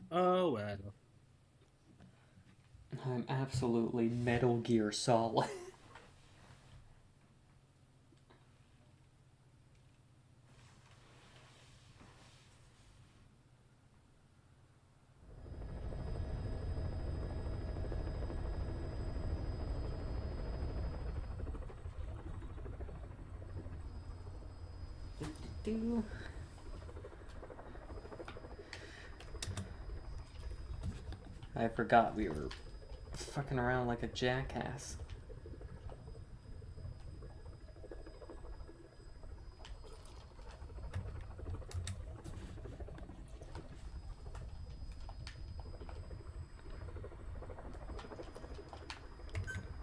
Oh, well. I'm absolutely Metal Gear Solid. I forgot we were fucking around like a jackass.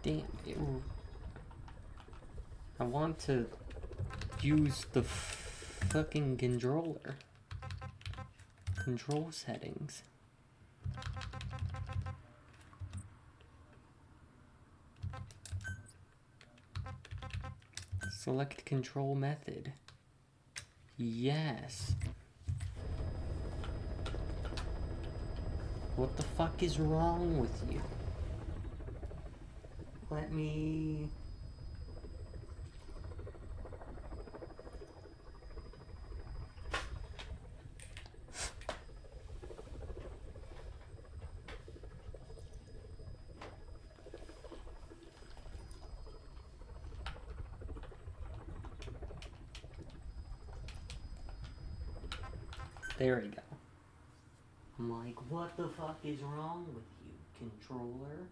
Damn, I want to use the fucking controller. Control settings. Select control method. Yes. What the fuck is wrong with you? Let me... There we go. I'm like, what the fuck is wrong with you, controller?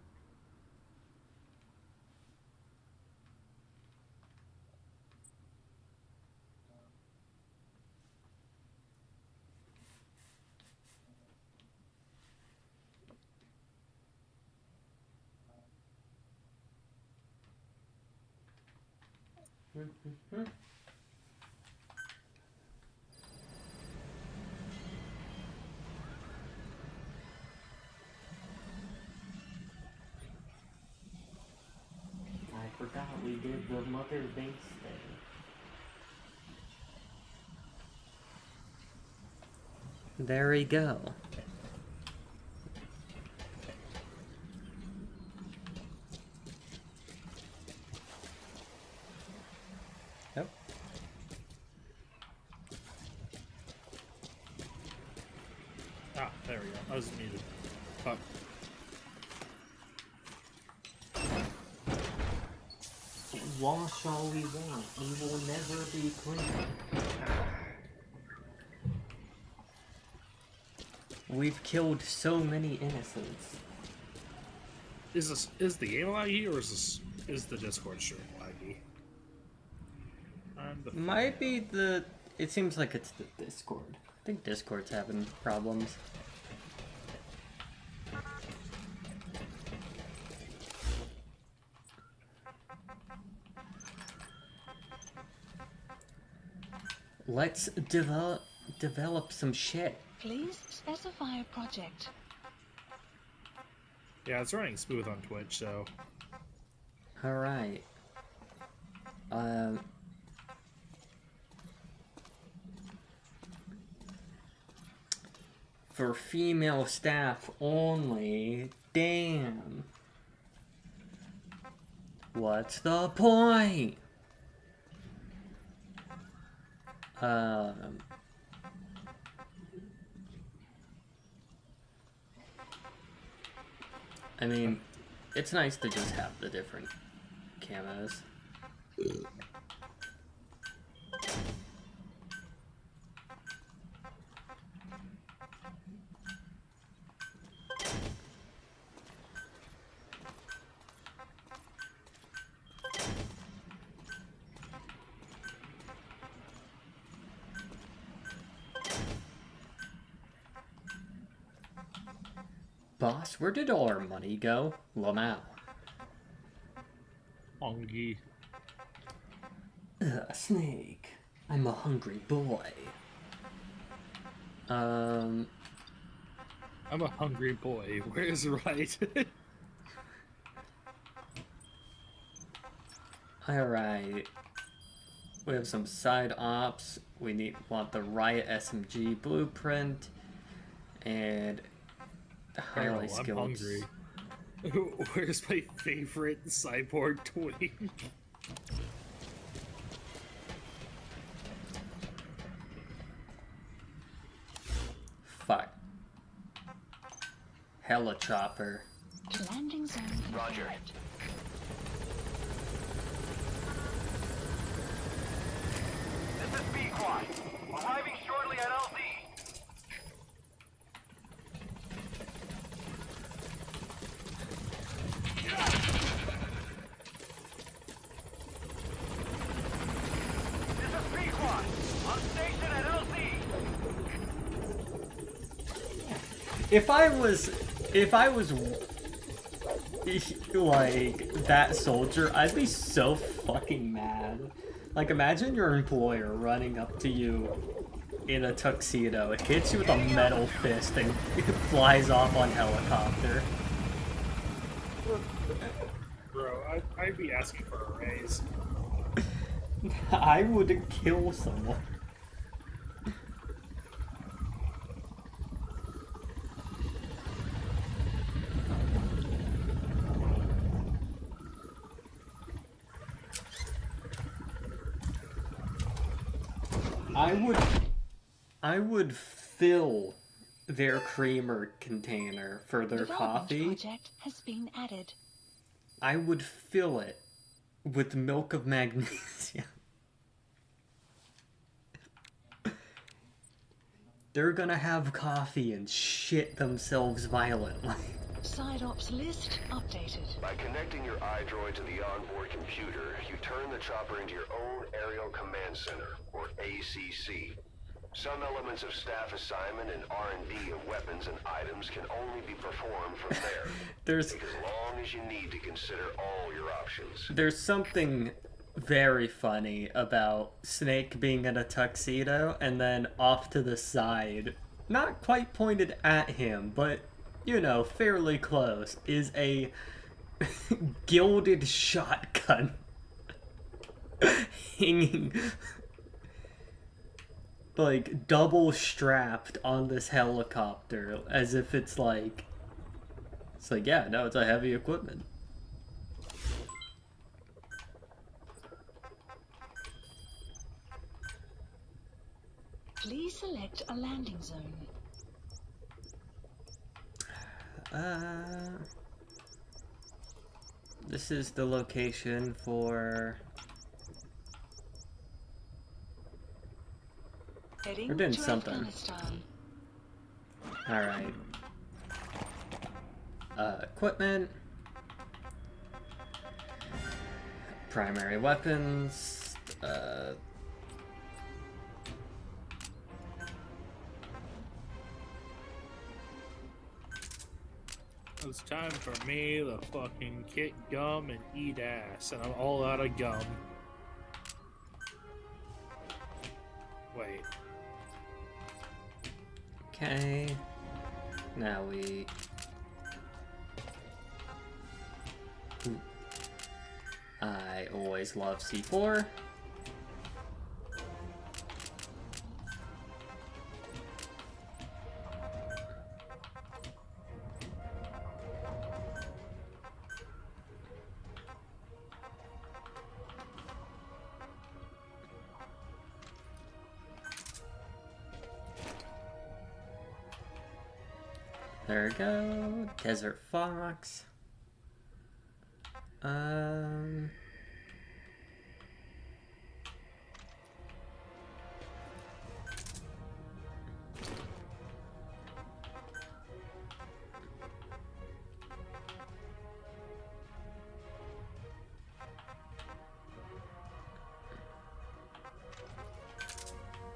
I forgot we did the mother base thing. There we go. Yep. Ah, there we go. I was muted. Fuck. Wash all we want, we will never be clean. We've killed so many innocents. Is the game laggy or is the Discord stream laggy? Might be the... It seems like it's the Discord. I think Discord's having problems. Let's develop some shit. Please specify a project. Yeah, it's running smooth on Twitch, so... Alright. For female staff only. Damn. What's the point? I mean, it's nice to just have the different camos. Boss, where did all our money go? Lamau. Ongi. Snake. I'm a hungry boy. I'm a hungry boy. Where's right? Alright. We have some side ops. We want the Riot SMG blueprint. And highly Carol, I'm skilled. hungry. Where's my favorite cyborg twin? Fuck. Hella chopper. Landing zone Roger. confirmed. This is B-Quad. Arriving shortly at LZ. This is B-Quad. On station at LZ. If I was like that soldier, I'd be so fucking mad. Like, imagine your employer running up to you in a tuxedo, hits you with a metal fist, and flies off on helicopter. Bro, I'd be asking for a raise. I would kill someone. I would fill their creamer container for their Development coffee. project has been added. I would fill it with milk of magnesia. They're gonna have coffee and shit themselves violently. Side ops list updated. By connecting your iDroid to the onboard computer, you turn the chopper into your own Aerial Command Center, or ACC. Some elements of staff assignment and R&D of weapons and items can only be performed from there. There's Take as long as you need to consider all your options. There's something very funny about Snake being in a tuxedo and then off to the side, not quite pointed at him, but, you know, fairly close, is a gilded shotgun hanging, like, double strapped on this helicopter, as if it's like, yeah, no, it's a heavy equipment. Please select a landing zone. This is the location for... Heading We're doing to something. Afghanistan. Alright. Equipment. Primary weapons. It's time for me to fucking kick gum and eat ass, and I'm all out of gum. Wait. Okay. Now we... Ooh. I always love C4. There we go. Desert Fox. I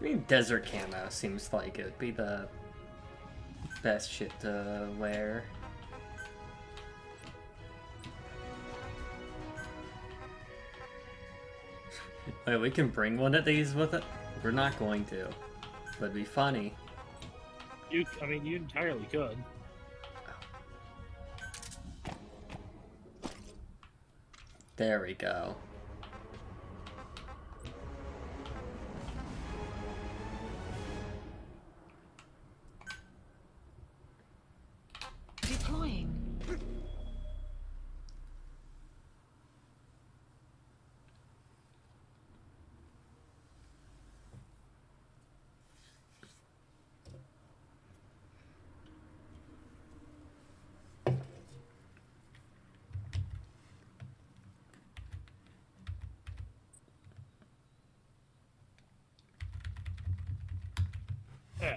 mean, desert camo seems like it would be the best shit to wear. Wait, we can bring one of these with it? We're not going to. But it'd be funny. You entirely could. There we go. Eh,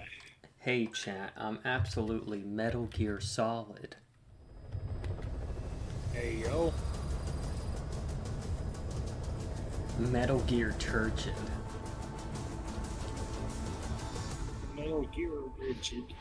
Hey chat, I'm absolutely Metal Gear Solid. Hey, yo. Metal Gear Turgid. Metal Gear Rigid.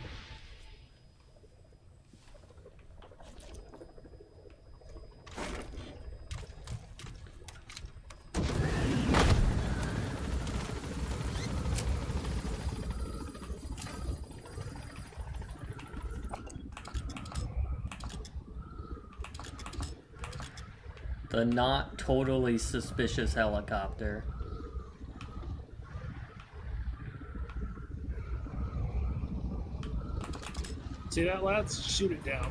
The not totally suspicious helicopter. See that, lads? Shoot it down.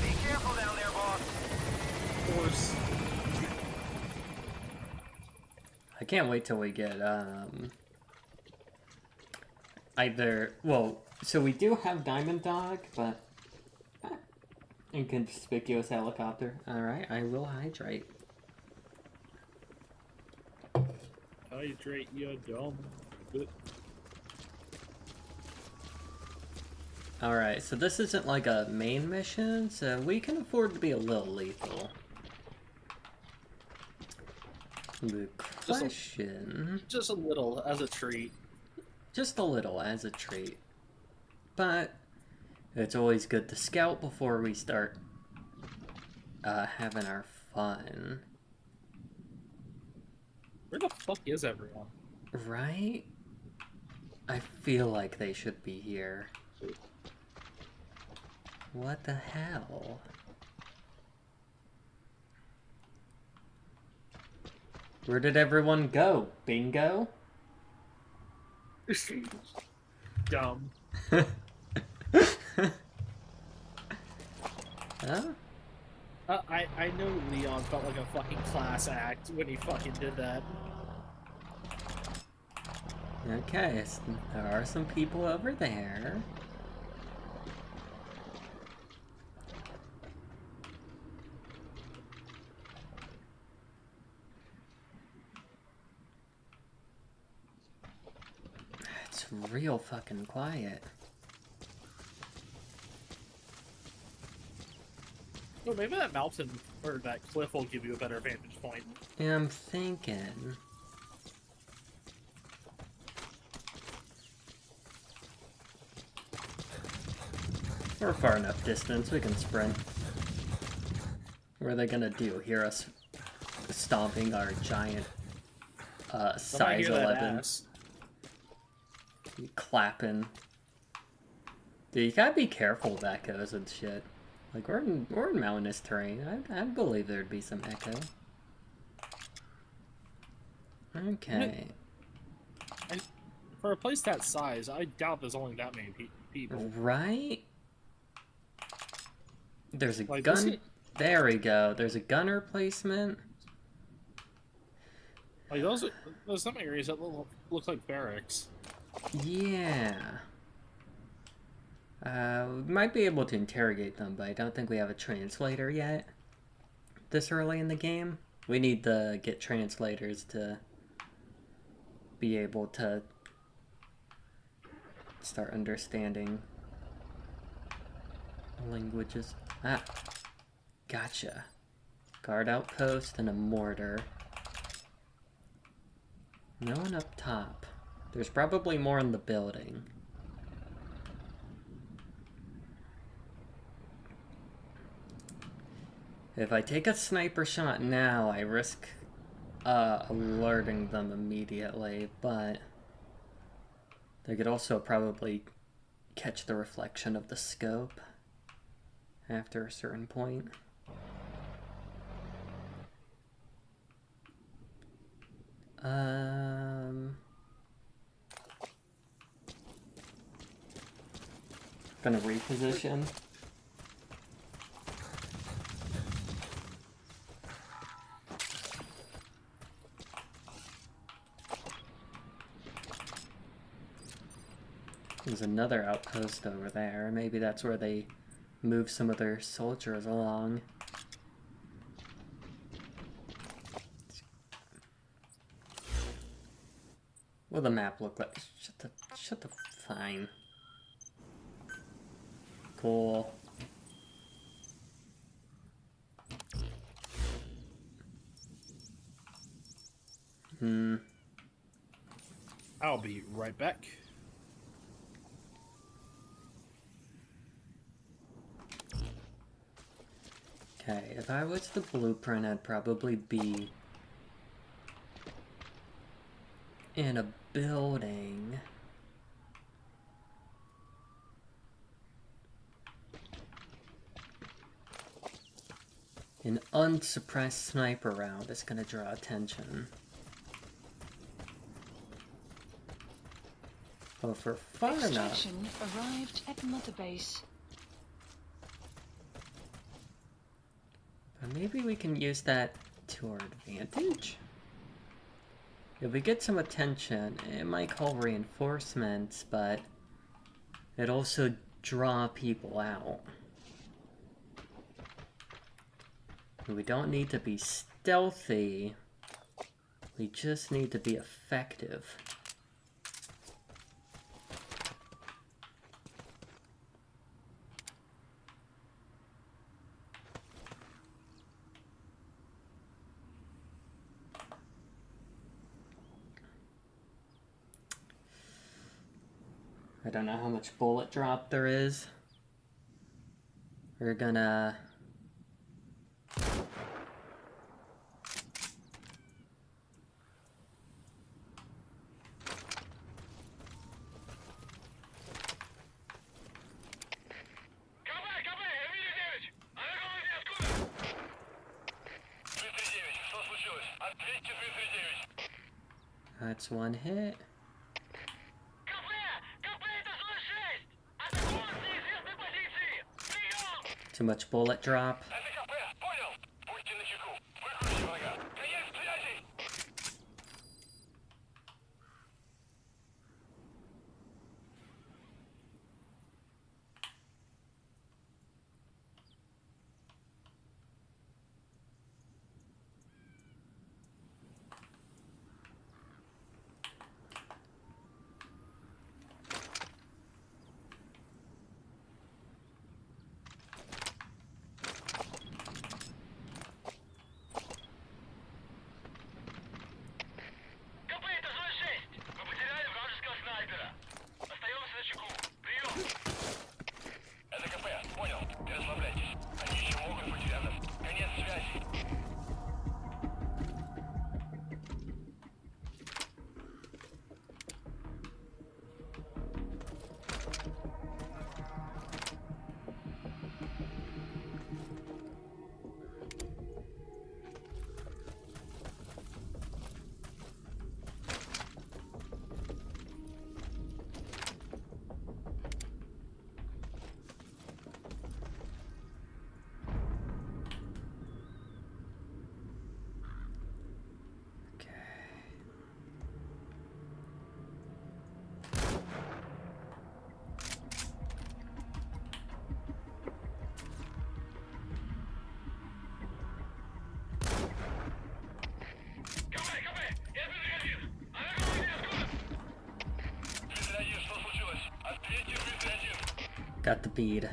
Be careful down there, boss. Of course. I can't wait till we get, either, well, so we do have Diamond Dog, but inconspicuous helicopter. Alright, I will hydrate. Hydrate your dumb. Good. Alright, so this isn't like a main mission, so we can afford to be a little lethal. The question... Just a little, as a treat. Just a little as a treat. But it's always good to scout before we start having our fun. Where the fuck is everyone? Right? I feel like they should be here. What the hell? Where did everyone go? Bingo? Dumb. Huh? I know Leon felt like a fucking class act when he fucking did that. Okay, so there are some people over there. It's real fucking quiet. Well, maybe that mountain or that cliff will give you a better vantage point. Yeah, I'm thinking. We're far enough distance, we can sprint. What are they gonna do? Hear us stomping our giant size 11? Clapping. Dude, you gotta be careful with echoes and shit. Like, we're in mountainous terrain. I believe there'd be some echo. Okay. And for a place that size, I doubt there's only that many people. Right? There's a Like, gun. There we go. There's a gunner placement. Like there's some areas that look like barracks. Yeah. We might be able to interrogate them, but I don't think we have a translator yet. This early in the game. We need to get translators to be able to start understanding languages. Ah, gotcha. Guard outpost and a mortar. No one up top. There's probably more in the building. If I take a sniper shot now, I risk alerting them immediately, but they could also probably catch the reflection of the scope after a certain point. Gonna reposition. There's another outpost over there. Maybe that's where they move some of their soldiers along. What the map look like? Shut the fine. Cool. I'll be right back. Okay, if I was the blueprint, I'd probably be in a building. An unsuppressed sniper round is gonna draw attention. But for far enough. Extraction arrived at Mother Base. But maybe we can use that to our advantage? If we get some attention, it might call reinforcements, but it also draw people out. We don't need to be stealthy, we just need to be effective. I don't know how much bullet drop there is. We're gonna... That's one hit. Too much bullet drop. Got the bead.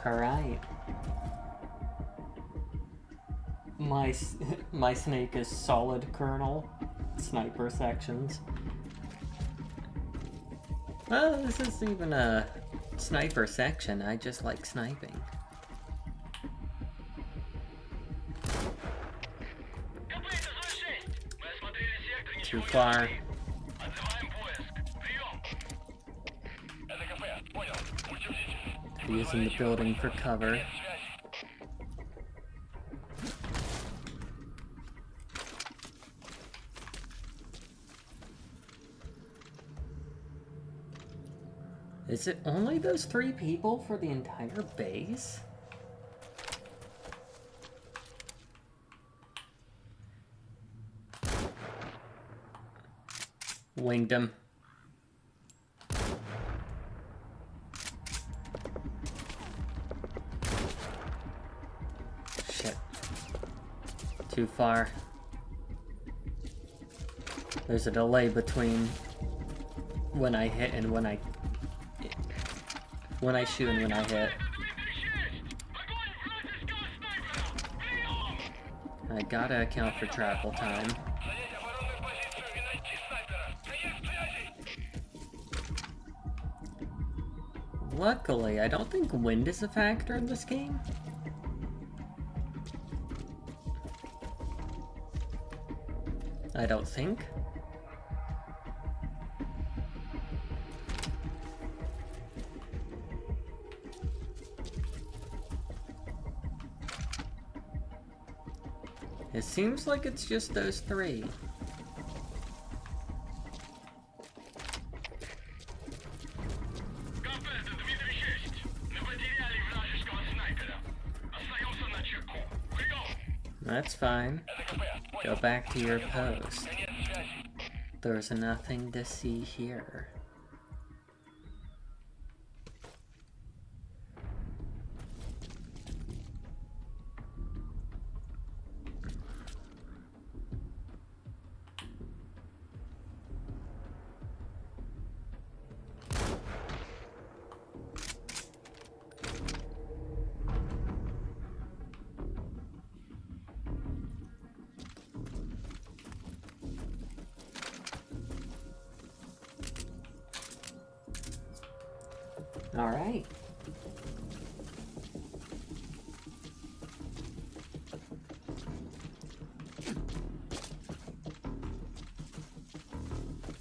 Alright. My snake is solid kernel. Sniper sections. Well, this isn't even a sniper section, I just like sniping. Too far. Using the building for cover. Is it only those 3 people for the entire base? Winged him. Shit. Too far. There's a delay between when I hit and when I shoot and when I hit. I gotta account for travel time. Luckily, I don't think wind is a factor in this game. I don't think. It seems like it's just those three. That's fine. Go back to your post. There's nothing to see here. All right.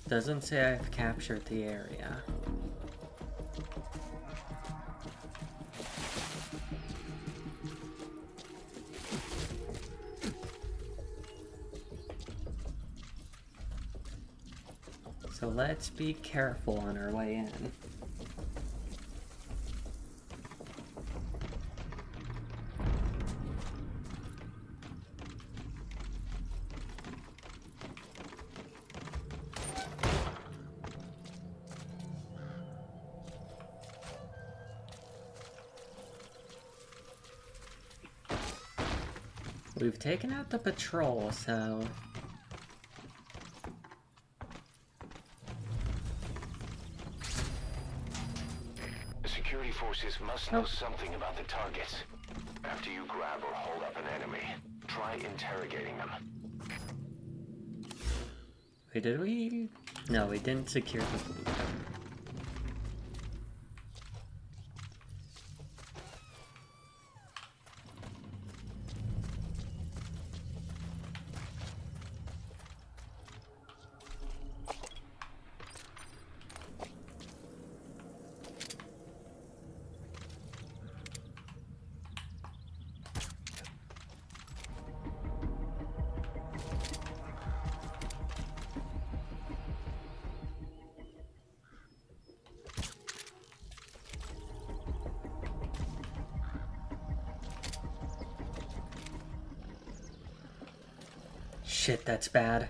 Doesn't say I've captured the area. So let's be careful on our way in. We've taken out the patrol, so... The security forces must know something about the targets. After you grab or hold up an enemy, try interrogating them. Wait, did we... No, we didn't secure the... Shit, that's bad.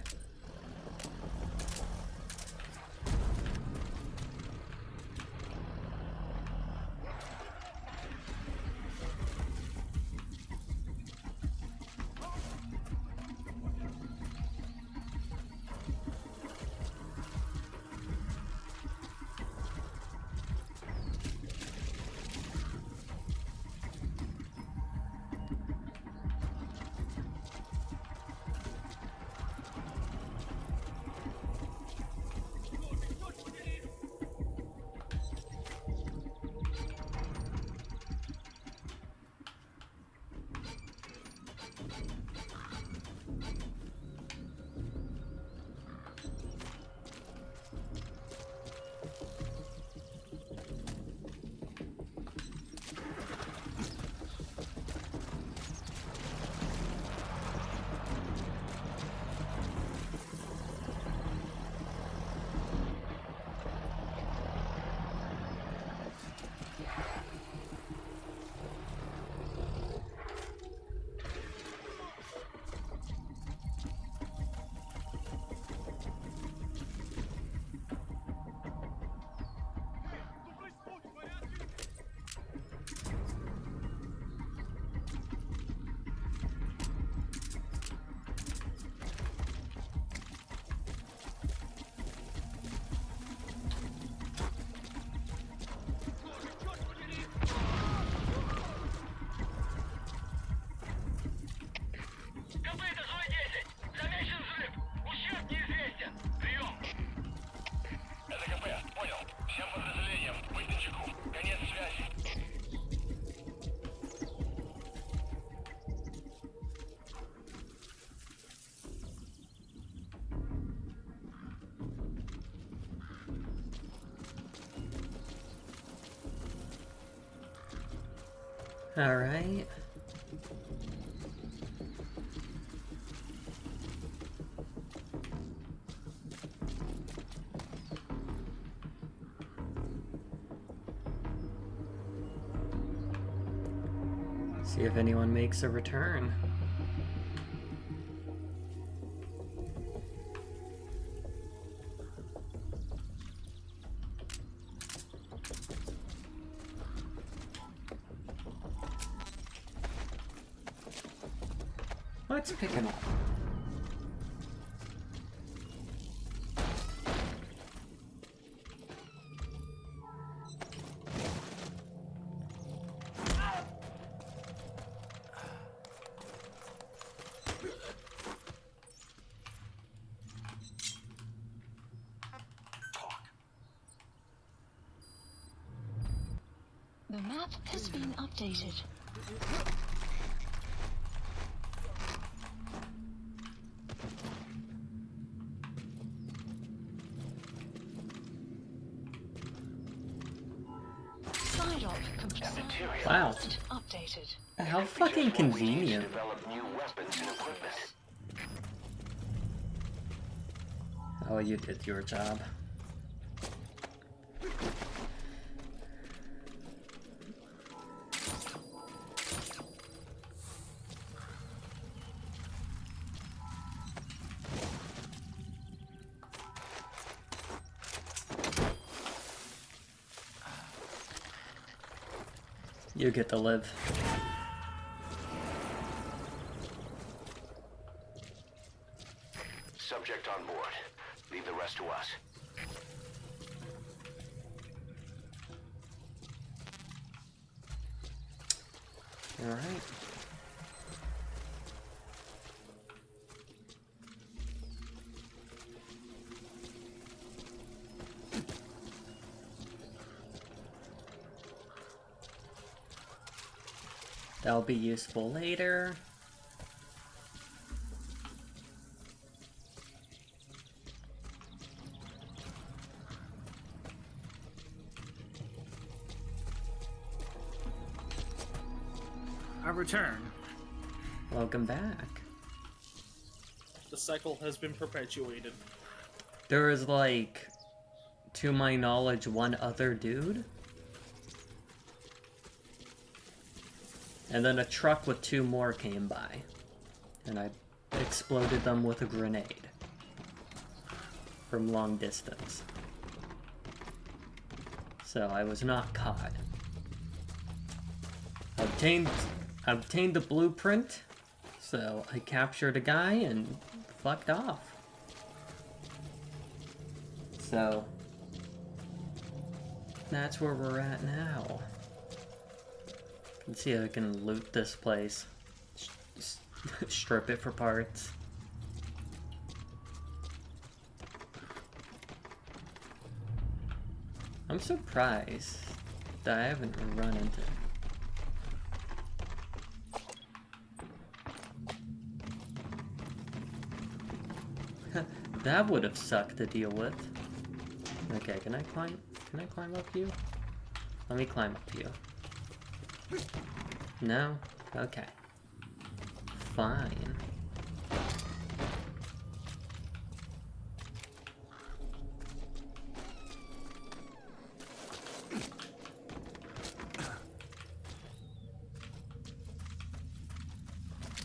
Alright. See if anyone makes a return. Let's pick him up. The map has been updated. Side op complete. Wow. Updated. How fucking convenient. Develop new weapons and equipment. Oh, you did your job. You get to live. Subject on board. Leave the rest to us. Alright. That'll be useful later. I return. Welcome back. The cycle has been perpetuated. There is like, to my knowledge, one other dude. And then a truck with 2 more came by. And I exploded them with a grenade. From long distance. So I was not caught. Obtained the blueprint. So I captured a guy and fucked off. So that's where we're at now. Let's see if I can loot this place. Strip it for parts. I'm surprised that I haven't run into... That would have sucked to deal with. Okay, can I climb up you? Let me climb up you. No? Okay. Fine.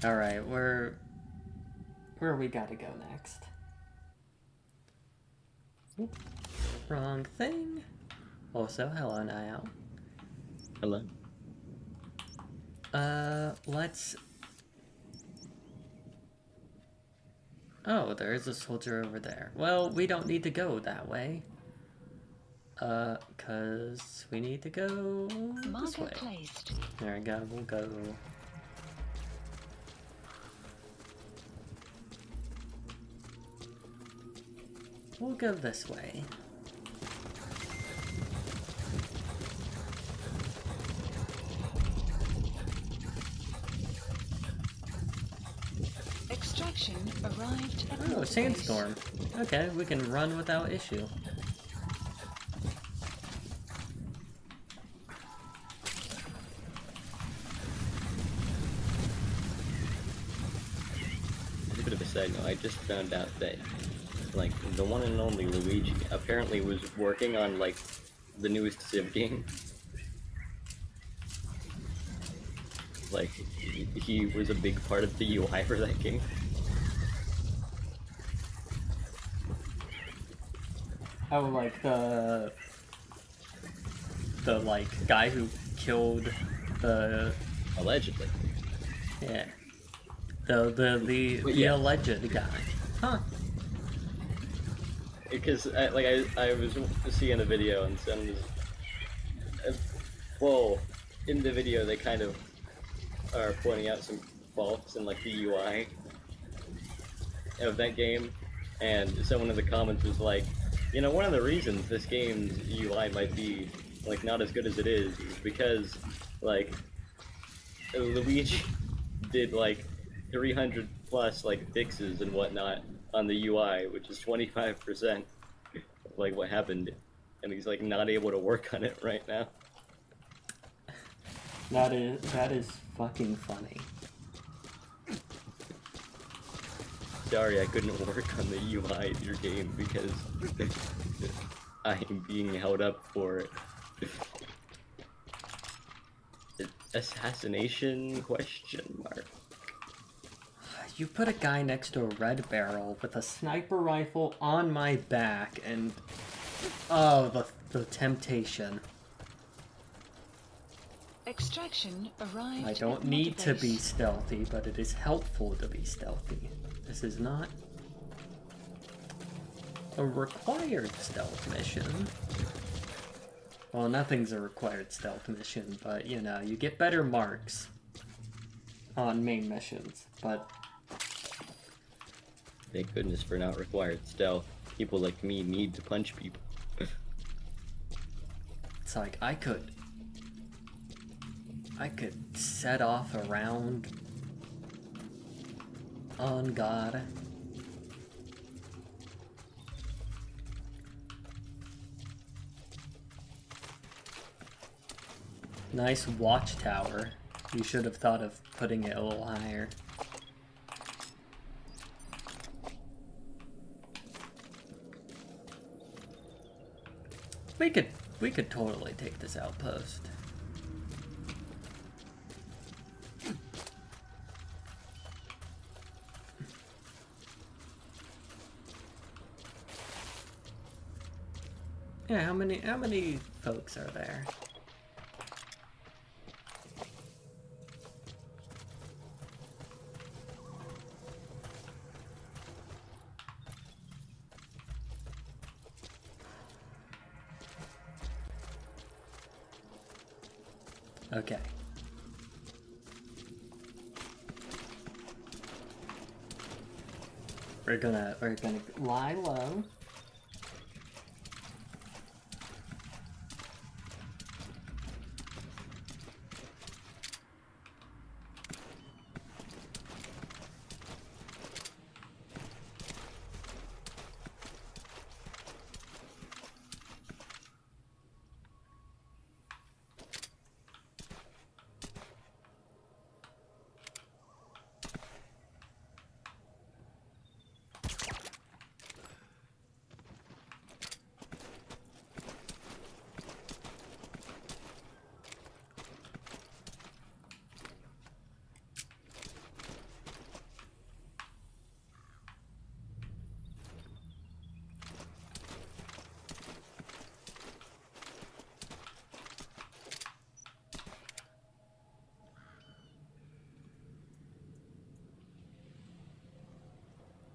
Alright, where we gotta go next? Oop. Wrong thing. Also, hello, Niall. Hello. Let's... Oh, there is a soldier over there. Well, we don't need to go that way. Cause we need to go this way. Placed. There we go, we'll go. We'll go this way. Extraction arrived at Oh, Mother sandstorm. Okay, we can run without issue. side note, I just found out that, like, the one and only Luigi apparently was working on, like, the newest Civ game. Like, he was a big part of the UI for that game. Oh, like the like guy who killed the Allegedly. yeah the yeah. alleged guy, huh? Because I was seeing a video and some well, in the video they kind of are pointing out some faults in like the UI of that game, and someone in the comments was like, you know, one of the reasons this game's UI might be like not as good as it is because like Luigi did like 300 plus like fixes and whatnot on the UI, which is 25% of like what happened, and he's like not able to work on it right now. That is fucking funny. Sorry, I couldn't work on the UI of your game because I am being held up for assassination question mark. You put a guy next to a red barrel with a sniper rifle on my back, and oh, the temptation. Extraction arrived. I don't at need to be Motorbase. stealthy, but it is helpful to be stealthy. This is not a required stealth mission. Well, nothing's a required stealth mission, but you know, you get better marks on main missions, but Thank goodness for not required stealth. People like me need to punch people. it's like I could set off a round on God. Nice watchtower. You should have thought of putting it a little higher. We could totally take this outpost. Yeah, how many folks are there? Okay. We're gonna lie low.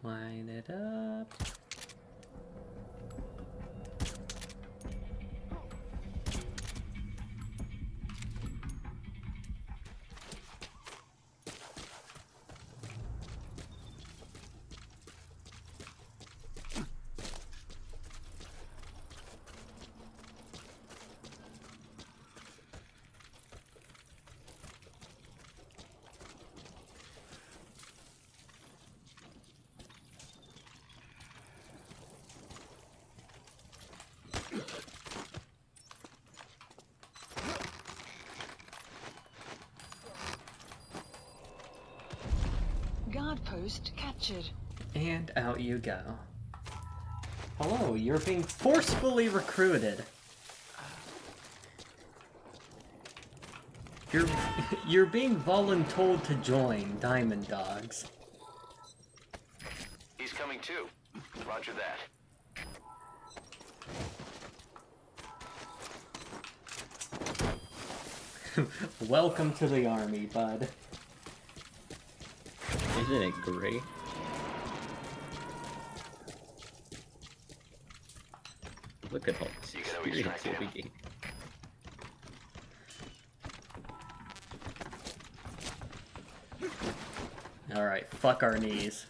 Line it up. Guard post captured. And out you go. Hello, you're being forcefully recruited. You're being voluntold to join Diamond Dogs. He's coming too. Roger that. Welcome to the army, bud. Isn't it great? Look at all this You gonna experience extract that we him? gained. Alright, fuck our knees.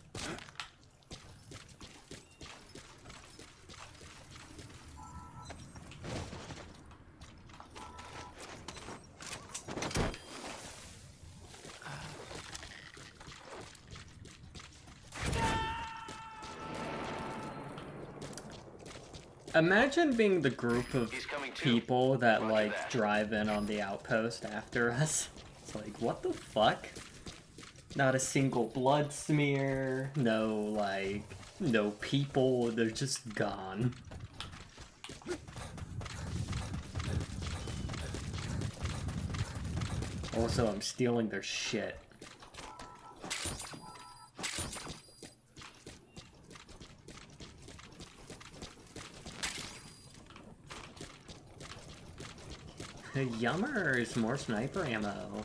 Imagine being the group of He's coming too. people that, Roger like, that. drive in on the outpost after us. It's like, what the fuck? Not a single blood smear, no people, they're just gone. Also, I'm stealing their shit. Yummers, more sniper ammo.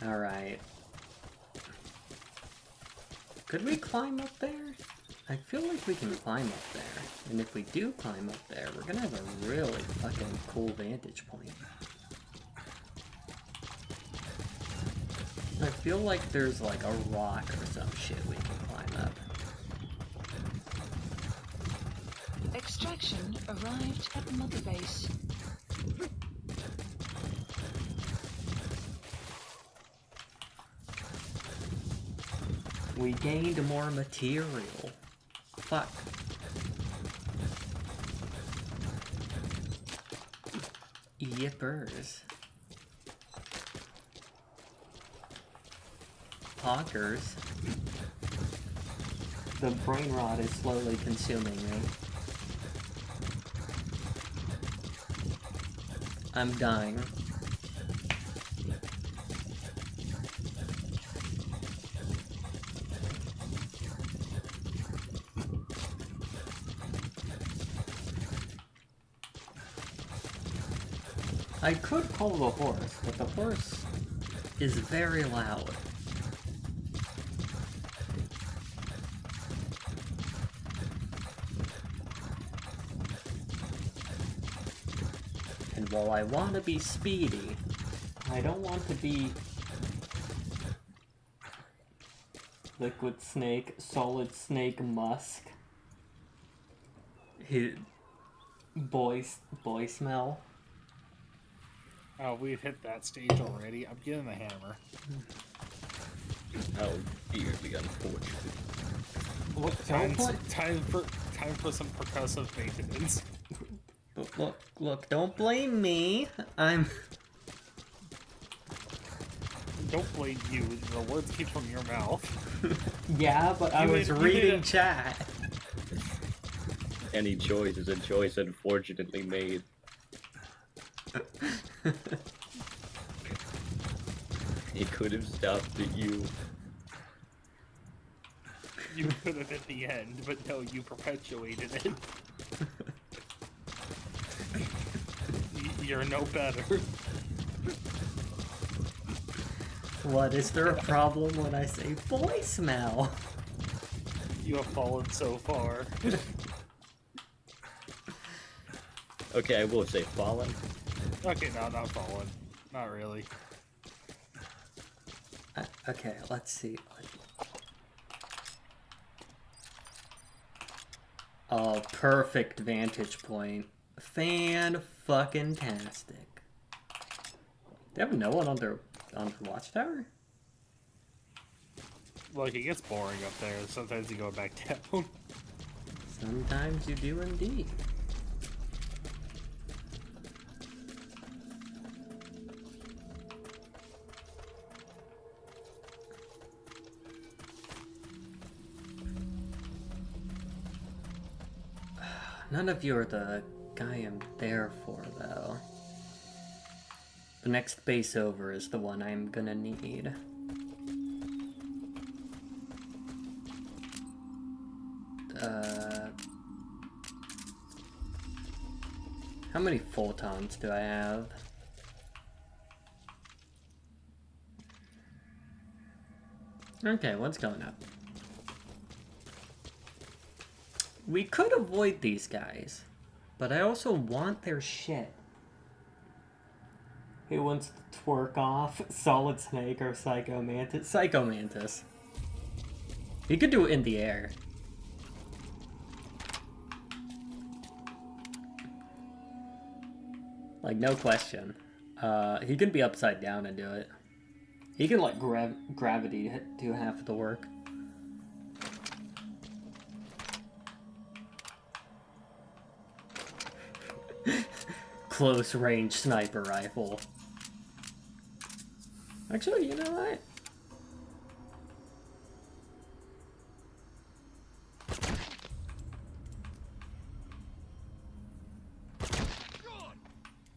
Alright. Could we climb up there? I feel like we can climb up there. And if we do climb up there, we're gonna have a really fucking cool vantage point. I feel like there's like a rock or some shit we can climb up. Extraction arrived at Mother Base. We gained more material. Fuck. Yippers. Honkers. The brain rot is slowly consuming me. I'm dying. I could call the horse, but the horse is very loud. And while I want to be speedy, I don't want to be Liquid Snake, Solid Snake Musk. His boy smell. Oh, we've hit that stage already. I'm getting the hammer. How dearly unfortunate. Look, Time, don't put, time for some percussive maintenance. look, don't blame me. I'm Don't blame you. The words keep from your mouth. yeah, but I You was made- you reading made a- chat. Any choice is a choice unfortunately made. He could have stopped at you. You could have at the end, but no, you perpetuated it. You're no better. What, is there a problem when I say boy smell? You have fallen so far. Okay, I will say fallen. Okay, no, not fallen. Not really. Okay, let's see. Oh, perfect vantage point. Fan-fucking-tastic. They have no one on their watchtower? Like, it gets boring up there. Sometimes you go back down. Sometimes you do indeed. None of you are the guy I'm there for, though. The next base over is the one I'm gonna need. How many photons do I have? Okay, what's going up? We could avoid these guys, but I also want their shit. Who wants to twerk off? Solid Snake or Psycho Mantis? Psycho Mantis. He could do it in the air. Like, no question. He can be upside down and do it. He can let gravity do half the work. Close range sniper rifle. Actually, you know what?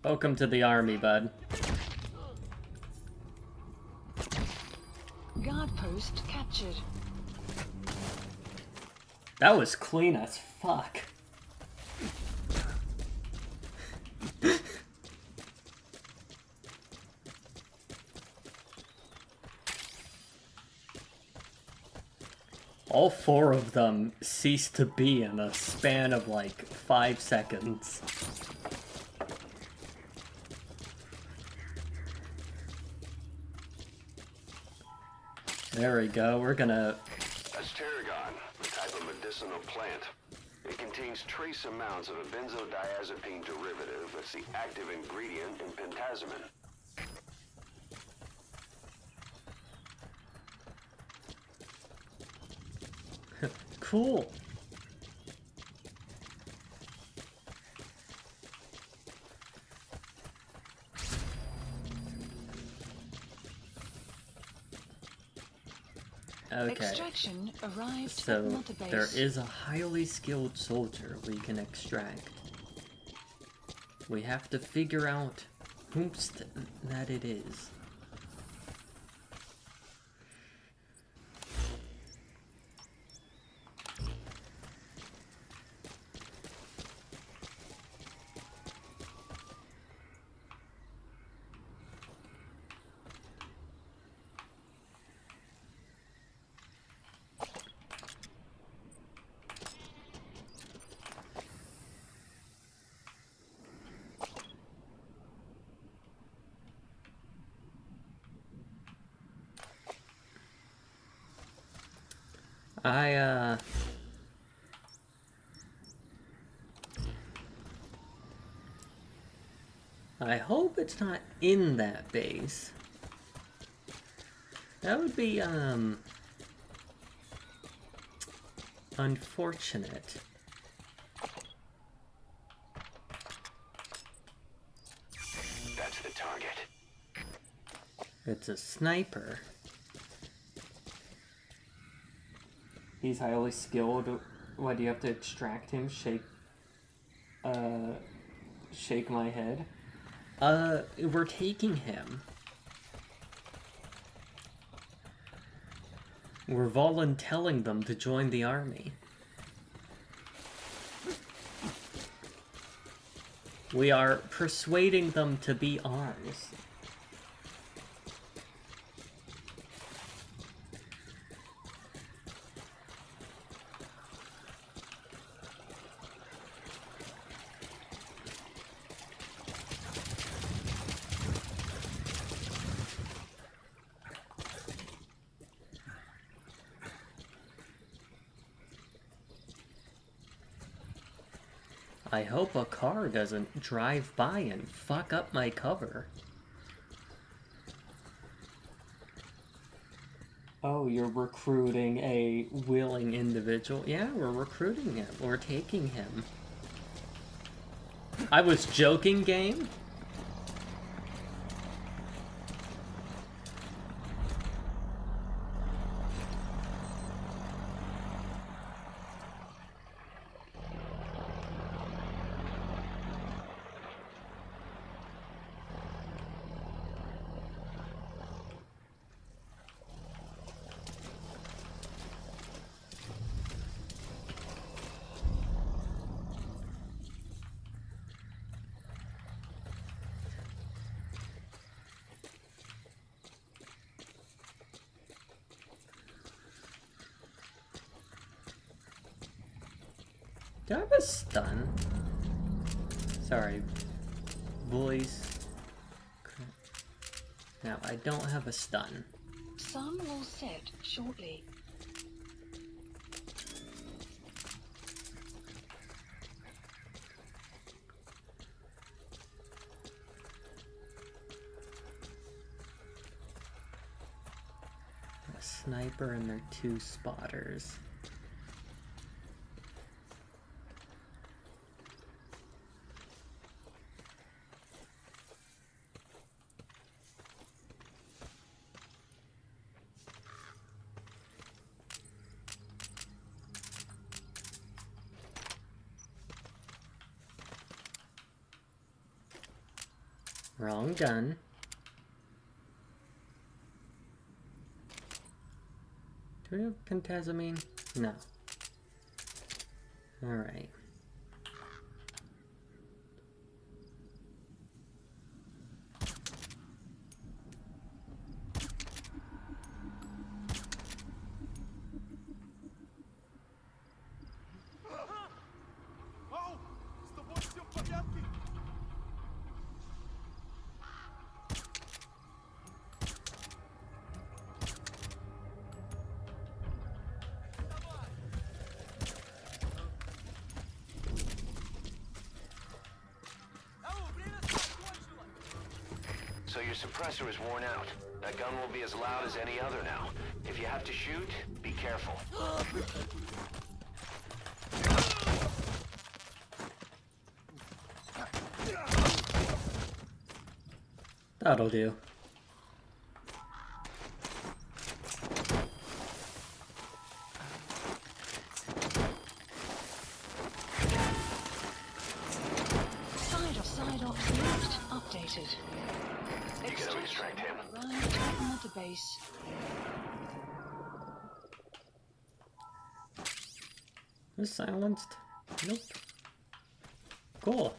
Welcome to the army, bud. Guard post captured. That was clean as fuck. All 4 of them ceased to be in a span of like 5 seconds. There we go, we're gonna... That's tarragon, a type of medicinal plant. It contains trace amounts of a benzodiazepine derivative that's the active ingredient in pentazemin. Cool. Okay, Extraction arrived so at Mother Base. there is a highly skilled soldier we can extract. We have to figure out whomst that it is. I hope it's not in that base. That would be, unfortunate. That's the target. It's a sniper. He's highly skilled. Why do you have to extract him? Shake my head. We're taking him. We're volunteering them to join the army. We are persuading them to be ours. I hope a car doesn't drive by and fuck up my cover. Oh, you're recruiting a willing individual? Yeah, we're recruiting him. We're taking him. I was joking, game. Do I have a stun? Sorry, boys. Now, I don't have a stun. Sun will set shortly. A sniper and their 2 spotters. Wrong gun. Do we have pentazamine? No. Alright. Ау! С тобой все в порядке? Ау, время закончилось! So your suppressor is worn out. That gun will be as loud as any other now. If you have to shoot, be careful. That'll do. Side ops list updated. You gotta extract him. Arrived at another base. Was silenced? Nope. Cool.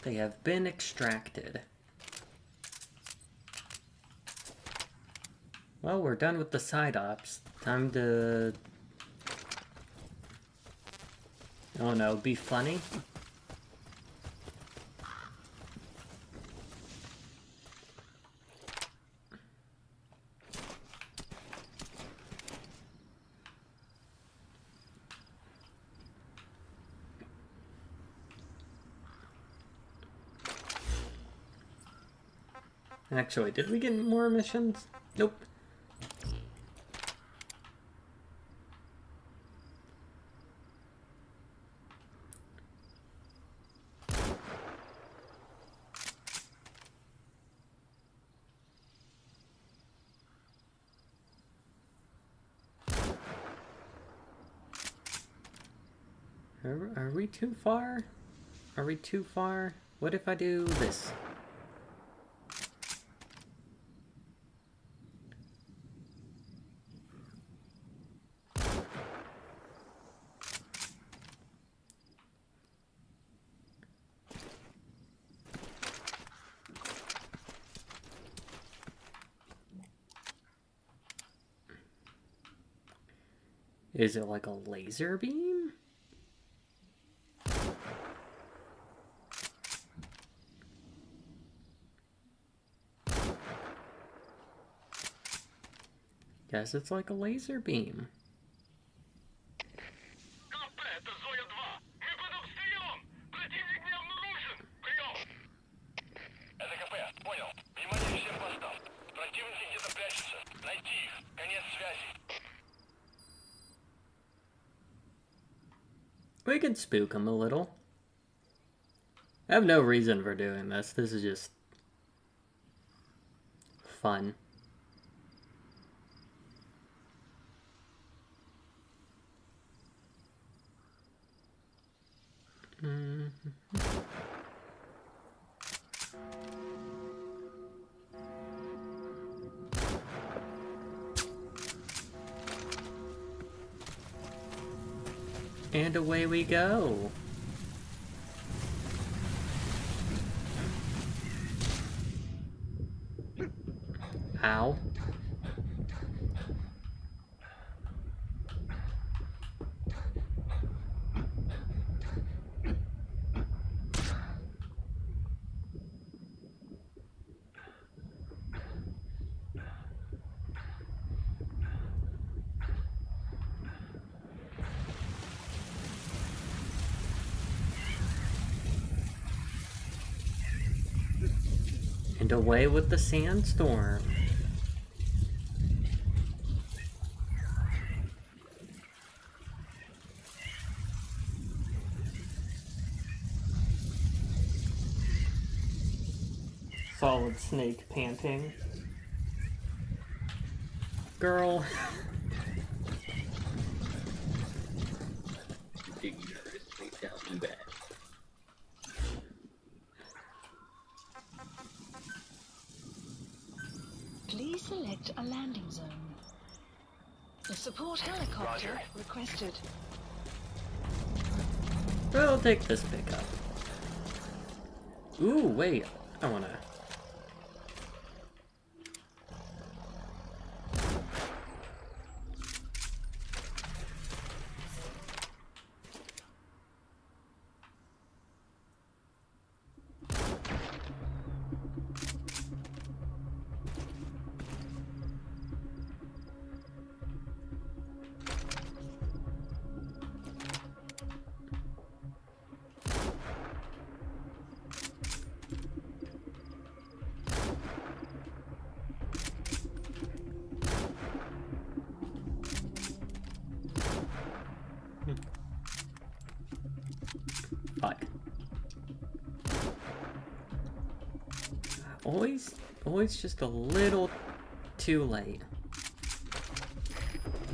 They have been extracted. Well, we're done with the side ops. Time to... oh no, be funny? Actually, did we get more missions? Nope. Are we too far? Are we too far? What if I do this? Is it like a laser beam? Guess it's like a laser beam. КП, это Зоя-2. Мы под обстрелом! Противник не обнаружен! Прием! Это КП, понял. Внимание всем постам. Противники где-то прячутся. Найти их. Конец связи. We could spook him a little. I have no reason for doing this. This is just fun. And away we go. And away with the sandstorm. Solid Snake panting. Girl. Dangerously down bad. Please select a landing zone. A support helicopter Roger. requested. We'll take this pickup. Ooh, wait. I wanna... Fuck. Always just a little too late.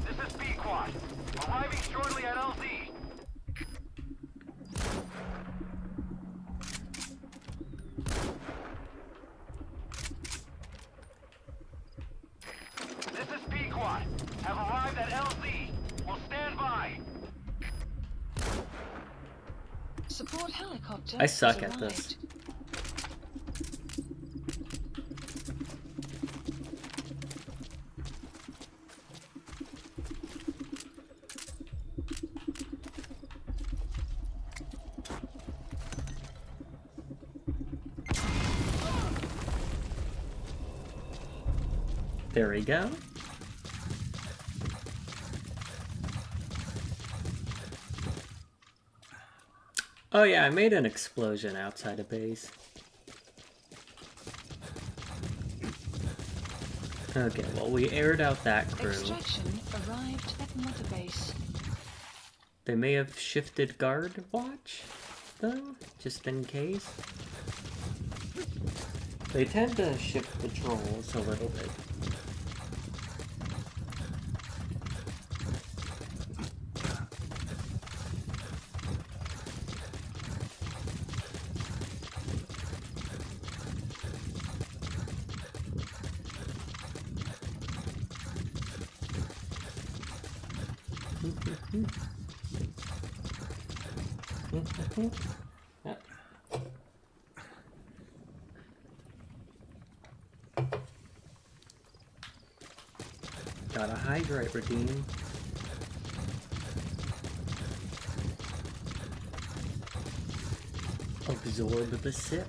This is Pequod. Arriving shortly at LZ. This is Pequod. Have arrived at LZ. Will stand by. Support helicopter. I suck has at this. arrived. There we go. Oh yeah, I made an explosion outside of base. Okay, well we aired out that crew. Extraction arrived at Mother Base. They may have shifted guard watch, though, just in case. They tend to shift patrols a little bit. Yep. Gotta hydrate, Redeem. Absorb the sip.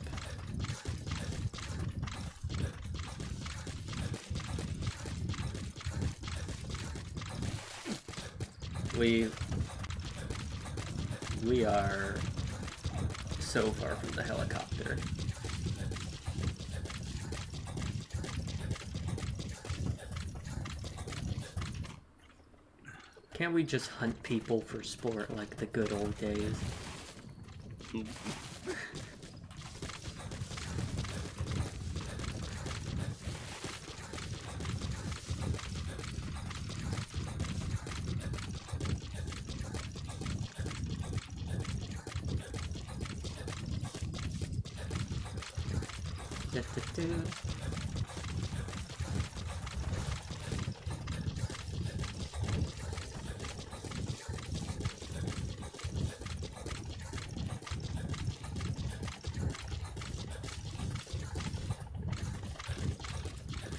We are so far from the helicopter. Can't we just hunt people for sport like the good old days?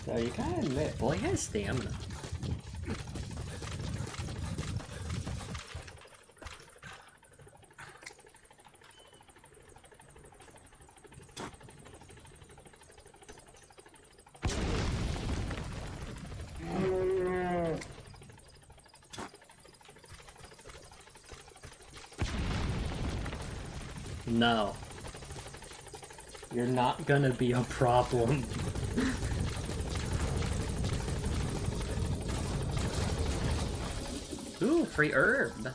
So you gotta admit, boy has stamina. No. You're not gonna be a problem. Ooh, free herb.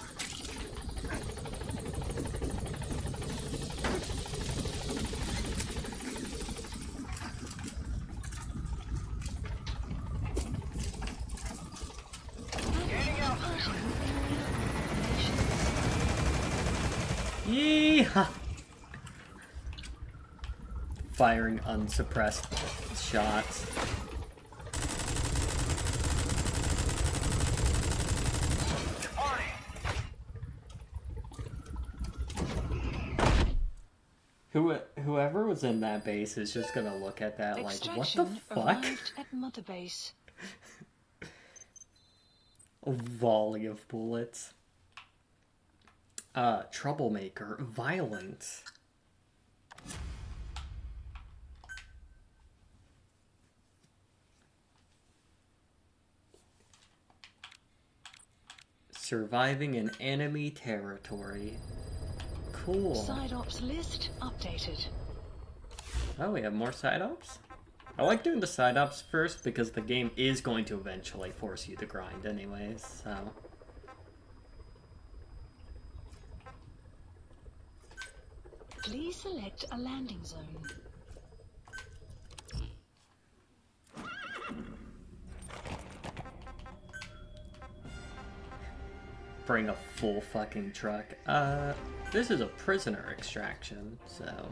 Yeehaw! Firing unsuppressed shots. Whoever was in that base is just gonna look at that like, what the fuck? Arrived at Mother Base. A volley of bullets. Troublemaker. Violence. Surviving in enemy territory. Cool. Side ops list updated. Oh, we have more side ops? I like doing the side ops first because the game is going to eventually force you to grind anyways, so... Please select a landing zone. Bring a full fucking truck. This is a prisoner extraction, so...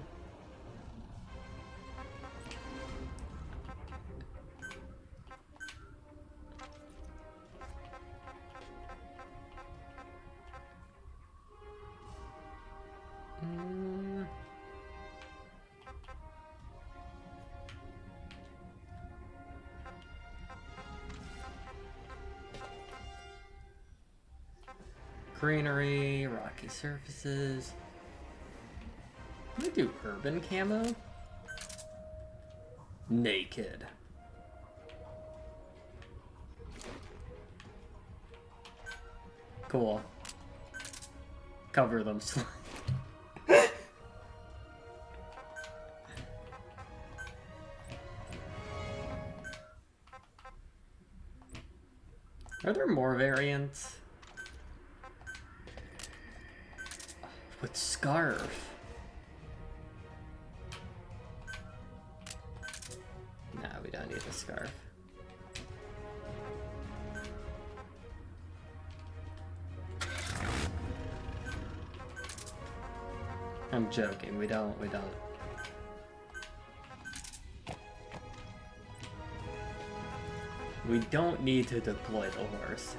Greenery, rocky surfaces. Can we do urban camo? Naked. Cool. Cover them. Are there more variants? With scarf. No, we don't need a scarf. I'm joking, we don't. We don't need to deploy the horse.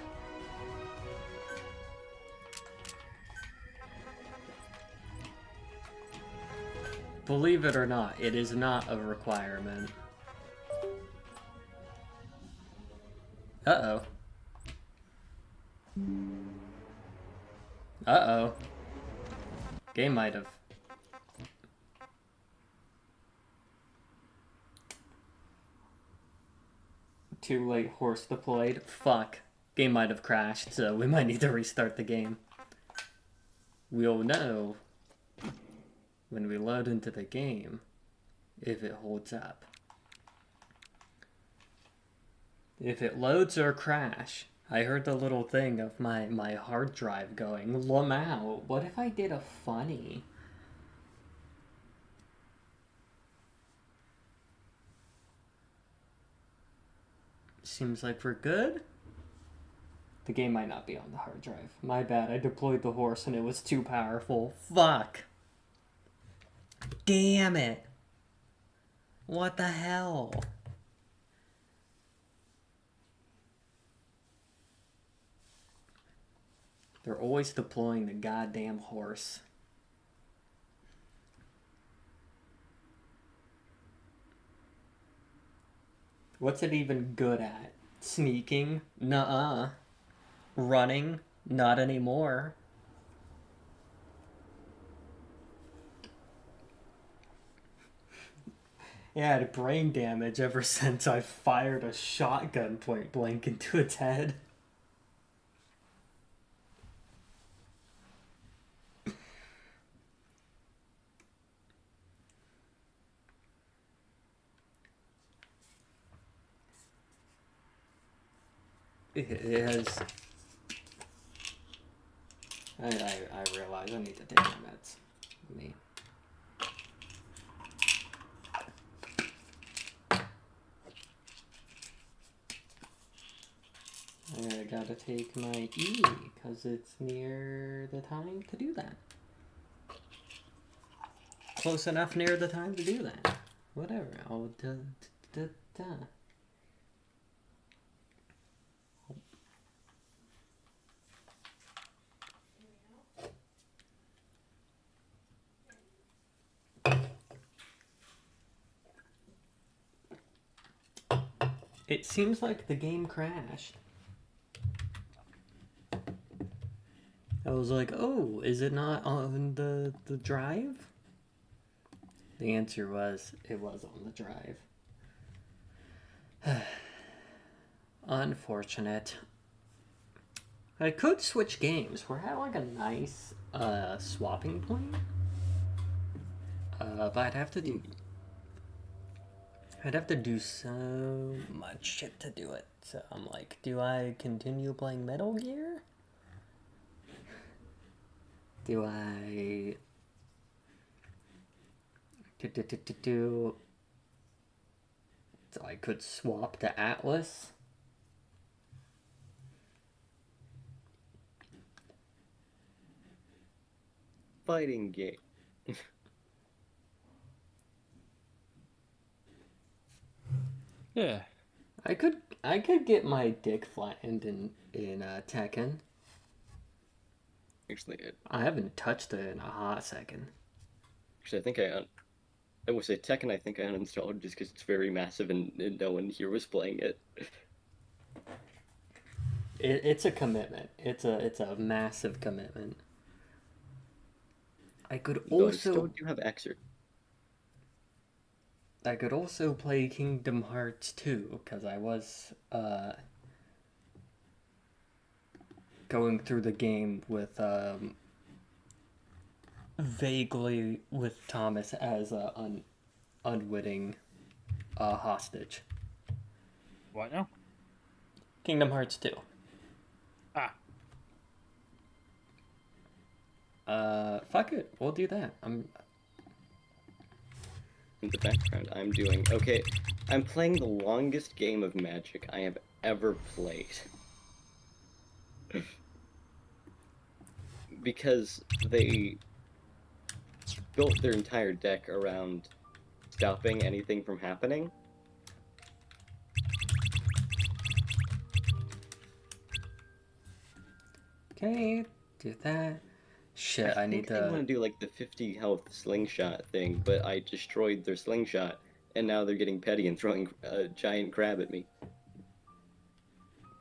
Believe it or not, it is not a requirement. Uh-oh. Uh-oh. Game might have... Too late, horse deployed. Fuck. Game might have crashed, so we might need to restart the game. We'll know when we load into the game if it holds up. If it loads or crash, I heard the little thing of my hard drive going, Lamau, what if I did a funny? Seems like we're good. The game might not be on the hard drive. My bad, I deployed the horse and it was too powerful. Fuck. Damn it. What the hell? They're always deploying the goddamn horse. What's it even good at? Sneaking? Nuh-uh. Running? Not anymore. Yeah, I had brain damage ever since I fired a shotgun point blank into its head. it has. I realize I need to take my meds. Me. I gotta take my E because it's near the time to do that. Close enough near the time to do that. Whatever. I'll da. It seems like the game crashed. I was like, oh, is it not on the drive? The answer was, it was on the drive. Unfortunate. I could switch games. We're at like a nice swapping point. But I'd have to do so much shit to do it. So I'm like, do I continue playing Metal Gear? Do I so I could swap to Atlas? Fighting game. Yeah. I could get my dick flattened in Tekken. Actually, I haven't touched it in a hot second. I think I would say Tekken. I think I uninstalled just because it's very massive and no one here was playing it. It's a commitment. It's a massive commitment. I could also do have Xer. I could also play Kingdom Hearts 2 because I was going through the game with vaguely with Thomas as an unwitting hostage. What now? Kingdom Hearts 2. Fuck it, we'll do that. In the background, I'm doing okay. I'm playing the longest game of Magic I have ever played. Because they built their entire deck around stopping anything from happening. Okay, do that. Shit, I need They want to do like the 50 health slingshot thing, but I destroyed their slingshot, and now they're getting petty and throwing a giant crab at me.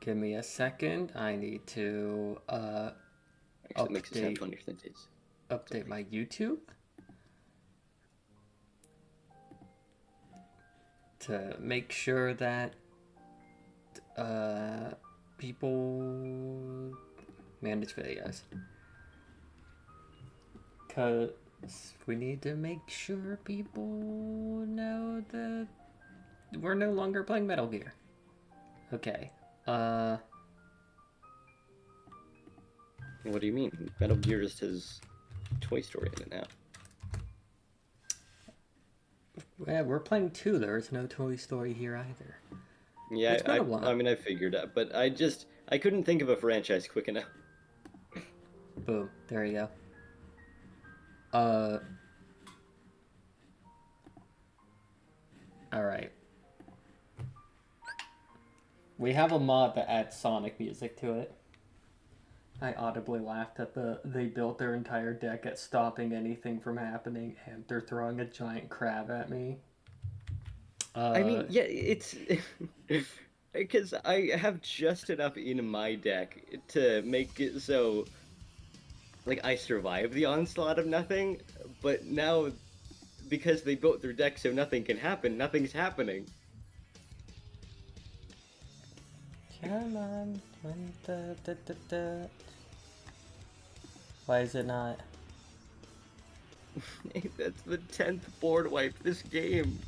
Give me a second. I need to Actually, it makes it sound funnier than it is. update my YouTube to make sure that people manage videos. Because we need to make sure people know that we're no longer playing Metal Gear. Okay. What do you mean? Metal Gear just has Toy Story in it now. Yeah, we're playing 2. There's no Toy Story here either. Yeah, It's been a while. I mean, I figured out, but I couldn't think of a franchise quick enough. Boom. There you go. Alright. We have a mod that adds Sonic music to it. I audibly laughed at they built their entire deck at stopping anything from happening, and they're throwing a giant crab at me. I mean, yeah, it's because I have just enough in my deck to make it so, like, I survive the onslaught of nothing, but now, because they built their deck so nothing can happen, nothing's happening. Come on. Why is it not? That's the 10th board wipe this game.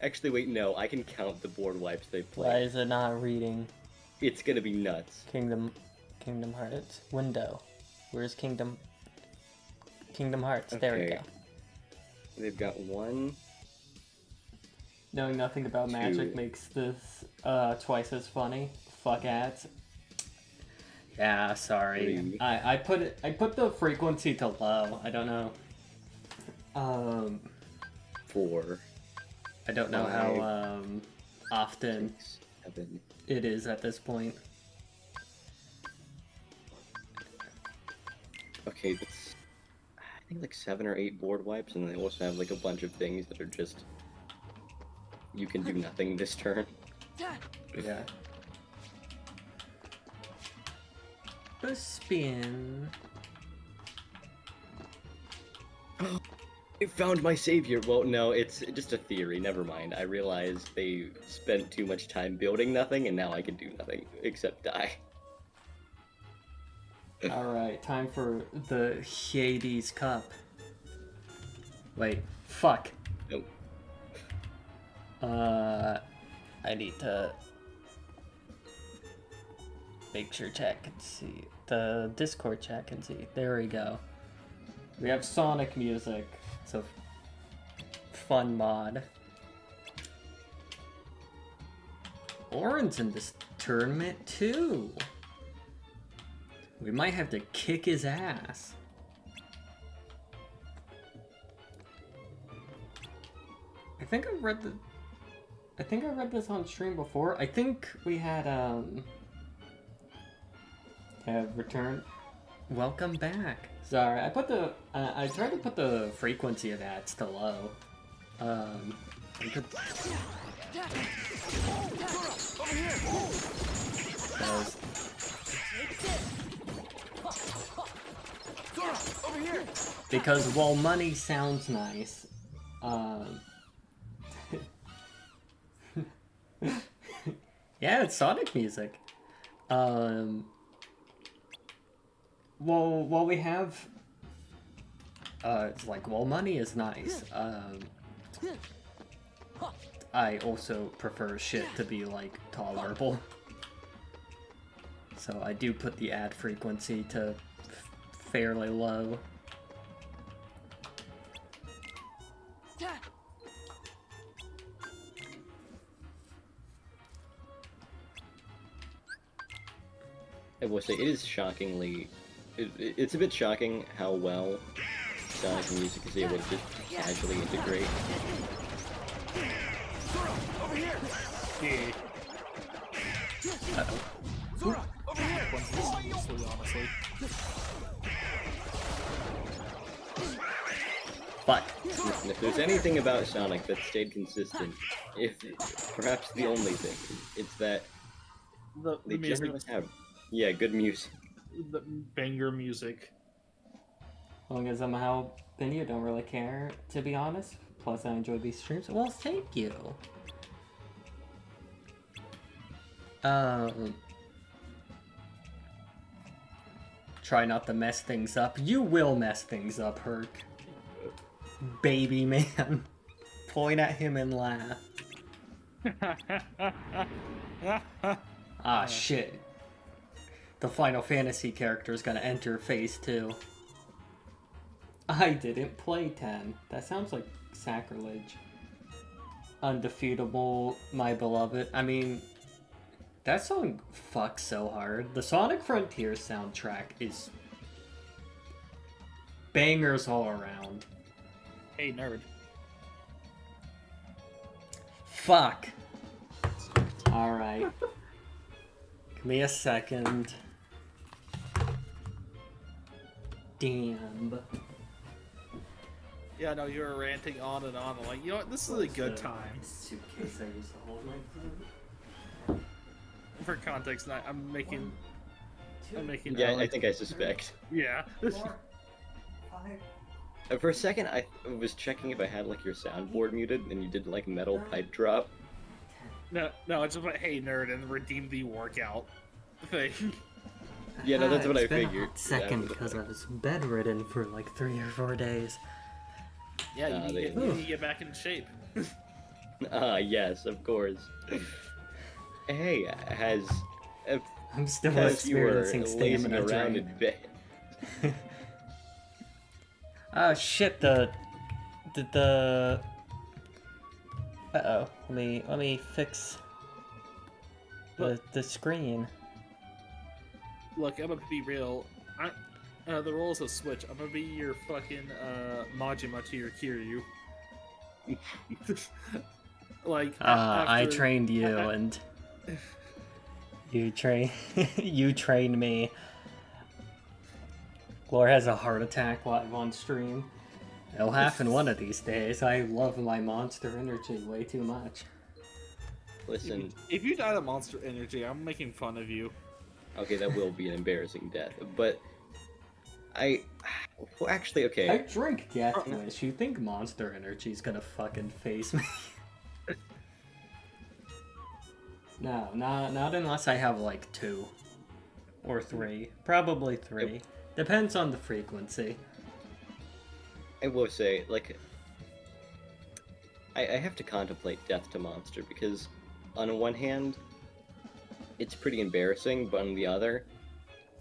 Actually, wait, no, I can count the board wipes they Why play. is it not reading? It's gonna be nuts. Kingdom Hearts window. Where's Kingdom Hearts? There we Okay. go. They've got 1. Knowing nothing about magic Two. makes this twice as funny. Fuck ads. Yeah, sorry. Three. I put the frequency to low. I don't know. 4. I don't know how often 6, 7. it is at this point. Okay, that's I think like 7 or 8 board wipes, and they also have like a bunch of things that are just you can do nothing this turn. Yeah. A spin. I found my savior. Well, no, it's just a theory. Never mind. I realized they spent too much time building nothing, and now I can do nothing except die. Alright, time for the Hades Cup. Wait, fuck. Nope. I need to make sure chat can see. The Discord chat can see. There we go. We have Sonic music. It's a fun mod. Orin's in this tournament too. We might have to kick his ass. I think I read this on stream before. I think we had have returned. Welcome back. Sorry, I tried to put the frequency of ads to low. I could... Because while money sounds nice, yeah, it's Sonic music. Well, we have, it's like, well, money is nice. I also prefer shit to be, like, tolerable. So I do put the ad frequency to fairly low. I will say, it is shockingly... It's a bit shocking how well Sonic music is able to just casually integrate. Yeah. Honestly. Fuck. Listen, if there's anything about Sonic that stayed consistent, if perhaps the only thing, it's that The they music, generally have, yeah, good music. the banger music. As long as I'm how Benny, I don't really care, to be honest. Plus, I enjoy these streams. Well, thank you. Try not to mess things up. You will mess things up, Herc. Baby man. Point at him and laugh. Ah, shit. The Final Fantasy character is gonna enter phase 2. I didn't play 10. That sounds like sacrilege. Undefeatable, my beloved. I mean, that song fucks so hard. The Sonic Frontiers soundtrack is bangers all around. Hey, nerd. Fuck. Alright. Give me a second. Damn. Yeah, no, you were ranting on and on. I'm like, you know what? This is a good time. Suitcase I used to hold my phone. For context, I'm making. Yeah, I think I suspect. Yeah. For a second, I was checking if I had like your soundboard muted, and you did like metal pipe drop. No, it's just like, hey, nerd, and redeem the workout thing. Yeah, no, that's what I It's been a figured. hot second because I was bedridden for like 3 or 4 days. Yeah, you they- need to get back in shape. Yes, of course. Hey, I'm still as you were experiencing lazing stamina around drain. in bed. Oh shit, the uh-oh. Let me fix the screen. Look, I'm gonna be real. The roles of Switch. I'm gonna be your fucking Majima to your Kiryu. Like I after- trained you and you you trained me. Glor has a heart attack live on stream. It'll happen one of these days. I love my monster energy way too much. Listen, If you died of Monster Energy, I'm making fun of you. okay, that will be an embarrassing death, but well, actually, I okay. drink Death Wish. You think Monster Energy's gonna fucking face me? No, not unless I have like 2 or 3. Probably 3. Depends on the frequency. I will say, like, I have to contemplate death to monster because, on one hand, it's pretty embarrassing, but on the other,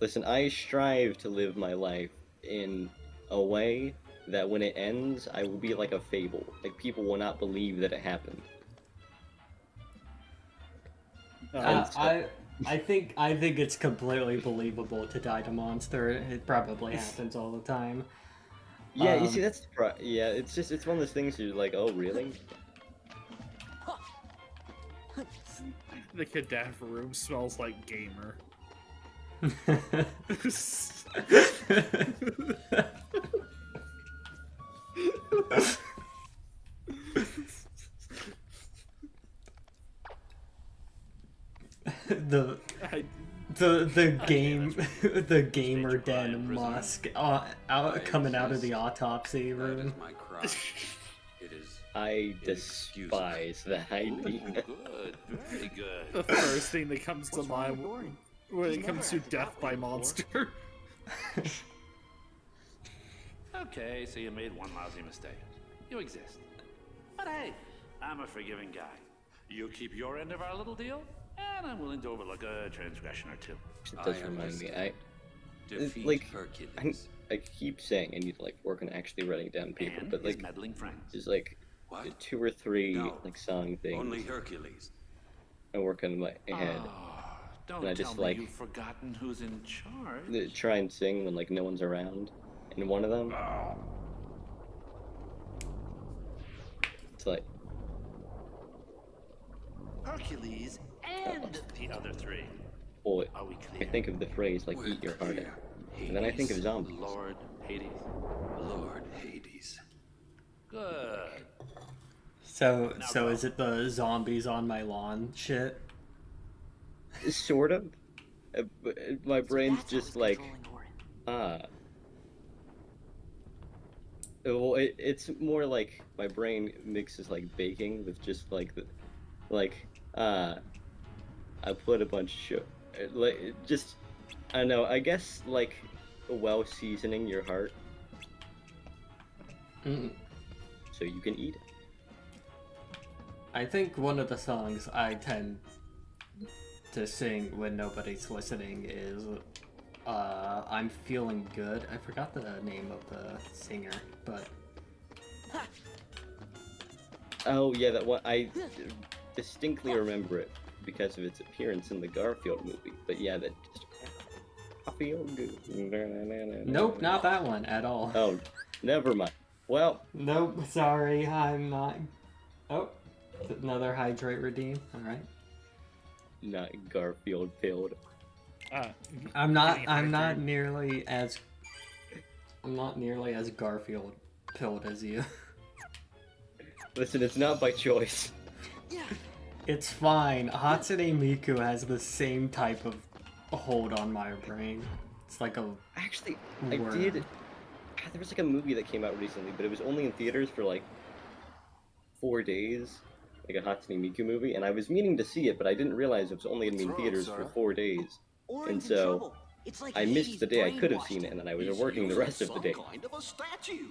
listen, I strive to live my life in a way that when it ends, I will be like a fable. Like, people will not believe that it happened. I think it's completely believable to die to monster. It probably happens all the time. Yeah, you see, that's the yeah, it's one of those things you're like, oh, really? The cadaver room smells like gamer. the game the gamer den Musk coming out of the autopsy room. My crime. It is. I despise that idea. Good, very good. The first thing that comes to mind when it comes to death by monster. Okay, so you made one lousy mistake. You exist. But hey, I'm a forgiving guy. You keep your end of our little deal, and I'm willing to overlook a transgression or two. It does remind me, Defeat like, Hercules. I keep saying I need to like work on actually writing down people, And but his like meddling friends. there's like What? 2 or 3 No. like song things Only Hercules. I work on in my head. Oh, don't And I tell just, me like, you've forgotten who's in charge. Try and sing when like no one's around, and one of them, it's like, Hercules and the other 3. boy, Are we I clear? think of the phrase like "eat your heart out," and then I think of Hades, zombies. Lord Hades. Lord Hades. Good. So Now so go. is it the zombies on my lawn shit? Sort of. But my brain's just like, well, it's more like my brain mixes like baking with just like I put a bunch of like just I don't know. I guess like well seasoning your heart so you can eat it. I think one of the songs I tend to sing when nobody's listening is I'm Feeling Good. I forgot the name of the singer, but Oh yeah, that one I distinctly remember it because of its appearance in the Garfield movie. But yeah, that just I feel good. nope, not that one at all. Oh, never mind. Well, Nope, sorry, I'm not. Oh, another hydrate redeem. All right. not Garfield filled. I'm not nearly as Garfield pilled as you. Listen, it's not by choice. It's fine. Hatsune Miku has the same type of hold on my brain. It's like a Actually, Word. I did. There was like a movie that came out recently, but it was only in theaters for like 4 days, like a Hatsune Miku movie, and I was meaning to see it, but I didn't realize it was only gonna be in theaters for 4 days, and so I missed the day I could have seen it, and then I was working the rest of the day. Kind of a statue.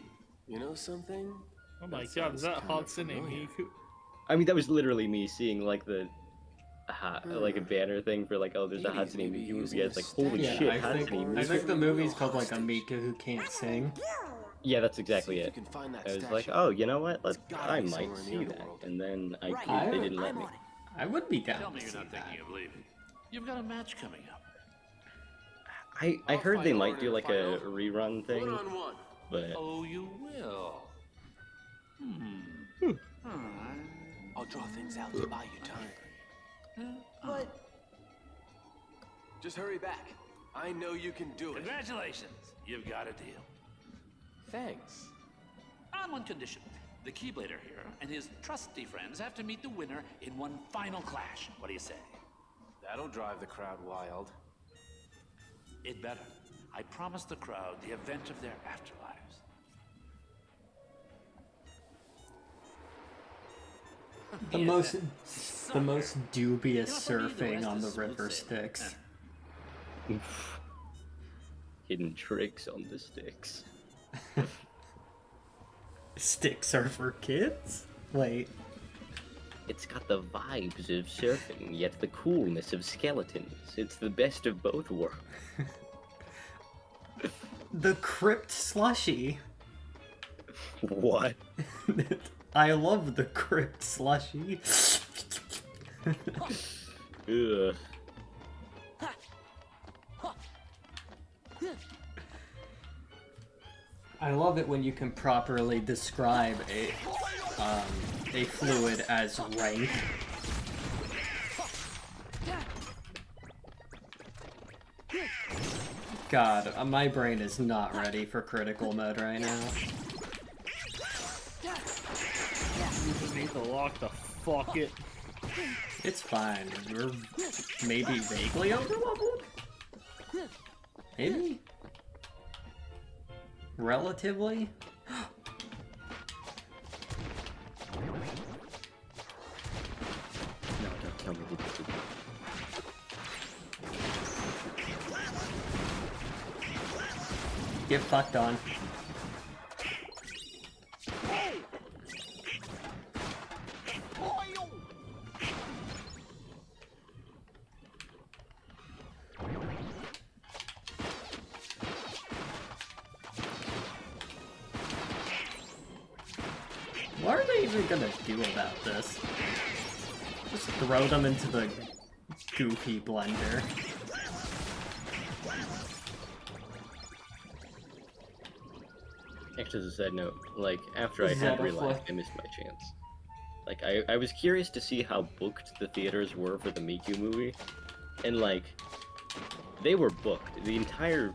You know something? Oh my god, is that Hatsune Miku? I mean, that was literally me seeing like the like a banner thing for like, oh, there's a Hatsune Miku movie. I was like, holy Yeah, shit, I think Hatsune I Miku. think the movie's called like a Miku who can't sing. Yeah, that's exactly it. I was like, oh, you know what? I might see in the that. world. And then I- they didn't let me. I would be down Tell to me you're see not that. thinking of leaving. You've got a match coming up. I heard they might do like a rerun thing, One-on-one. but Oh, you will. Alright. I'll draw things out to buy you time. But Just hurry back. I know you can do it. congratulations, you've got a deal. Thanks. On one condition. The Keyblader here and his trusty friends have to meet the winner in one final clash. What do you say? That'll drive the crowd wild. It better. I promised the crowd the event of their afterlives. The most dubious You know, for me, the surfing rest on the is smooth river sailing. Styx. hidden tricks on the sticks. Stick surfer kids? Wait. It's got the vibes of surfing, yet the coolness of skeletons. It's the best of both worlds. The crypt slushy. What? I love the crypt slushy. Ugh. I love it when you can properly describe a fluid as rank. God, my brain is not ready for critical mode right now. You just need to lock the fuck it. It's fine. We're maybe vaguely overleveled? Maybe? Relatively? No, don't tell me to do that. Get fucked on. What are they even gonna do about this? Just throw them into the goofy blender. Actually, as a side note, like, after I had Zetaflip. realized I missed my chance. Like, I was curious to see how booked the theaters were for the Miku movie. And, like, they were booked. The entire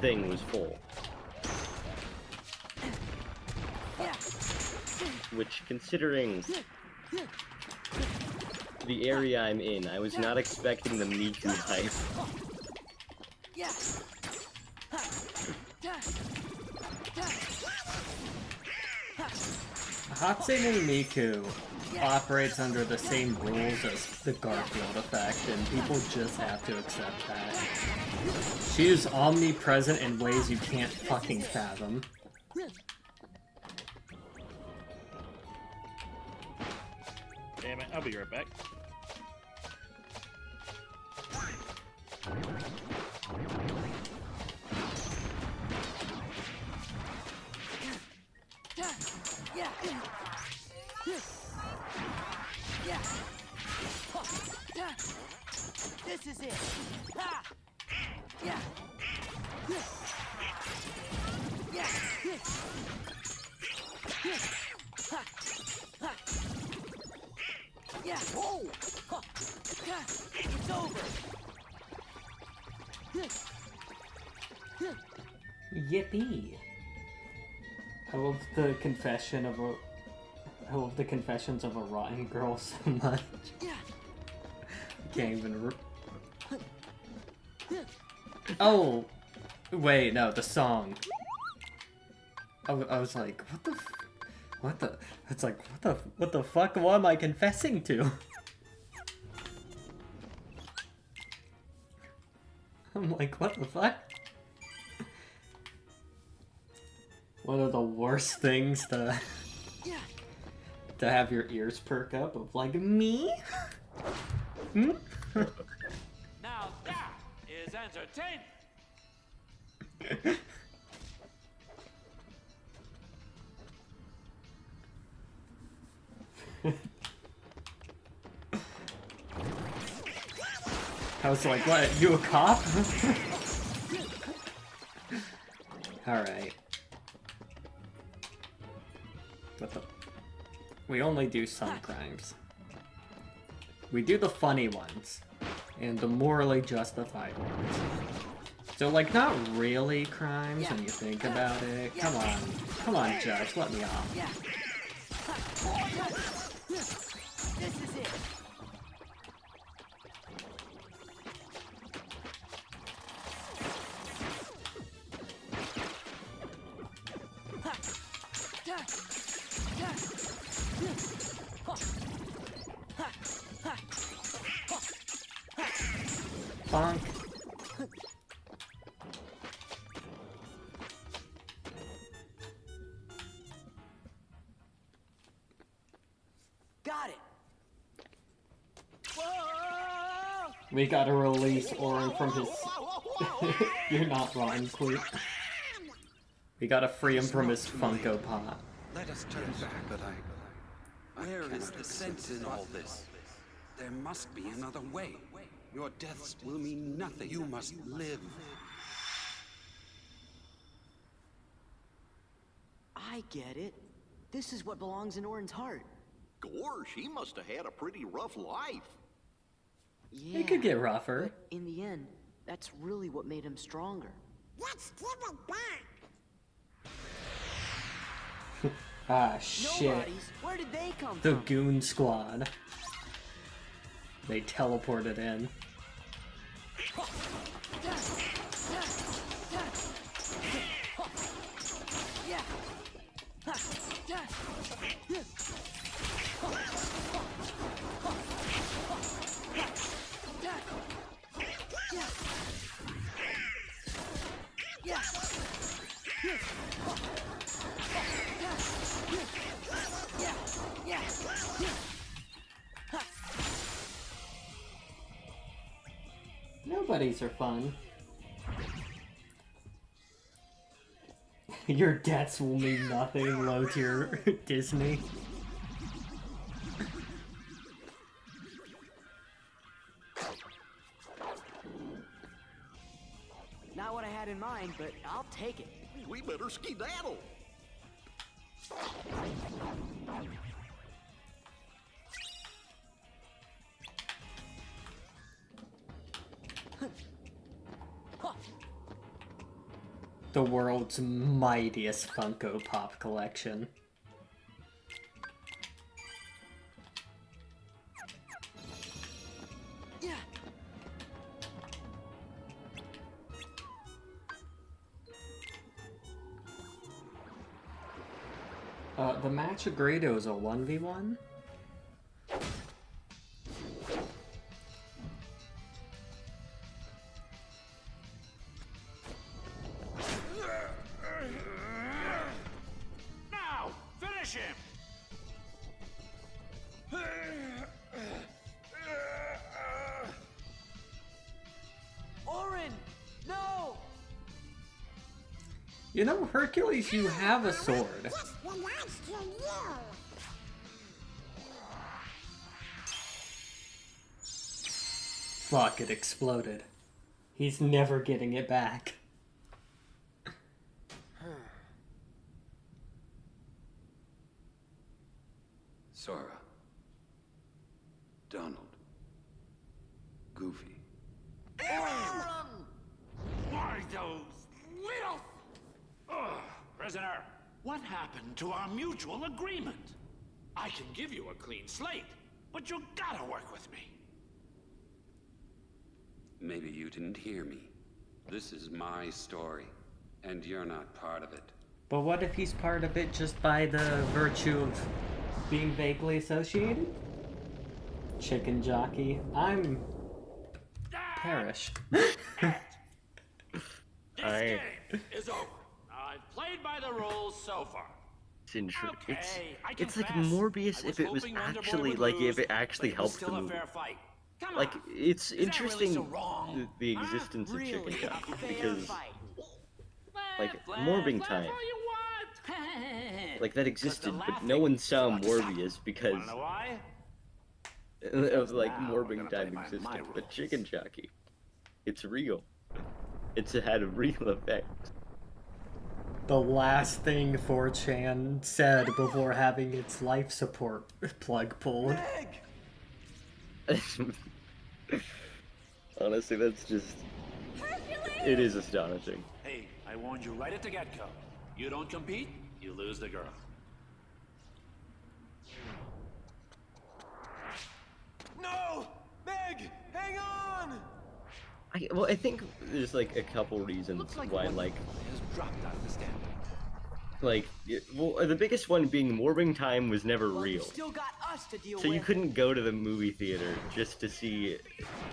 thing was full. Which, considering the area I'm in, I was not expecting the Miku hype. Hatsune Miku operates under the same rules as the Garfield effect, and people just have to accept that. She is omnipresent in ways you can't fucking fathom. Damn it, I'll be right back. This is it. Ha! Yeah. Yeah. Yeah. Whoa. It's over. Yippee! I love the confession of a. I love the confessions of a rotten girl so much. Can't even. Oh, wait, no, the song. I was like, what the? What the? It's like, what the fuck? What am I confessing to? I'm like, what the fuck? One of the worst things to To have your ears perk up of like, me? Hmm? Now that is entertainment. I was like, what, you a cop? Alright. What the... We only do some crimes. We do the funny ones. And the morally justified ones. So, like, not really crimes when you think about it. Come on. Come on, Judge, let me off. This is it. Bonk. Got it. Whoa! We gotta release Orin from his... You're not wrong, Cleet. We gotta free him from his Funko Pop. Let us turn back, but where is the sense in all this? There must be another way. Your deaths will mean nothing. You must live. I get it. This is what belongs in Orin's heart. Gosh, he must have had a pretty rough life. Yeah. It could get rougher. But in the end, that's really what made him stronger. Let's give it back. Ah, shit. Nobodies. Where did they come The from? Goon Squad. They teleported in. Nobodies are fun. Your debts will mean nothing, low tier Disney. Not what I had in mind, but I'll take it. We better skedaddle. The world's mightiest Funko Pop collection. Yeah. The match agreed it was a 1v1? Now, finish him. Orin, no! You know, Hercules, you have a sword. This belongs to you. Fuck, it exploded. He's never getting it back. Sora. Donald. Goofy. Why those little... Ugh. Prisoner, what happened to our mutual agreement? I can give you a clean slate, but you gotta work with me. Maybe you didn't hear me. This is my story, and you're not part of it. But what if he's part of it just by the virtue of being vaguely associated? Chicken jockey. I'm... Perish. This game is over. I've played by the rules so far. It's like Morbius if it was actually like if it actually helped the movie. Like it's interesting the existence of Chicken Jockey because like Morbing Time, like that existed, but no one saw Morbius because of like Morbing Time existed. But Chicken Jockey, it's real. It's had a real effect. The last thing 4chan said before having its life support plug pulled. Honestly, that's just... It is astonishing. Hey, I warned you right at the get-go. You don't compete, you lose the girl. No! Meg! Hang on! I think there's like a couple reasons why like dropped out of the stand. Well, the biggest one being Morbing Time was never real. Still got us to deal So you with. couldn't go to the movie theater just to see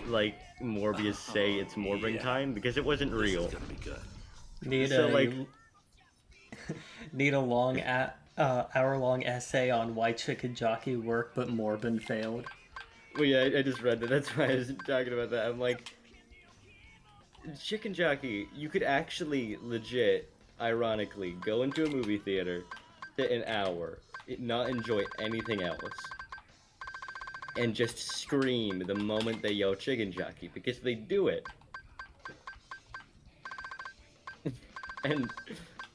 like Morbius say it's Morbing Time because it wasn't real. Need So, a like, need a long hour-long essay on why Chicken Jockey worked but Morbin failed. Well, yeah, I just read that. That's why I was talking about that. I'm like, Chicken Jockey, you could actually legit, ironically, go into a movie theater, sit an hour, not enjoy anything else, and just scream the moment they yell Chicken Jockey, because they do it. And,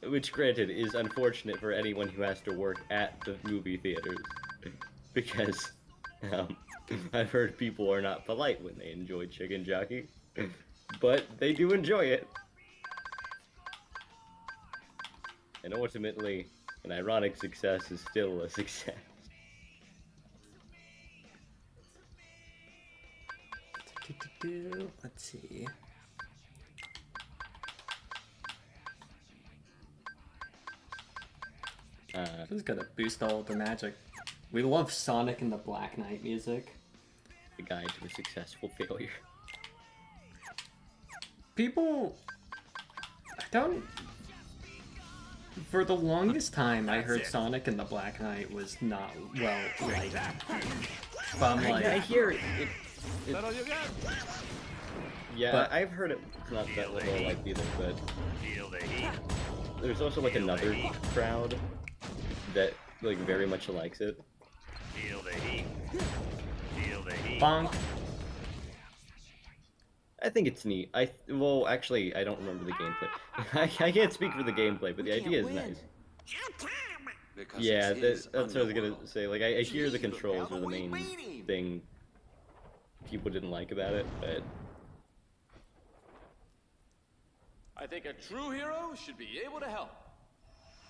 which granted is unfortunate for anyone who has to work at the movie theaters, because I've heard people are not polite when they enjoy Chicken Jockey, but they do enjoy it. And ultimately, an ironic success is still a success. Let's see. This is gonna boost all the magic. We love Sonic and the Black Knight music. The guide to a successful failure. People... I don't... For the longest time, I heard Sonic and the Black Knight was not well liked. But I'm like... I hear it. Yeah, but, I've heard it not that well liked either, but... There's also like another crowd that like very much likes it. Feel the heat. Feel the heat. Bonk. I think it's neat. Well, actually, I don't remember the gameplay. I can't speak for the gameplay, but the idea is nice. Yeah, that's what I was gonna say. Like, I hear the controls are the main thing people didn't like about it, but... I think a true hero should be able to help.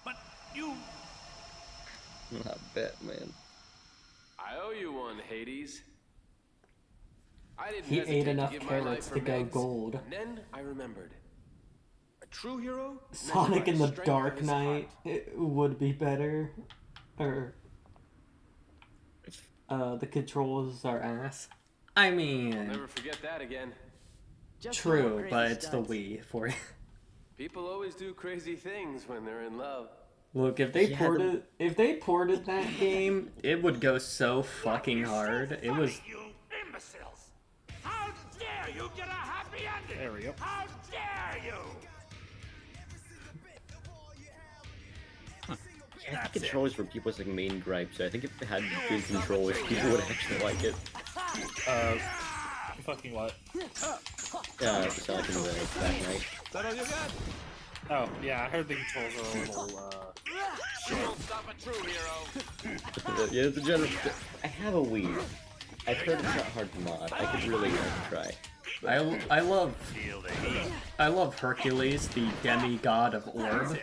But you... I bet, man. I owe you one, Hades. I didn't He hesitate ate enough to give my life carrots for to go Megs, gold. And then I remembered. A true hero? Sonic and the strength of Dark his Knight would be better. Or... the controls are ass. I mean... I'll never forget that again. True, but it's the Wii for you. People always do crazy things when they're in love. Look, if they ported that game, it would go so fucking hard. It was... You imbeciles! How dare you get a happy ending? There we go. How dare you? Yeah, I think controllers were people's like main gripe, so I think if they had good controllers, people would actually like it. Fucking what? Sonic and the Black Knight. Is that all you got? Oh, yeah, I heard the controls are a little, You won't stop a true hero. Yeah, it's a general... I have a Wii. I've heard it's not hard to mod. I could really try. I love Hercules, the demigod of Orb.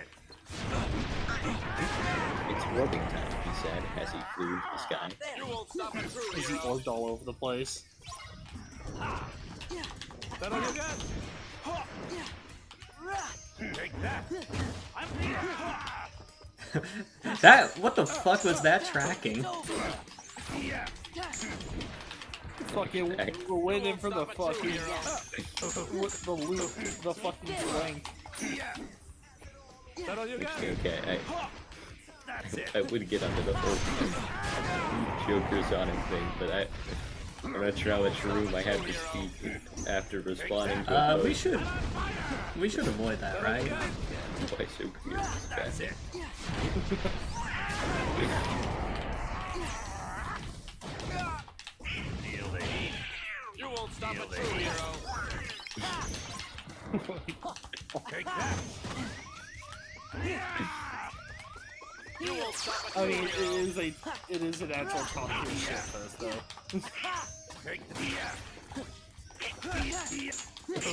It's orbing time, he said, as he flew into the sky. You won't stop a true Is he hero. orbed all over the place? Is that all you got? Take that! That, what the fuck was that tracking? Fucking, we're waiting for the fucking, the fucking blank. Is that all you got? Okay, I would get onto the whole Joker Sonic thing, but I'm not sure how much room I have to speak after responding to a we post. should avoid that, right? Why so clear? That's it. You won't stop a true hero. Take that. You won't stop a I true mean, hero. it is an actual top tier shit first, though.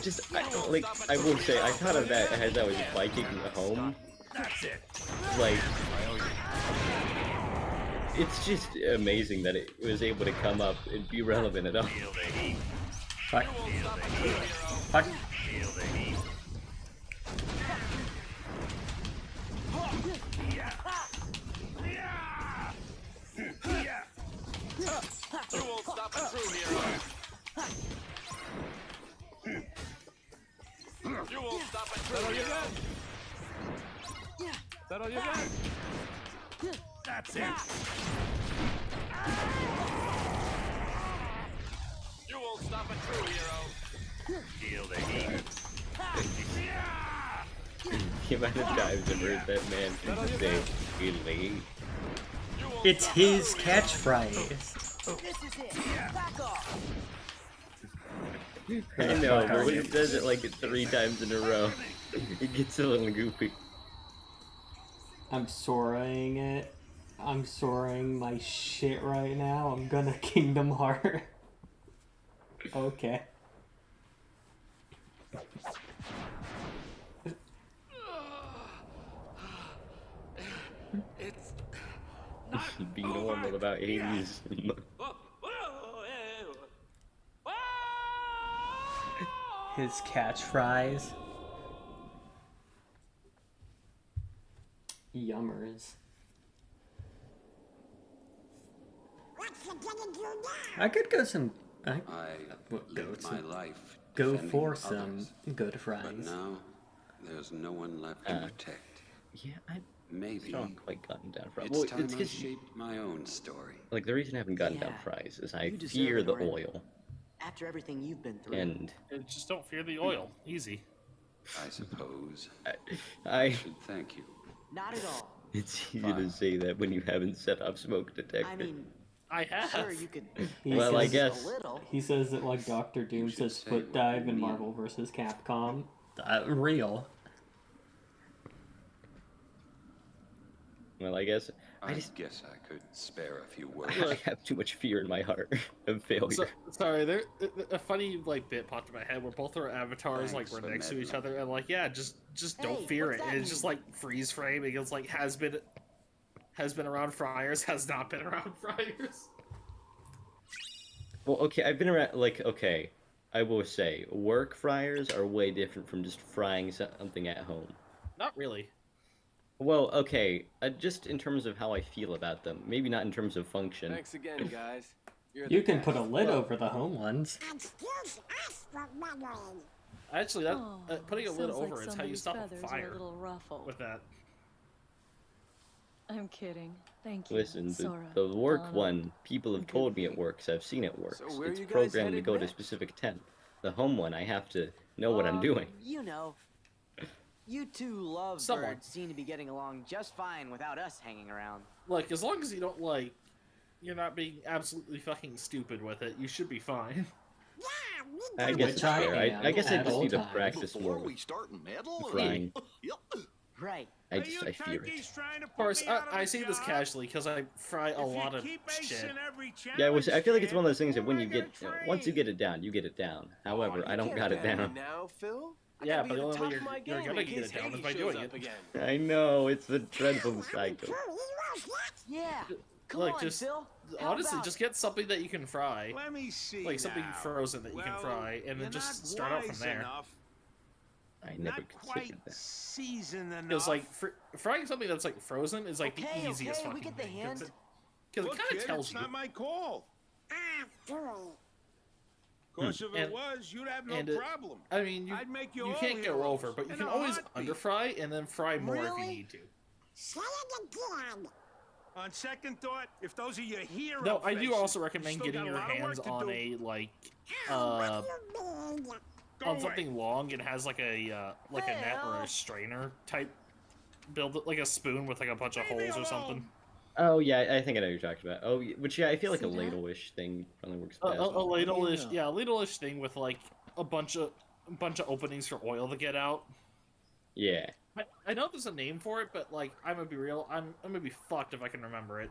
Just, I will say, I thought of that as I was biking home. Like, it's just amazing that it was able to come up and be relevant at all. Fuck. Fuck. You won't stop a true hero. You won't stop a true hero. That all you got? That's it. You won't stop a true hero. Feel the heat. The amount of times I've heard that man say, "Feel the heat." It's his catchphrase. This is it. Back off. I know, but when he says it like 3 times in a row, it gets a little goofy. I'm soaring it. I'm soaring my shit right now. I'm gonna Kingdom Heart. Okay. It's Be normal about Hades. His catchphrase. Yummers. What you gonna do now? I could go some. I What, lived go my some- life Go defending for others, some good but fries. now there's no one left to protect. Yeah, I Maybe still haven't quite gotten down fries. it's Well, time it's I 'cause, shaped my own story. like, the reason I haven't gotten down Yeah, fries is I you deserve fear it, the Orin. oil. After everything you've been through. And Just don't fear the oil. Easy. I suppose I should thank you. Not at all. it's easy to say that when you haven't set up smoke detector. I mean, I have. sure, you could. Well, I says- guess. A little. He says that like Doctor Doom should says say foot what dive you in mean. Marvel vs. Capcom. Real. Well, I guess I just guess I could spare a few words. I have too much fear in my heart of failure. So, sorry, a funny like bit popped in my head where both our avatars Thanks like were for next to each meddling. other and like yeah, just don't Hey, fear what's it. that And it's just mean? like freeze frame. It goes like has been around fryers, has not been around fryers. Well, okay, I've been around, like, okay, I will say, work fryers are way different from just frying something at home. Not really. Well, okay, just in terms of how I feel about them. Maybe not in terms of function. Thanks again, guys. You're You the can put a best. lid over the home ones. Excuse us for meddling. Actually, that Oh, putting a lid sounds like over is how you somebody's stop a feathers are fire a little ruffled. with that. I'm kidding. Thank you, Listen, Sora. the work Donald. one, people have Good told me for it works. I've seen it works. So where It's you guys programmed to headed go to a next? specific temp. The home one, I have to know what I'm doing. You know. You two lovebirds Someone. seem to be getting along just fine without us hanging around. Like as long as you don't like, you're not being absolutely fucking stupid with it, you should be fine. Yeah, we I do. guess Which it's I fair. am I guess I at just all need to times. practice more Before we with start meddling. frying. Yep. Right. I fear it. Of course, I say this casually because I fry a lot of shit. Yeah, I feel like it's one of those things that when you get, once you get it down, you get it down. However, I don't got it down. Now, Phil? I Yeah, gotta but be the at only way top of my you're game gonna in get case it down is Hades by shows doing up it. again. I know, it's the dreadful cycle. Yeah. Come Like on, just Phil. How honestly, about just get something that you can fry, Let me see. like something now. frozen that you can Well, fry, and then you're just not start out from wise there. enough, I never not quite considered that. seasoned enough. Because like frying something that's like frozen is like Okay, the easiest okay, we fucking get the thing. hint. Because it Look, kind kid, of tells it's you. not my call. Ah, fool. Of course, if it And- was, you'd have no and it- problem. I mean, I'd make you you all can't go heroes over, but you in can a always heartbeat. underfry and then fry more if you Really? need to. Say it again. On second thought, if those are your hero No, I do faces, also you recommend still getting got a your lot of hands work to on do. a like What do you mean? Go on away. something long and has like a net or a strainer type build, like a spoon with like a bunch of Leave me holes or alone. something. Oh yeah, I think I know what you're talking about. Oh, which yeah, I feel like See a that? ladle-ish thing probably works A best. ladle-ish, yeah, a ladle-ish thing with like a bunch of openings for oil to get out. Yeah. I know there's a name for it, but like I'm gonna be real, I'm gonna be fucked if I can remember it.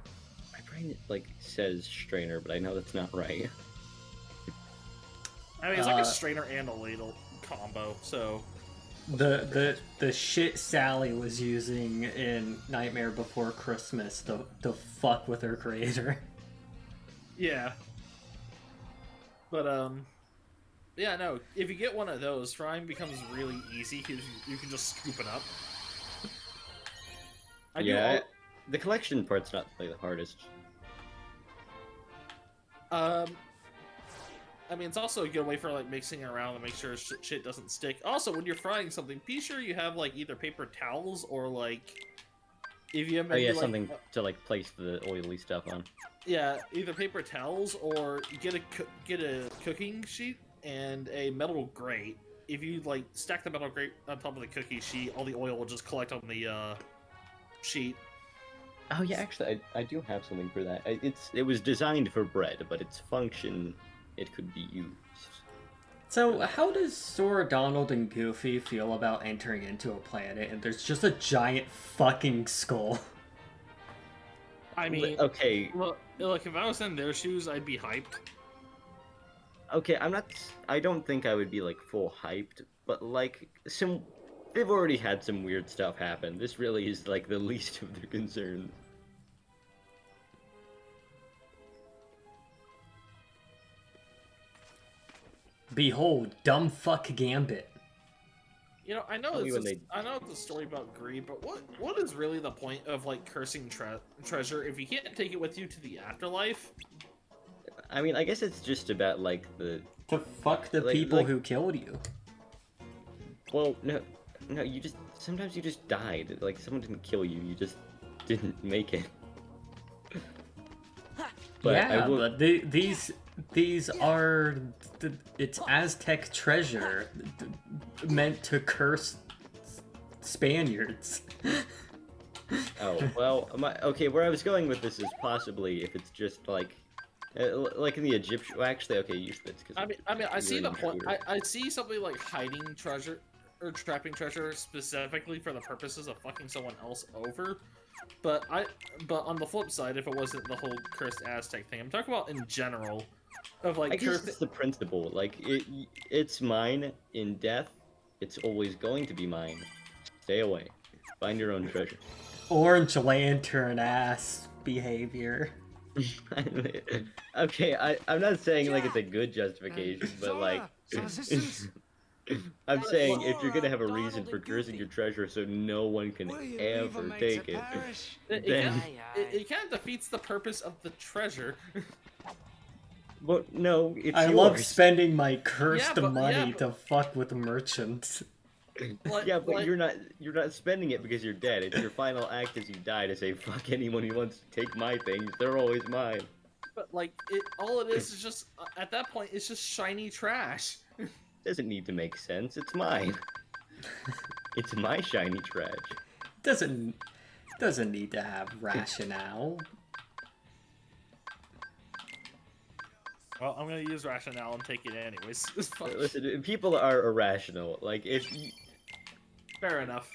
My brain like says strainer, but I know that's not right. I mean, it's like a strainer and a ladle combo, so. The shit Sally was using in Nightmare Before Christmas to fuck with her creator. Yeah. But yeah, no. If you get one of those, frying becomes really easy because you can just scoop it up. The collection part's not like the hardest. I mean, it's also a good way for like mixing around and make sure shit doesn't stick. Also, when you're frying something, be sure you have like either paper towels or like if you have maybe, like, something to like place the oily stuff on. Yeah, either paper towels or get a cooking sheet and a metal grate. If you like stack the metal grate on top of the cookie sheet, all the oil will just collect on the sheet. Oh yeah, actually, I do have something for that. It was designed for bread, but its function, it could be used. So, how does Sora, Donald, and Goofy feel about entering into a planet and there's just a giant fucking skull? I mean, okay. Look, if I was in their shoes, I'd be hyped. Okay, I don't think I would be like full hyped, but like they've already had some weird stuff happen. This really is like the least of their concerns. Behold, dumb fuck Gambit. You know, I know it's a story about greed, but what is really the point of like cursing treasure if you can't take it with you to the afterlife? I mean, I guess it's just about like to fuck the people who killed you. Well, no, sometimes you just died. Like someone didn't kill you, you just didn't make it. But these are it's Aztec treasure meant to curse Spaniards. Oh well, okay. Where I was going with this is possibly if it's just like in the Egyptian. Well, actually, okay, use this because I mean, I see the point. I see something like hiding treasure or trapping treasure specifically for the purposes of fucking someone else over. But on the flip side, if it wasn't the whole cursed Aztec thing, I'm talking about in general. Of like, I guess it's the principle. Like it's mine in death. It's always going to be mine. Stay away. Find your own treasure. Orange Lantern ass behavior. Okay, I'm not saying like it's a good justification, but like I'm saying if you're gonna have a reason for cursing your treasure so no one can ever take it, then it kind of defeats the purpose of the treasure. Well, no, it's I yours. love spending my cursed money to fuck with merchants. Yeah, but you're not spending it because you're dead. It's your final act as you die to say fuck anyone who wants to take my things. They're always mine. But like all it is just at that point it's just shiny trash. Doesn't need to make sense. It's mine. It's my shiny trash. Doesn't need to have rationale. Well, I'm gonna use rationale and take it anyways. Listen, people are irrational. Like if. Fair enough.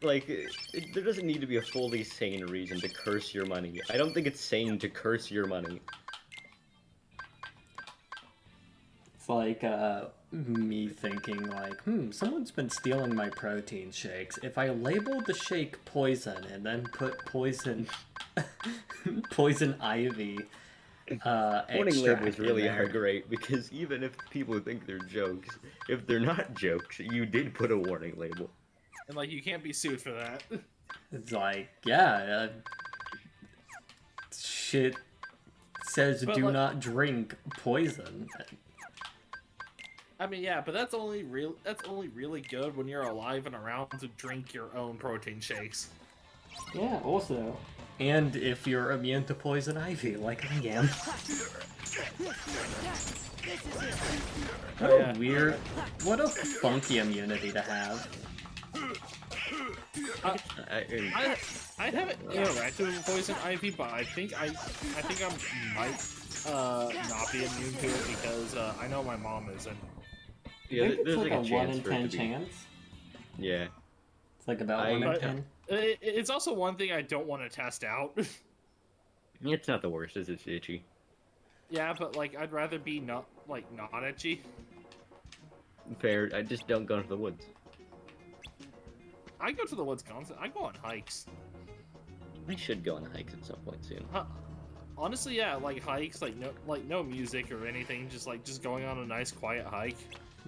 Like, there doesn't need to be a fully sane reason to curse your money. I don't think it's sane to curse your money. It's like, me thinking like, someone's been stealing my protein shakes. If I label the shake poison and then put poison ivy warning labels really are great because even if people think they're jokes, if they're not jokes, you did put a warning label. And like you can't be sued for that. It's like, yeah, shit says But do like, not drink poison. I mean, yeah, but that's only really good when you're alive and around to drink your own protein shakes. Yeah, also. And if you're immune to poison ivy, like I am. What a weird, what a funky immunity to have. I haven't interacted with poison ivy, but I think I might not be immune to it because I know my mom isn't. Yeah, there's like a a 1 chance in for it 10 to be. chance. Yeah. It's like about 1 in 10. It's also one thing I don't want to test out. It's not the worst, it's just itchy. Yeah, but like I'd rather be not itchy. Fair, I just don't go into the woods. I go to the woods constantly. I go on hikes. I should go on hikes at some point soon. Honestly, yeah, like hikes, like no music or anything, just going on a nice quiet hike.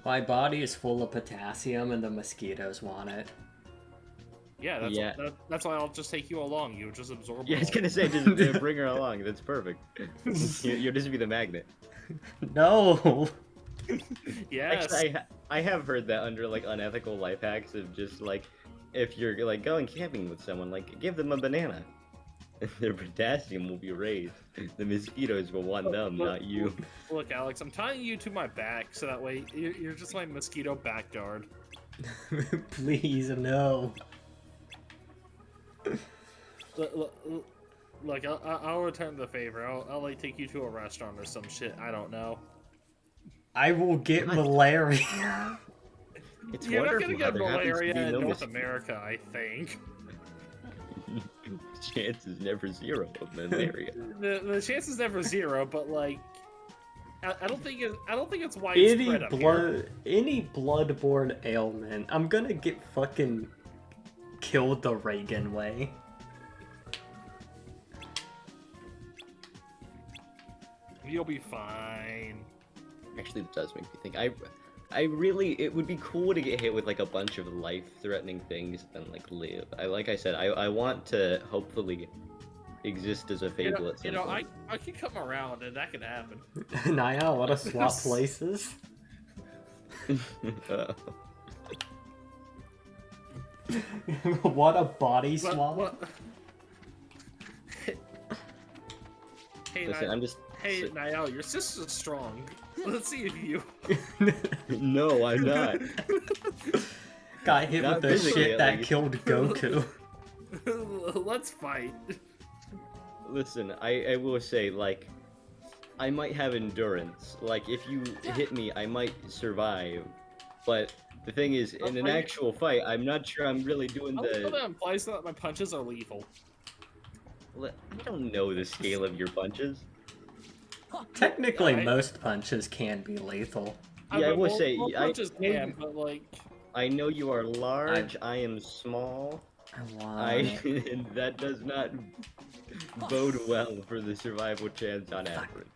My body is full of potassium and the mosquitoes want it. Yeah, that's why I'll just take you along. You just absorb. Yeah, I was gonna say, just bring her along. That's perfect. You'll just be the magnet. No. Yes. Actually, I have heard that under like unethical life hacks of just like if you're like going camping with someone, like give them a banana. Their potassium will be raised. The mosquitoes will want them, not you. Look, Alex, I'm tying you to my back so that way you're just my mosquito backyard. Please, no. Look, I'll return the favor. I'll like take you to a restaurant or some shit. I don't know. I will get malaria. You're not gonna get malaria in North America, I think. Chance is never zero of malaria. The chance is never zero, but like, I don't think it's widespread up here. Any bloodborne ailment, I'm gonna get fucking killed the Reagan way. You'll be fine. Actually, it does make me think. I really, it would be cool to get hit with like a bunch of life-threatening things and like live. Like I said, I want to hopefully exist as a fable at some point. I can come around and that can happen. Naya, want to swap places? What a body swap! Hey, listen, I'm just. Hey, Niall, your sister's strong. Let's see if you. No, I'm not. Got hit with the shit that killed Goku. Let's fight. Listen, I will say, like, I might have endurance. Like, if you hit me, I might survive. But the thing is, in an actual fight, I'm not sure I'm really doing the. That implies that my punches are lethal. I don't know the scale of your punches. Technically, most punches can be lethal. Yeah, I will say, punches can, but like. I know you are large. I am small. And that does not bode well for the survival chance on average.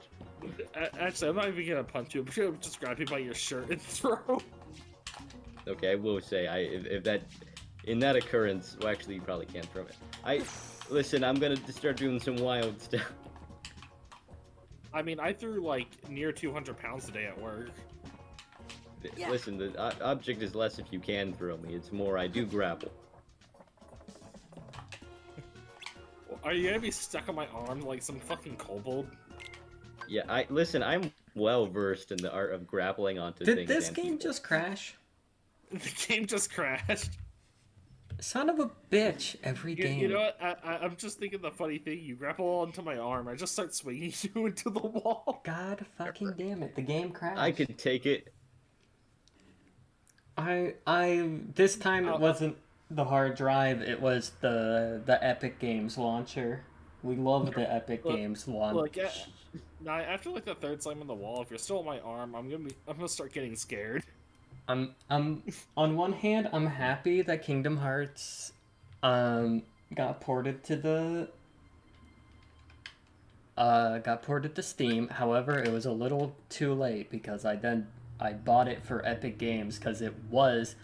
Actually, I'm not even gonna punch you. I'm gonna just grab you by your shirt and throw. Okay, I will say, if that, in that occurrence, well, actually, you probably can't throw it. Listen, I'm gonna start doing some wild stuff. I mean, I threw like near 200 pounds today at work. Yeah. Listen, the object is less if you can throw me. It's more I do grapple. Are you gonna be stuck on my arm like some fucking kobold? Yeah, listen, I'm well versed in the art of grappling onto things. Did this game just crash? The game just crashed. Son of a bitch, every game. You know what? I'm just thinking the funny thing. You grapple onto my arm. I just start swinging you into the wall. God fucking damn it. The game crashed. I could take it. This time it wasn't the hard drive. It was the Epic Games launcher. We love the Epic Games launch. Look, now after like the third slam on the wall, if you're still on my arm, I'm gonna start getting scared. I'm on one hand, I'm happy that Kingdom Hearts got ported to Steam. However, it was a little too late because I bought it for Epic Games because the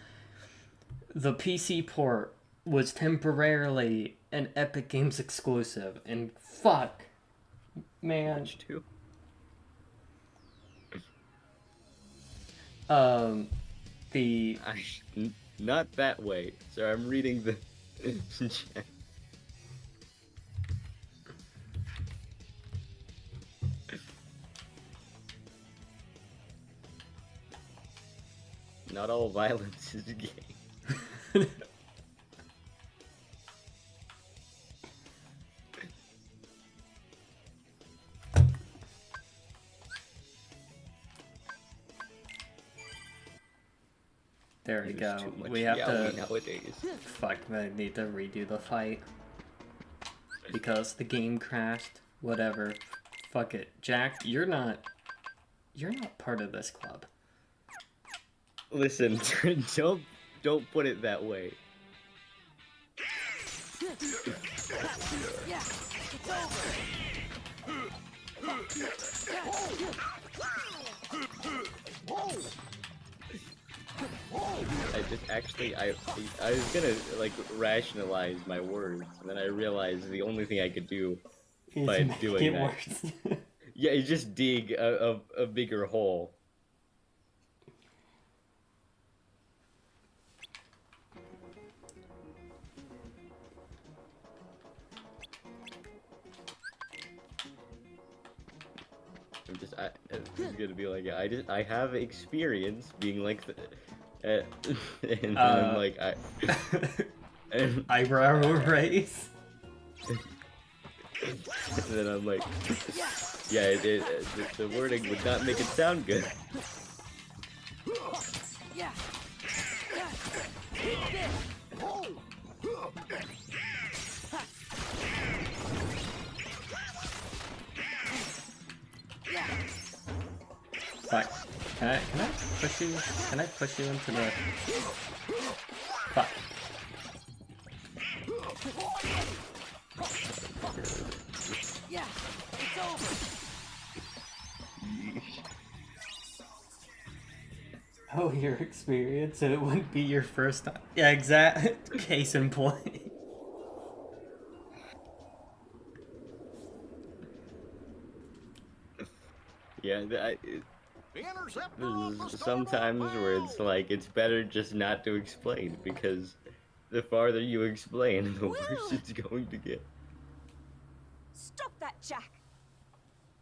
PC port was temporarily an Epic Games exclusive, and fuck, man. Not that way. Sorry, I'm reading the chat. not all violence is gay. There we go. We have to. Nowadays. Fuck, I need to redo the fight because the game crashed. Whatever. Fuck it, Jack. You're not part of this club. Listen, don't put it that way. Yeah, it's over. I was gonna like rationalize my words, and then I realized the only thing I could do by doing that, yeah, is just dig a bigger hole. It's gonna be like, I have experience being like, and then I'm like, eyebrow raise. And then I'm like, yeah, the wording would not make it sound good. Yeah. Fuck. Can I push you? Can I push you into the... Fuck. Yeah, it's over. Oh, your experience, and it wouldn't be your first time. Yeah, exact. Case in point. Yeah, there's sometimes where it's like, it's better just not to explain, because the farther you explain, the worse it's going to get. Stop that, Jack!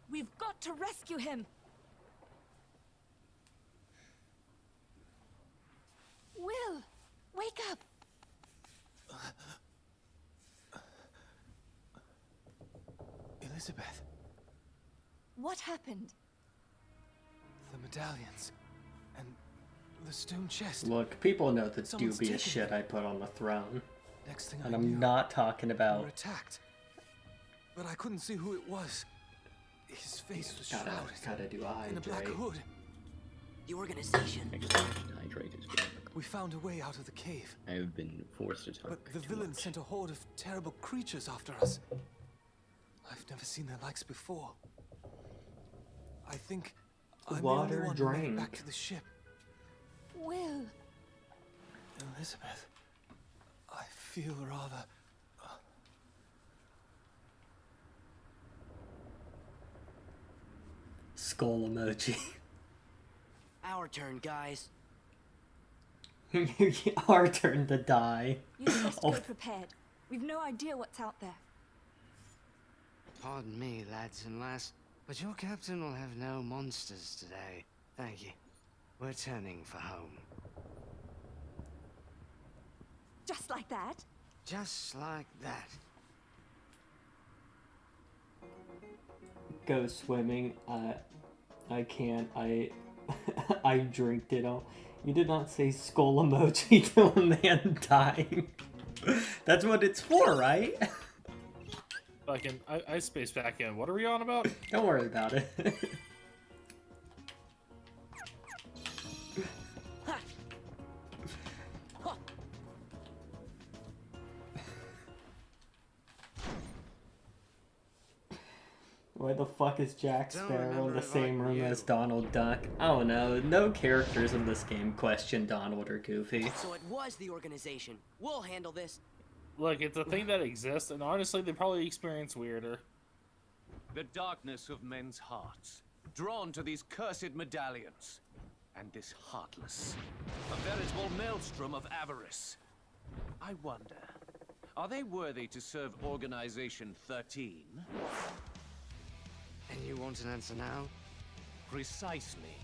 We've got to rescue him! Will! Wake up! Elizabeth. What happened? The medallions. And the stone chest. Look, people know the Someone's dubious taken shit I put on the throne. Next thing And I I'm knew, not talking we about... were attacked. But I couldn't see who it was. His face was shrouded gotta do a in a black hydrate. hood. The organization. We found a way out of the cave. I have been forced to talk. But the villains sent a horde of terrible creatures after us. I've never seen their likes before. I think I'm the only one who made it back to the ship. Will! Elizabeth, I feel rather... Skull emoji. Our turn, guys. Our turn to die. You must go prepared. We've no idea what's out there. Pardon me, lads and lass, but your captain will have no monsters today. Thank you. We're turning for home. Just like that? Just like that. Go swimming. I can't. I drinked it all. You did not say skull emoji to a man dying. That's what it's for, right? Fucking, I spaced back in. What are we on about? Don't worry about it. Why the fuck is Jack Sparrow in the same room as Donald Duck? I don't know. No characters in this game question Donald or Goofy. So it was the organization. We'll handle this. Look, it's a thing that exists, and honestly, they probably experience weirder. The darkness of men's hearts, drawn to these cursed medallions, and this heartless, a veritable maelstrom of avarice. I wonder, are they worthy to serve Organization 13? And you want an answer now? Precisely.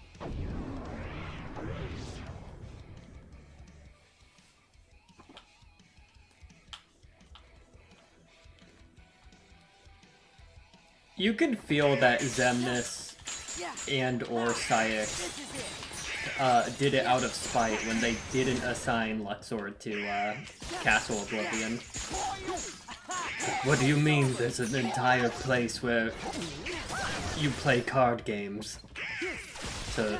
You can feel that Xemnas and or Syx did it out of spite when they didn't assign Luxord to Castle Oblivion. What do you mean there's an entire place where you play card games to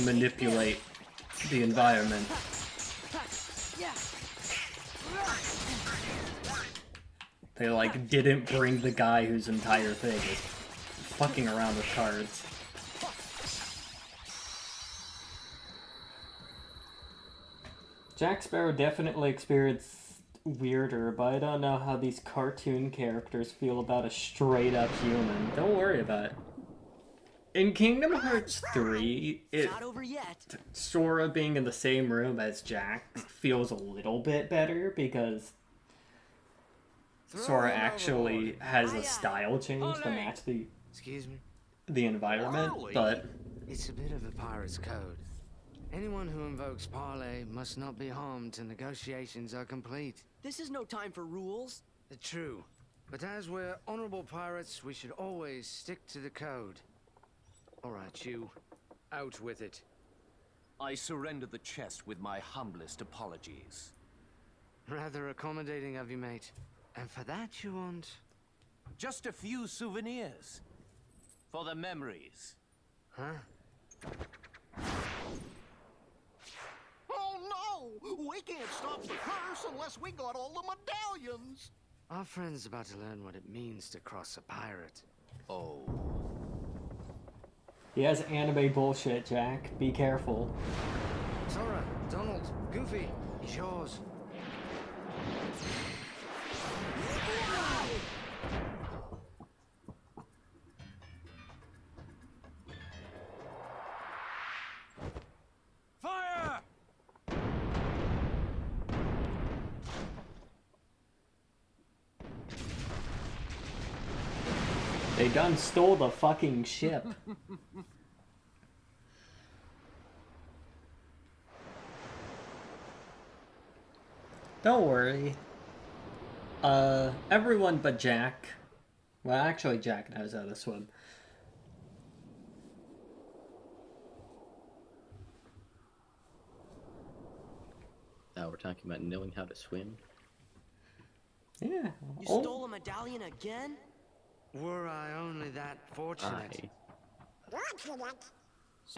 manipulate the environment? They like didn't bring the guy whose entire thing is fucking around with cards. Jack Sparrow definitely experienced weirder, but I don't know how these cartoon characters feel about a straight up human. Don't worry about it. In Kingdom Hearts 3, Sora being in the same room as Jack feels a little bit better because Sora actually has a style change to match the environment, but it's a bit of a pirate's code. Anyone who invokes parley must not be harmed till negotiations are complete. This is no time for rules. True, but as we're honorable pirates, we should always stick to the code. All right, you, out with it. I surrender the chest with my humblest apologies. Rather accommodating of you, mate. And for that you want? Just a few souvenirs. For the memories. Huh? Oh no! We can't stop the curse unless we got all the medallions! Our friend's about to learn what it means to cross a pirate. Oh. he has anime bullshit, Jack. Be careful. Sora, Donald, Goofy, it's yours. Fire! They done stole the fucking ship. Don't worry. Everyone but Jack. Well, actually, Jack knows how to swim. Now we're talking about knowing how to swim. Yeah. You stole a medallion again? Were I only that fortunate?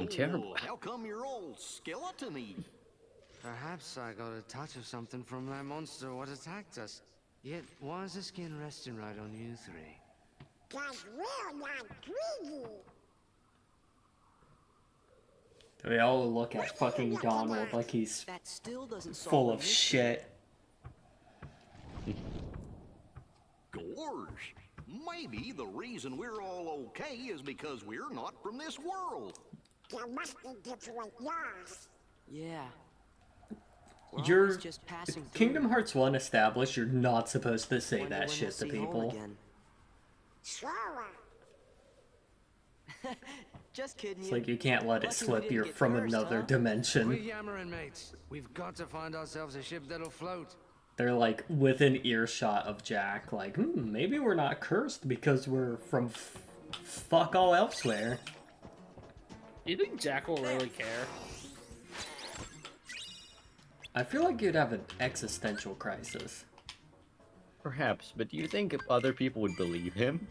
Terrible. How come you're all skeleton-y? Perhaps I got a touch of something from that monster what attacked us. Yet, why is the skin resting right on you three? 'Cause we're not greedy. They all look at fucking Donald like he's That still doesn't solve full the of mystery. shit. Gorge. Maybe the reason we're all okay is because we're not from this world. There must be different laws. Yeah. We're You're always just passing through. Kingdom Hearts 1 established you're not supposed to say Wonder that when shit to we'll see home people. again. Sora. Just kidding. It's like you can't let it Lucky we slip didn't you're get from cursed, another huh? dimension. Quit yammering, mates. We've got to find ourselves a ship that'll float. They're like within earshot of Jack, like, maybe we're not cursed because we're from fuck all elsewhere. Do you think Jack will really care? I feel like you'd have an existential crisis. Perhaps, but do you think if other people would believe him?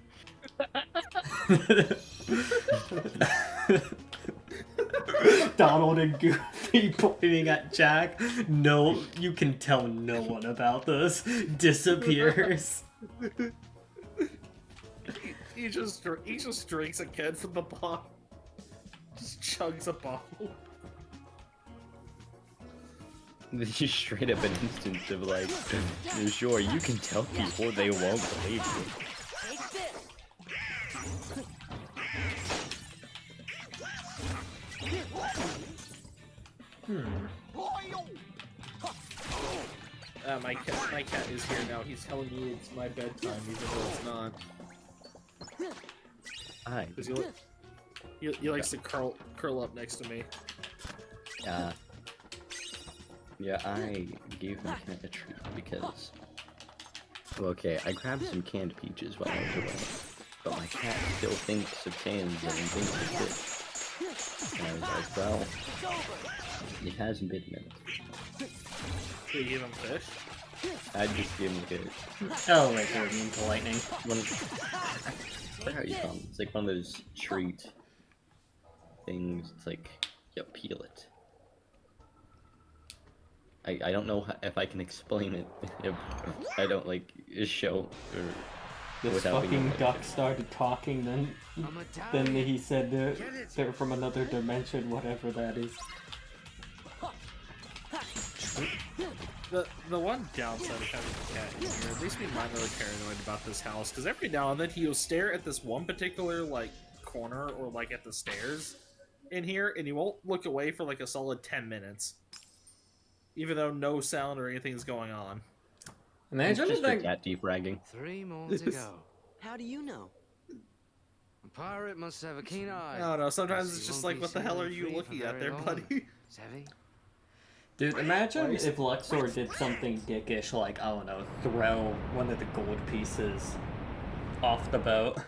Donald and Goofy pointing at Jack. No, you can tell no one about this. Disappears. He just drinks again from the bottle. Just chugs a bottle. Just straight up an instance of like, sure, you can tell people, they won't believe you. Take this. My cat is here now. He's telling me it's my bedtime, even though it's not. Hi. 'Cause he likes to curl up next to me. Yeah, I gave my cat a treat because... Well, okay, I grabbed some canned peaches while I was away. But my cat still thinks of cans and thinks of this. And I was like, well, it hasn't been minutes. Do you give him fish? I just give him fish. Oh, wait, they're immune to lightning. What how you call them? It's like one of those treat things. It's like, you peel it. I don't know if I can explain it if I don't like show or. This fucking duck started talking, then he said they're from another dimension, whatever that is. The one downside of having a cat in here, it makes me minorly paranoid about this house, because every now and then he'll stare at this one particular like corner or like at the stairs in here, and he won't look away for like a solid 10 minutes, even though no sound or anything's going on. Imagine just that cat defragging. 3 more to go. How do you know? A pirate must have a keen eye. I don't know, sometimes it's just like, what the hell are you looking at there, buddy? Dude, imagine if Luxor did something dickish, like, I don't know, throw one of the gold pieces off the boat.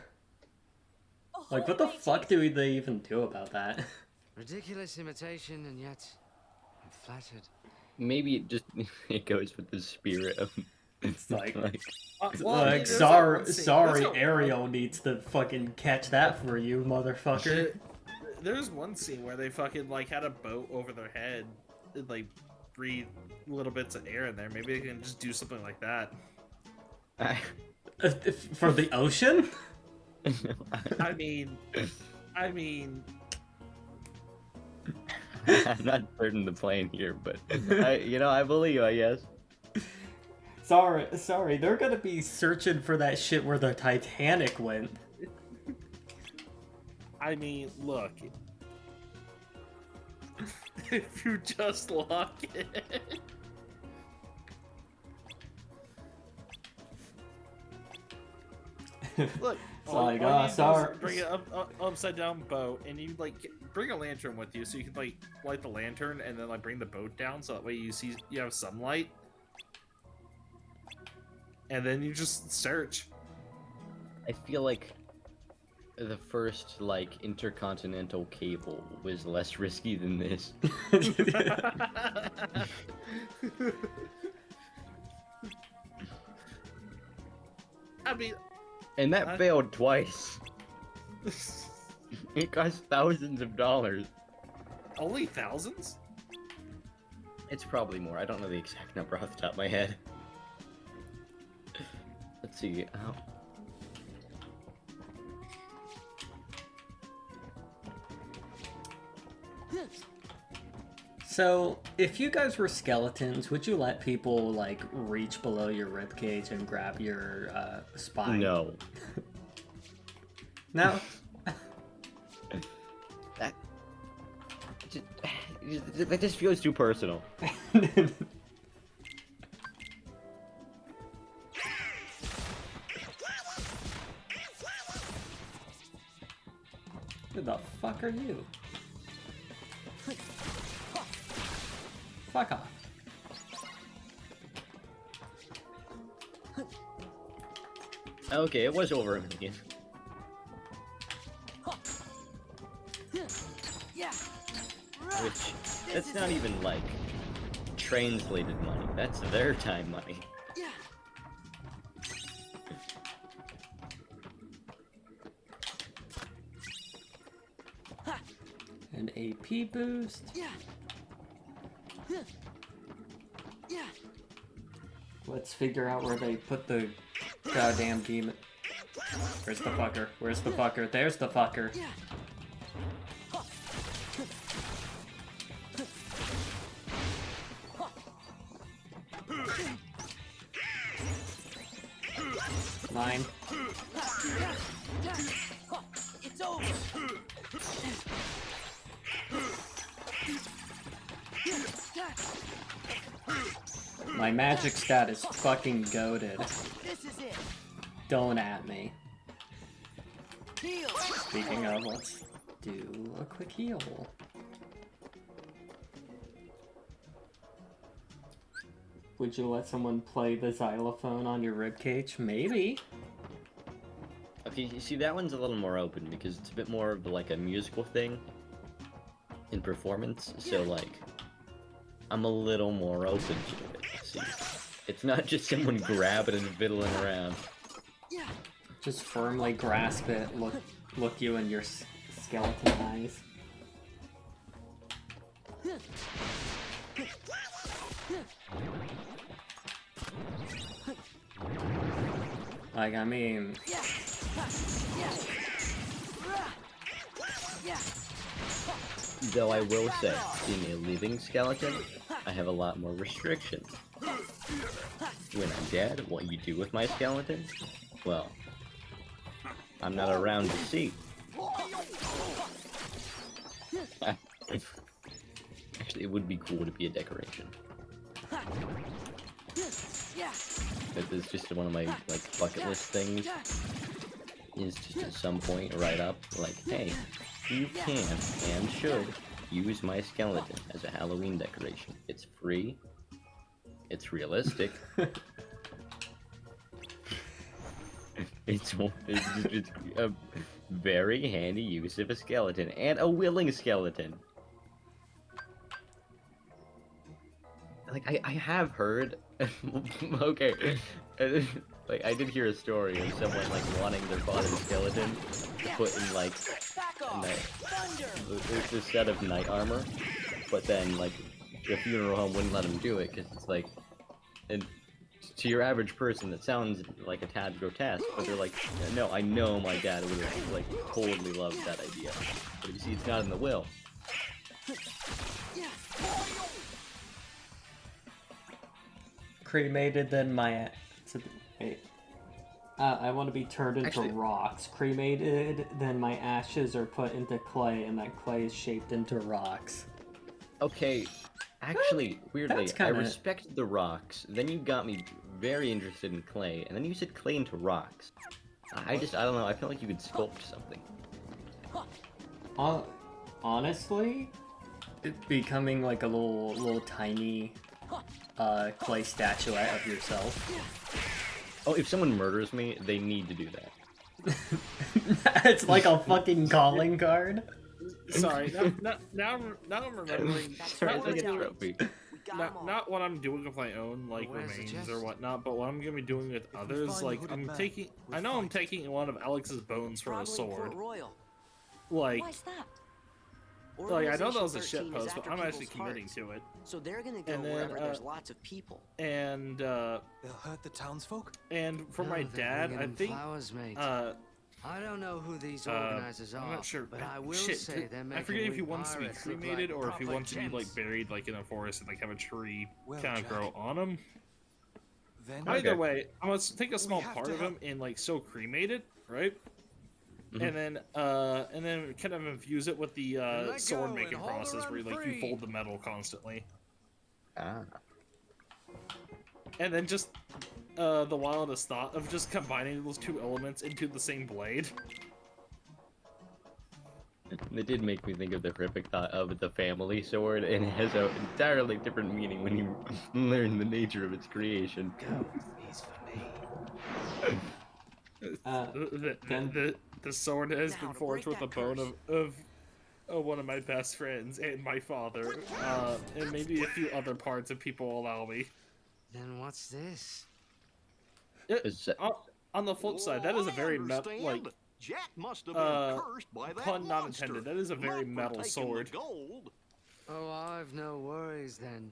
Like, what the fuck do they even do about that? Ridiculous imitation, and yet I'm flattered. Maybe it goes with the spirit of. It's like well, sorry, Ariel needs to fucking catch that for you, motherfucker. There's one scene where they fucking like had a boat over their head, and, like breathe little bits of air in there. Maybe they can just do something like that. For the ocean? I mean, I'm not certain the plane here, but I believe, I guess. Sorry, they're gonna be searching for that shit where the Titanic went. I mean, look. If you just lock it. Look, sorry. Bring it upside down boat, and you like bring a lantern with you, so you can like light the lantern, and then like bring the boat down, so that way you have sunlight, and then you just search. I feel like the first like intercontinental cable was less risky than this. I mean. And that failed twice. It cost thousands of dollars. Only thousands? It's probably more. I don't know the exact number off the top of my head. Let's see. So, if you guys were skeletons, would you let people, like, reach below your ribcage and grab your spine? No. No? That just feels too personal. Who the fuck are you? Fuck off. Okay, it was over $1 million. Which, that's not even like translated money. That's their time money. An AP boost. Let's figure out where they put the goddamn demon. Where's the fucker? Where's the fucker? There's the fucker. Mine. It's over. My magic stat is fucking goated. This is it. Don't at me. Heal. Speaking of, let's do a quick heal. Would you let someone play the xylophone on your ribcage? Maybe. Okay, you see, that one's a little more open because it's a bit more of like a musical thing in performance. So like, I'm a little more open to it. See, it's not just someone grabbing and fiddling around. Just firmly grasp it. Look you in your skeleton eyes. Like, I mean... Though I will say, being a living skeleton, I have a lot more restrictions. When I'm dead, what you do with my skeleton? Well, I'm not around to see. Actually, it would be cool to be a decoration. That is just one of my like bucket list things. Is just at some point write up like, hey, you can and should use my skeleton as a Halloween decoration. It's free. It's realistic. It's a very handy use of a skeleton and a willing skeleton. Like I have heard, okay, like I did hear a story of someone like wanting their father's skeleton to put in like this set of knight armor, but then like the funeral home wouldn't let him do it because it's like, and to your average person that sounds like a tad grotesque, but they're like, no, I know my dad would have like totally loved that idea, but you see, it's not in the will. Cremated, then my... Wait. I want to be turned into rocks. Cremated, then my ashes are put into clay, and that clay is shaped into rocks. Okay, actually, weirdly, I respect the rocks. Then you got me very interested in clay, and then you said clay into rocks. I don't know, I feel like you could sculpt something. Honestly, becoming like a little tiny clay statuette of yourself. Oh, if someone murders me, they need to do that. It's like a fucking calling card. Sorry, now I'm remembering. Not what I'm doing with my own like remains or whatnot, but what I'm gonna be doing with others. Like I'm taking one of Alex's bones for a sword. Like. Why's that? Like, I know that was a shitpost, but I'm actually committing to it. So they're gonna go wherever there's lots of people. And they'll hurt the townsfolk. And for my dad, I think I don't know who these organizers are. I'm not sure. But I will say they're making I forget if he wants to be pirates look cremated like or if he wants to be gems. like buried like in a forest and like have a tree kind of grow on him. Then Either way, I'm gonna take a small part of him and like so cremate it, right? And then kind of infuse it with the sword making process where like you fold the metal constantly. And then just the wildest thought of just combining those two elements into the same blade. It did make me think of the horrific thought of the family sword, and it has an entirely different meaning when you learn the nature of its creation. The sword has been forged with the bone of one of my best friends and my father, and maybe a few other parts if people allow me. Then what's this? On the flip side, that is a very metal, like, Jack must have been cursed by that pun not monster. intended, that is a very metal sword. Oh, I've no worries then.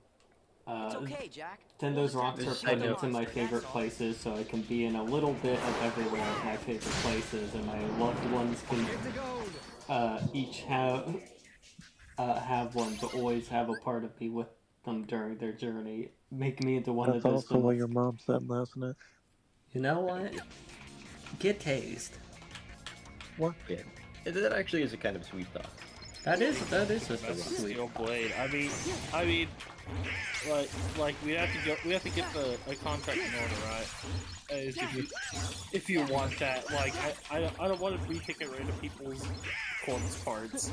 It's okay, Jack. Then those rocks are put into my favorite places, so I can be in a little bit of everywhere of my favorite places, and my loved ones can each have one, but always have a part of me with them during their journey. Make me into one of those. That's also what your mom said last night. You know what? Get tased. What? Yeah. That actually is a kind of sweet thought. That is a sweet steel blade. I mean, like we have to get a contract in order, right? If you want that, like I don't want to be taking rid of people's corpse parts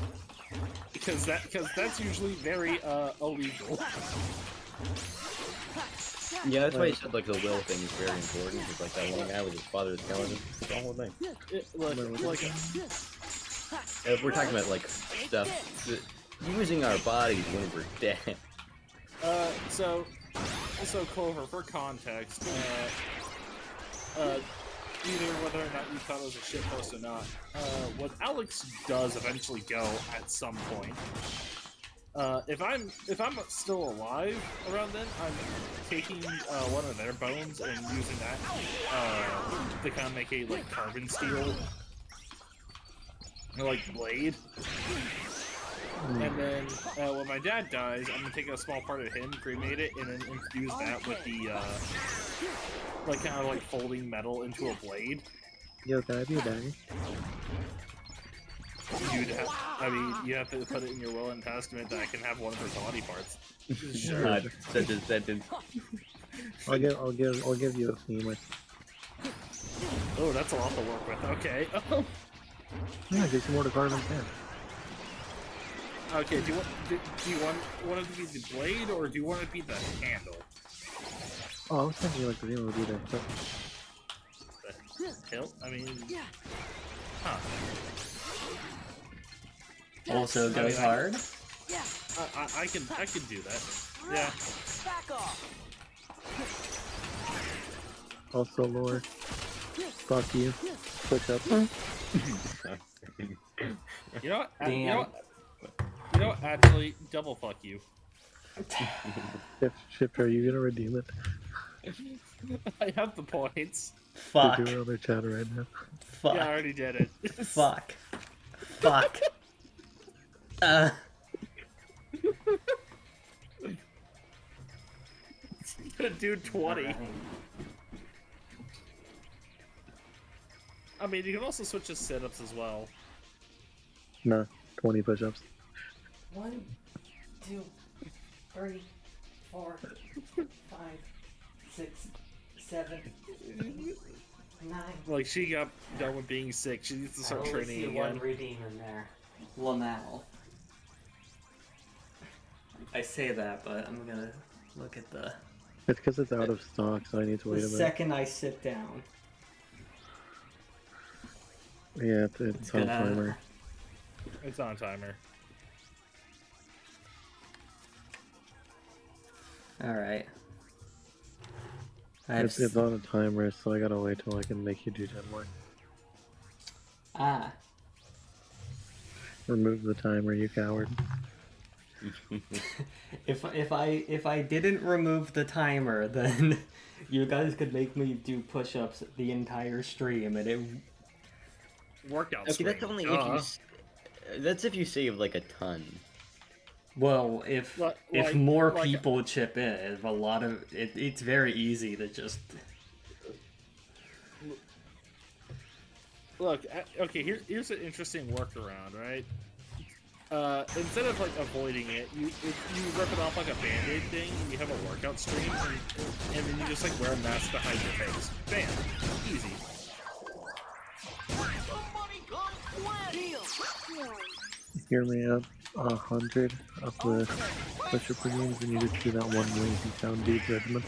because that's usually very illegal. Yeah, that's why he said like the will thing is very important. Because like that one guy with his father's skeleton, it's the whole thing. We're talking about like stuff, using our bodies when we're dead. So Clover, for context, either whether or not you thought it was a shitpost or not, what Alex does eventually go at some point. If I'm still alive around then, I'm taking one of their bones and using that to kind of make a like carbon steel like blade. And then when my dad dies, I'm gonna take a small part of him, cremate it, and then infuse that with the like kind of like folding metal into a blade. Yo, can I be a daddy? I mean, you have to put it in your will and testament that I can have one of her body parts. Sure. God, such a sentence. I'll give you a femur. Oh, that's a lot to work with. Okay. Yeah, get some more to carve in ten. Okay. Do you want it to be the blade or do you want it to be the handle? Oh, I was thinking like the femur would be the hilt. The hilt? I mean, huh? Also goes hard. I can do that. Yeah. Back off. Also, Lord. Fuck you. Push up. You know what? Damn. You know what? Actually, double fuck you. Shift, are you gonna redeem it? I have the points. Fuck. You're doing other chat right now. Fuck. Yeah, I already did it. Fuck. Fuck. Gonna do 20. I mean, you can also switch to sit-ups as well. No, 20 push-ups. 1, 2, 3, 4, 5, 6, 7, 8, 9. Like, she got done with being sick. She needs to start training again. One redeem in there. Well, now. I say that, but I'm gonna look at the... It's because it's out of stock, so I need to wait a The minute. second I sit down. Yeah, it's on timer. It's on timer. Alright. It's on a timer, so I gotta wait till I can make you do 10 more. Ah. Remove the timer, you coward. If I didn't remove the timer, then you guys could make me do push-ups the entire stream, and it workout. Okay, stream. that's only if you save like a ton. Well, if more people chip in, if a lot of it's very easy to just look. Okay, here's an interesting workaround, right? Instead of like avoiding it, you rip it off like a band-aid thing, and you have a workout stream, and then you just like wear a mask behind your face. Bam, easy. Hear me out. 100 of the push-up routines, and you just do that one lazy sound dude's regimen.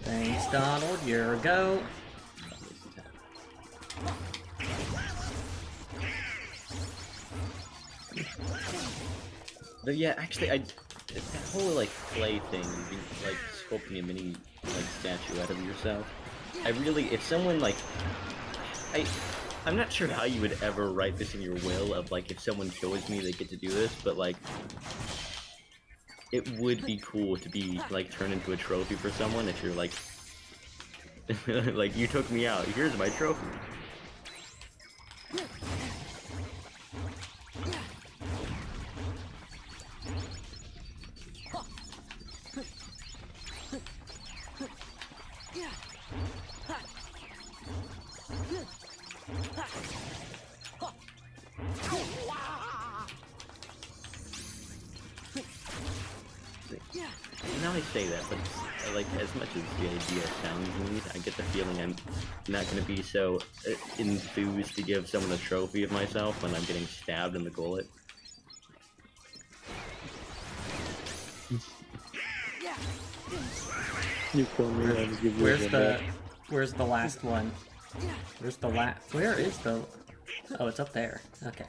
Thanks, Donald. You're a go. But yeah, actually, that whole like play thing, like sculpting a mini like statuette of yourself. I really, if someone like, I'm not sure how you would ever write this in your will of like if someone kills me they get to do this, but like it would be cool to be like turned into a trophy for someone if you're like like you took me out, here's my trophy. Now I say that, but it's, like as much as the idea sounds neat, I get the feeling I'm not going to be so enthused to give someone a trophy of myself when I'm getting stabbed in the gullet. You killed me and give you Where's the last one? Where is the... Oh, it's up there. Okay.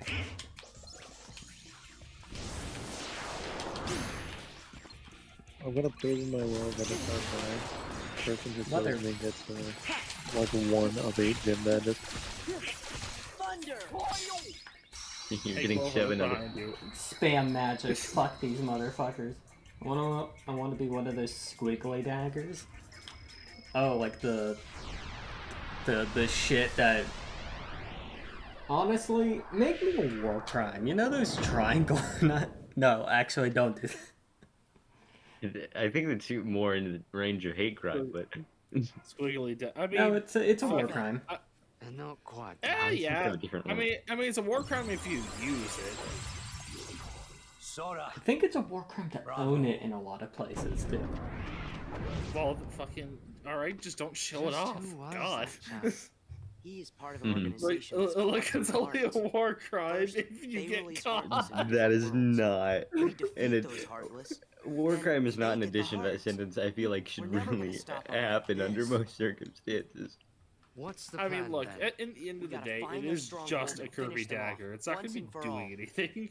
I'm gonna prove in my world that if I die, the person who kills me gets like 1 of 8 gym badges. You're getting 7 out of... Spam magic. Fuck these motherfuckers. I want to be one of those squiggly daggers. Oh, like the shit that... Honestly, make me a war crime. You know those triangle... No, actually don't do that. I think the two more in the range of hate crime, but... Squiggly I mean... No, it's a war crime. Not quite. Yeah. I mean, it's a war crime if you use it. I think it's a war crime to own it in a lot of places, too. Well, fucking... Alright, just don't show it off. God. He is part of an organization. Look, it's only a war crime if you get caught. That is not... And war crime is not an addition to that sentence I feel like should really happen under most circumstances. What's the I mean, look, at the end of the day, it is just a Kirby dagger. It's not going to be doing anything.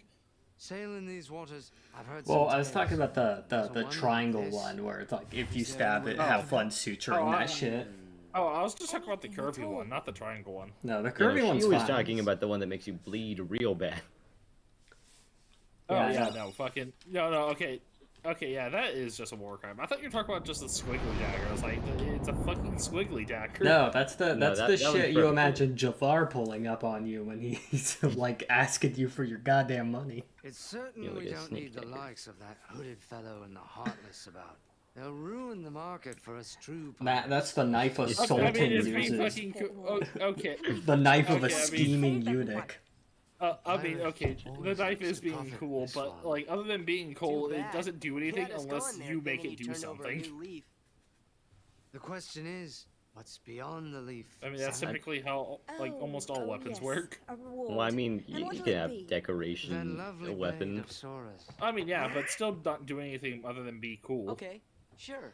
Sailing these waters, I've heard. Well, I was talking about the triangle one, where it's like, if you stab it, have fun suturing that shit. Oh, I was just talking about the Kirby one, not the triangle one. No, the Kirby one's fine. She was fine. talking about the one that makes you bleed real bad. Oh, yeah, no, fucking... No, okay. Okay, yeah, that is just a war crime. I thought you were talking about just a squiggly dagger. I was like, it's a fucking squiggly dagger. No, that's the shit you imagine Jafar pulling up on you when he's, like, asking you for your goddamn money. It's certain we don't need the likes of that hooded fellow and the Heartless about. They'll ruin the market for us true... Matt, that's the knife a sultan uses. Okay. The knife of a scheming eunuch. I mean, okay, the knife is being cool, but, like, other than being cool, it doesn't do anything unless you make it do something. The question is, what's beyond the leaf? I mean, that's typically how, like, almost all weapons work. Well, I mean, you can have decoration, a weapon. I mean, yeah, but still not doing anything other than be cool. Okay, sure.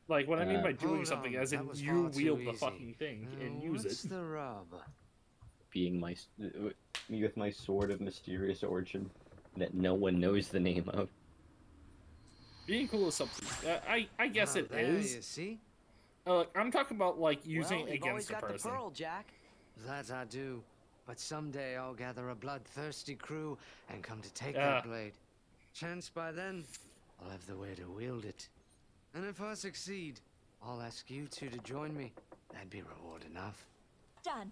Like, what I mean by doing something, as in you wield the fucking thing and use it. What's the rub? Being me with my sword of mysterious origin that no one knows the name of. Being cool is something. I guess it is. You see? I'm talking about like using it against a person. The pearl, Jack. That I do, but someday I'll gather a bloodthirsty crew and come to take that blade. Chance by then, I'll have the way to wield it. And if I succeed, I'll ask you two to join me. That'd be reward enough. Done.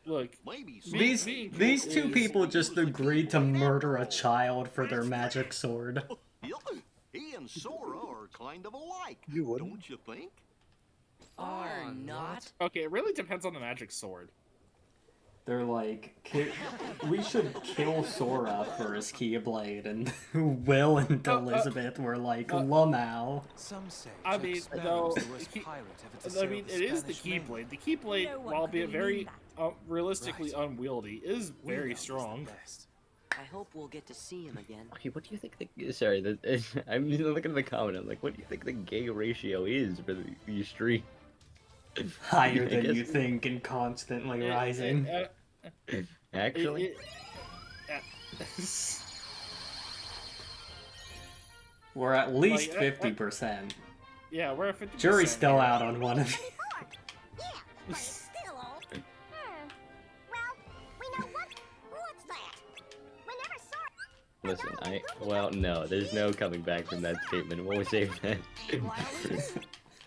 Look, these two people just agreed to murder a child for their magic sword. He and Sora are kind of alike, don't you think? Are not. Okay, it really depends on the magic sword. They're like, we should kill Sora for his Keyblade, and Will and Elizabeth were like, Lumau. Some say I mean, though, I mean, it is the Keyblade. The Keyblade, while being very realistically unwieldy, is very strong. I hope we'll get to see him again. Okay, what do you think sorry, I'm looking at the comment, I'm like, what do you think the gay ratio is for these three? Higher than you think and constantly rising. Actually? We're at least 50%. Yeah, we're at 50%. Jury's still out on one of you. Yeah, but it's still old. Well, we know what's that? We never saw it. Listen, well, no, there's no coming back from that statement. We'll save that.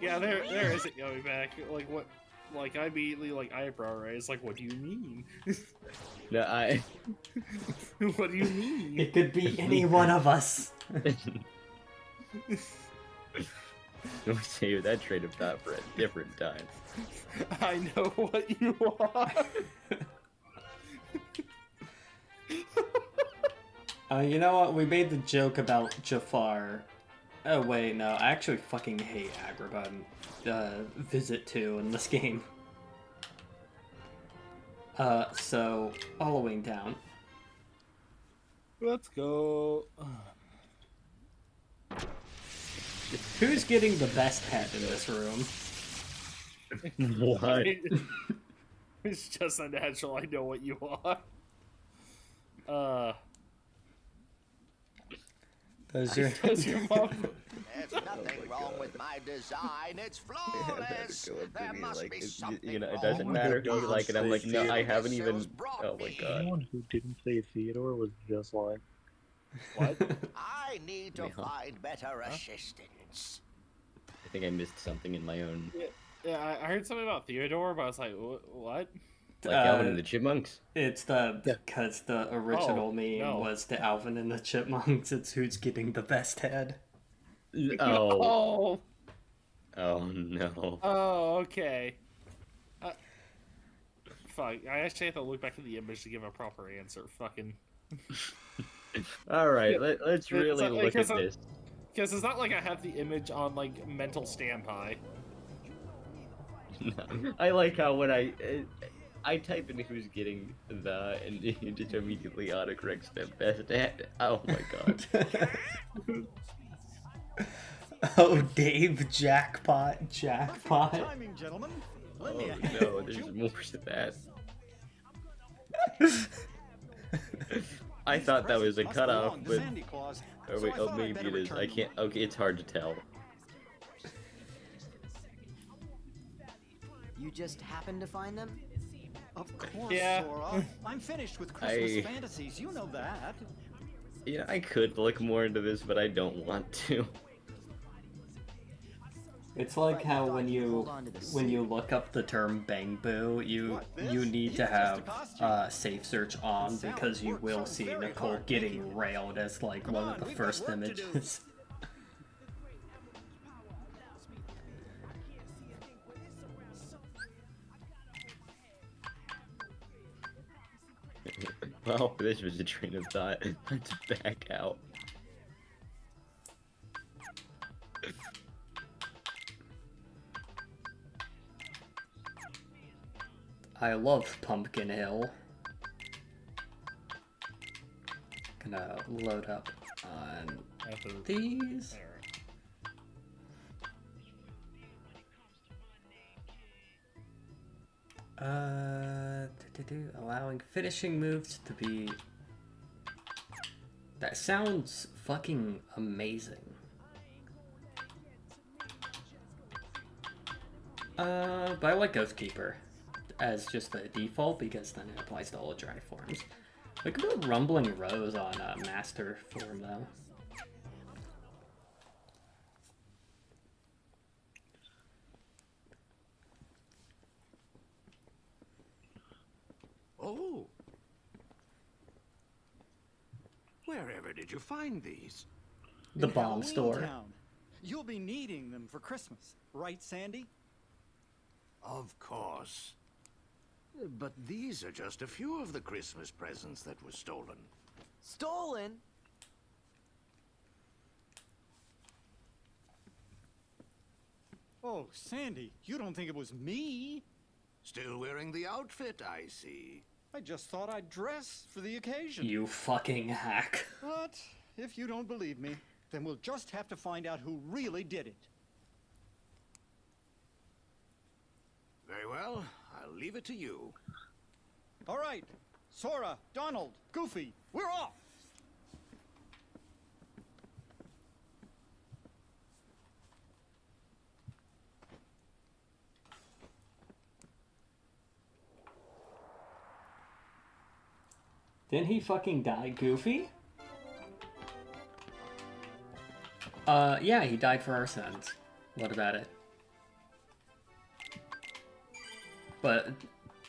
Yeah, there isn't going back. Like, what? Like, I immediately, like, eyebrow raise. Like, what do you mean? No, What do you mean? It could be any one of us. We'll save that train of thought for a different time. I know what you want. You know what? We made the joke about Jafar. Oh wait, no, I actually fucking hate Agrabah and Visit 2 in this game. So, Halloween Town. Let's go. Who's getting the best head in this room? What? It's just unnatural. I know what you are. Does your mom? There's nothing wrong with my design. It's flawless. There must be something you know, it wrong doesn't with matter it. who you like, and I'm like, no, I haven't even. This brought Oh my me. god. Anyone who didn't say Theodore was just lying. What? I need to Wait, huh? find better assistance. I think I missed something in my own. Yeah, I heard something about Theodore, but I was like, what? Like Alvin and the Chipmunks? It's because the original meme was the Alvin and the Chipmunks. It's who's getting the best head. Oh. Oh no. Oh, okay. Fuck, I actually have to look back at the image to give a proper answer. Fucking. Alright, let's really look at this. Because it's not like I have the image on, like, mental standby. I like how when I type in who's getting the, and it just immediately autocorrects the best head. Oh my god. Oh, Dave, jackpot. Timing, gentlemen. Oh no, there's more to that. I thought that was a cutoff, but oh wait, oh maybe it is. I can't. Okay, it's hard to tell. You just happened to find them? Of course, Yeah. Sora. I'm finished with Christmas fantasies. You know that. Yeah, I could look more into this, but I don't want to. It's like how when you look up the term bang boo, you need to have safe search on because you will see Nicole getting railed as like one of the first images. Well, this was a train of thought. Let's back out. I love Pumpkin Hill. Gonna load up on these. Allowing finishing moves to be. That sounds fucking amazing. But I like Ghostkeeper as just the default because then it applies to all dry forms. Look at the Rumbling Rose on Master form though. Oh. Wherever did you find these? The In bomb Halloween store. Town. You'll be needing them for Christmas, right, Sandy? Of course. But these are just a few of the Christmas presents that were stolen. Stolen? Oh, Sandy, you don't think it was me? Still wearing the outfit, I see. I just thought I'd dress for the occasion. You fucking hack. But if you don't believe me, then we'll just have to find out who really did it. Very well, I'll leave it to you. All right, Sora, Donald, Goofy, we're off! Didn't he fucking die, Goofy? Yeah, he died for our sins. What about it? But,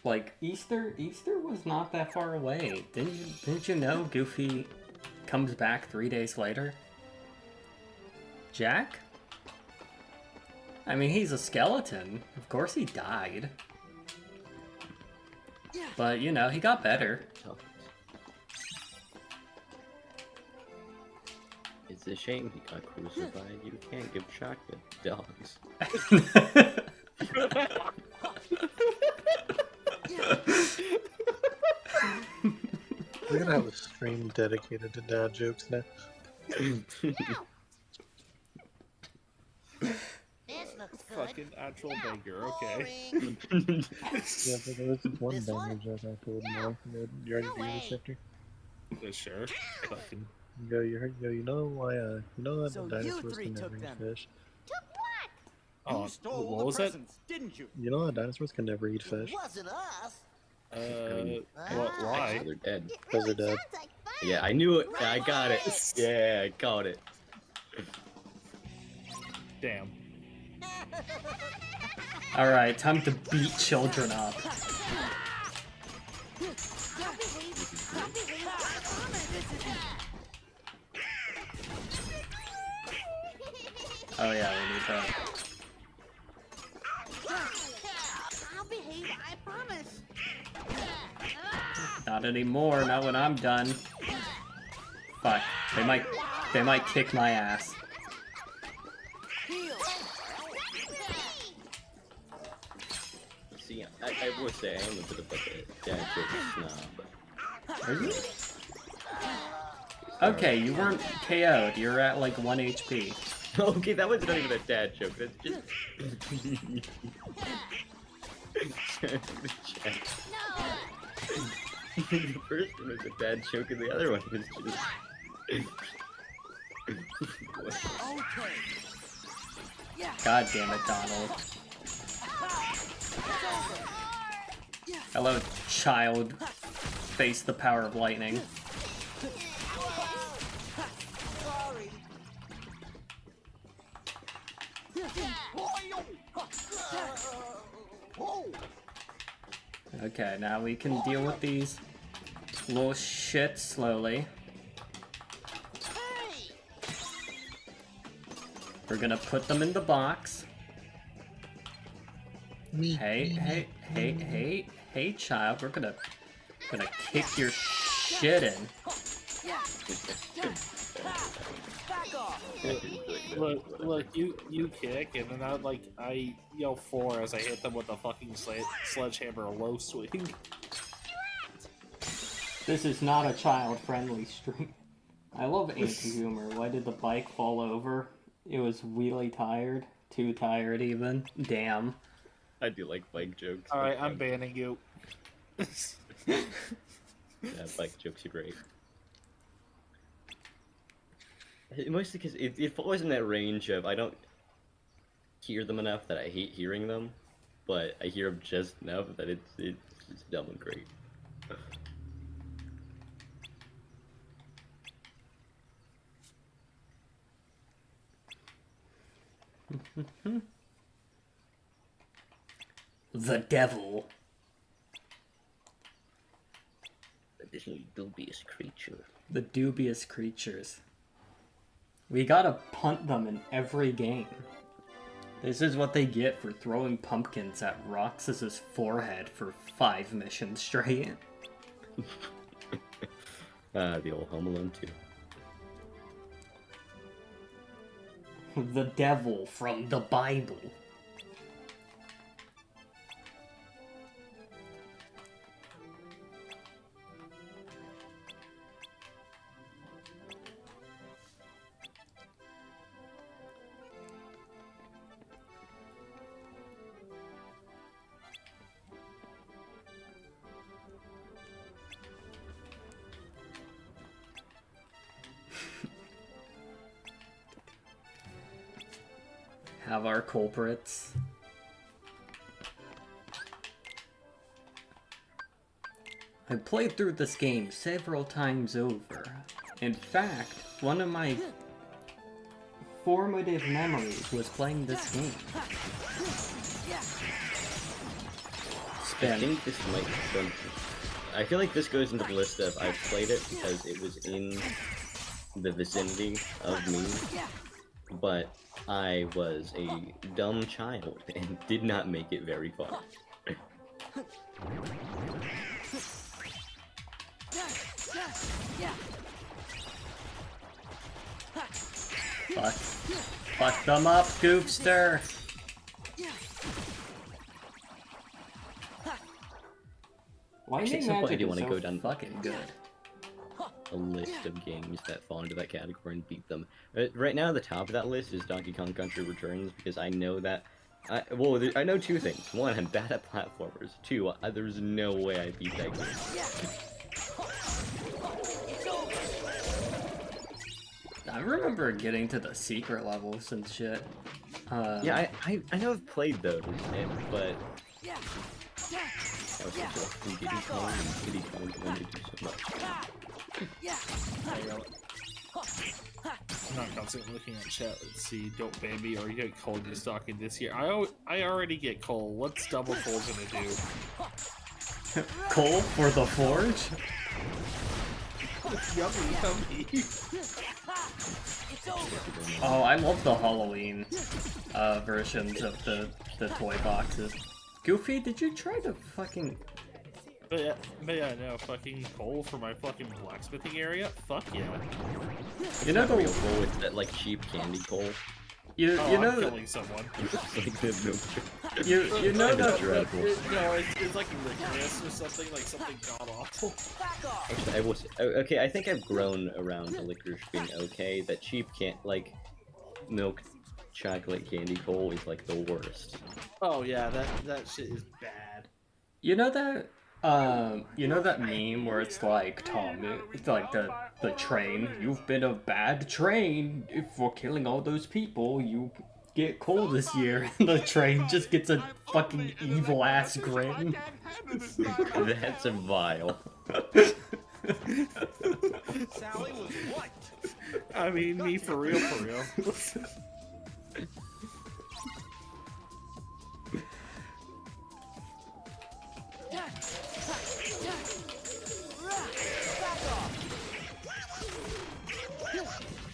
like, Easter was not that far away. Didn't you know Goofy comes back 3 days later? Jack? I mean, he's a skeleton. Of course he died. But, you know, he got better. It's a shame he got crucified. You can't give chocolate to dogs. gonna have a stream dedicated to dad jokes now. This looks good. Fucking actual banger, okay. Yeah, but there was this one banger joke I told Mark. You already do this after? Yeah, sure. Fucking. You know why, you know that So dinosaurs you three can never took eat them. fish? Oh, You stole what the was it? presents, didn't you? You know that dinosaurs can never eat fish? It wasn't us. Why? They're dead. Because they're dead. Yeah, I knew it. I got it. Yeah, I caught it. Damn. Alright, time to beat children up. Oh yeah, we need that. I'll behave, I promise. Not anymore, not when I'm done. Fuck, they might kick my ass. See, I would say I am a bit of like a dad joke snob. Are you? Okay, you weren't KO'd, you're at like 1 HP. Okay, that was not even a dad joke, that's just... The first one was a dad joke and the other one was just... God damn it, Donald. Hello, child. Face the power of lightning. Okay, now we can deal with these little shits slowly. We're gonna put them in the box. Hey, child, we're gonna kick your shit in. Look, you kick, and then I yell 4 as I hit them with a fucking sledgehammer low swing. This is not a child-friendly stream. I love anti-humor. Why did the bike fall over? It was really tired. Too tired, even. Damn. I do like bike jokes. Alright, I'm banning you. Yeah, bike jokes are great. Mostly because it falls in that range of I don't hear them enough that I hate hearing them, but I hear them just enough that it's dumb and great. The devil. This dubious creature. The dubious creatures. We gotta punt them in every game. This is what they get for throwing pumpkins at Roxas's forehead for 5 missions straight. The old Home Alone 2. The devil from the Bible. Have our culprits. I played through this game several times over. In fact, one of my formative memories was playing this game. I think this might be I feel like this goes into the list of I've played it because it was in the vicinity of me, but I was a dumb child and did not make it very far. Fuck them up, Goopster! Why Actually, is at some point I magic do want to so go down. fucking good? a list of games that fall into that category and beat them. Right now, the top of that list is Donkey Kong Country Returns, because I know that... I know two things. One, I'm bad at platformers. Two, there's no way I beat that game. I remember getting to the secret levels and shit. Yeah, I know I've played those, but... I was such a Diddy Kong and Diddy Kong wanted to do so much. I'm not constantly looking at chat. Let's see. Don't ban me or you get Cole just talking this year. I already get Cole. What's Double Cole gonna do? Cole for the Forge? Yummy. Oh, I love the Halloween versions of the toy boxes. Goofy, did you try to fucking... But yeah, no, fucking Cole for my fucking blacksmithing area? Fuck yeah. You know the real Cole with that, like, cheap candy Cole? You know I'm killing someone. you know that... No, it's like licorice or something, like something god-awful. Actually, okay, I think I've grown around the licorice being okay. That cheap like, milk chocolate candy Cole is, like, the worst. Oh yeah, that shit is bad. You know that meme where it's like, Tom, it's like the train, you've been a bad train for killing all those people, you get coal this year, and the train just gets a fucking evil ass grin. That's vile. Sally was what? I mean, me for real, for real.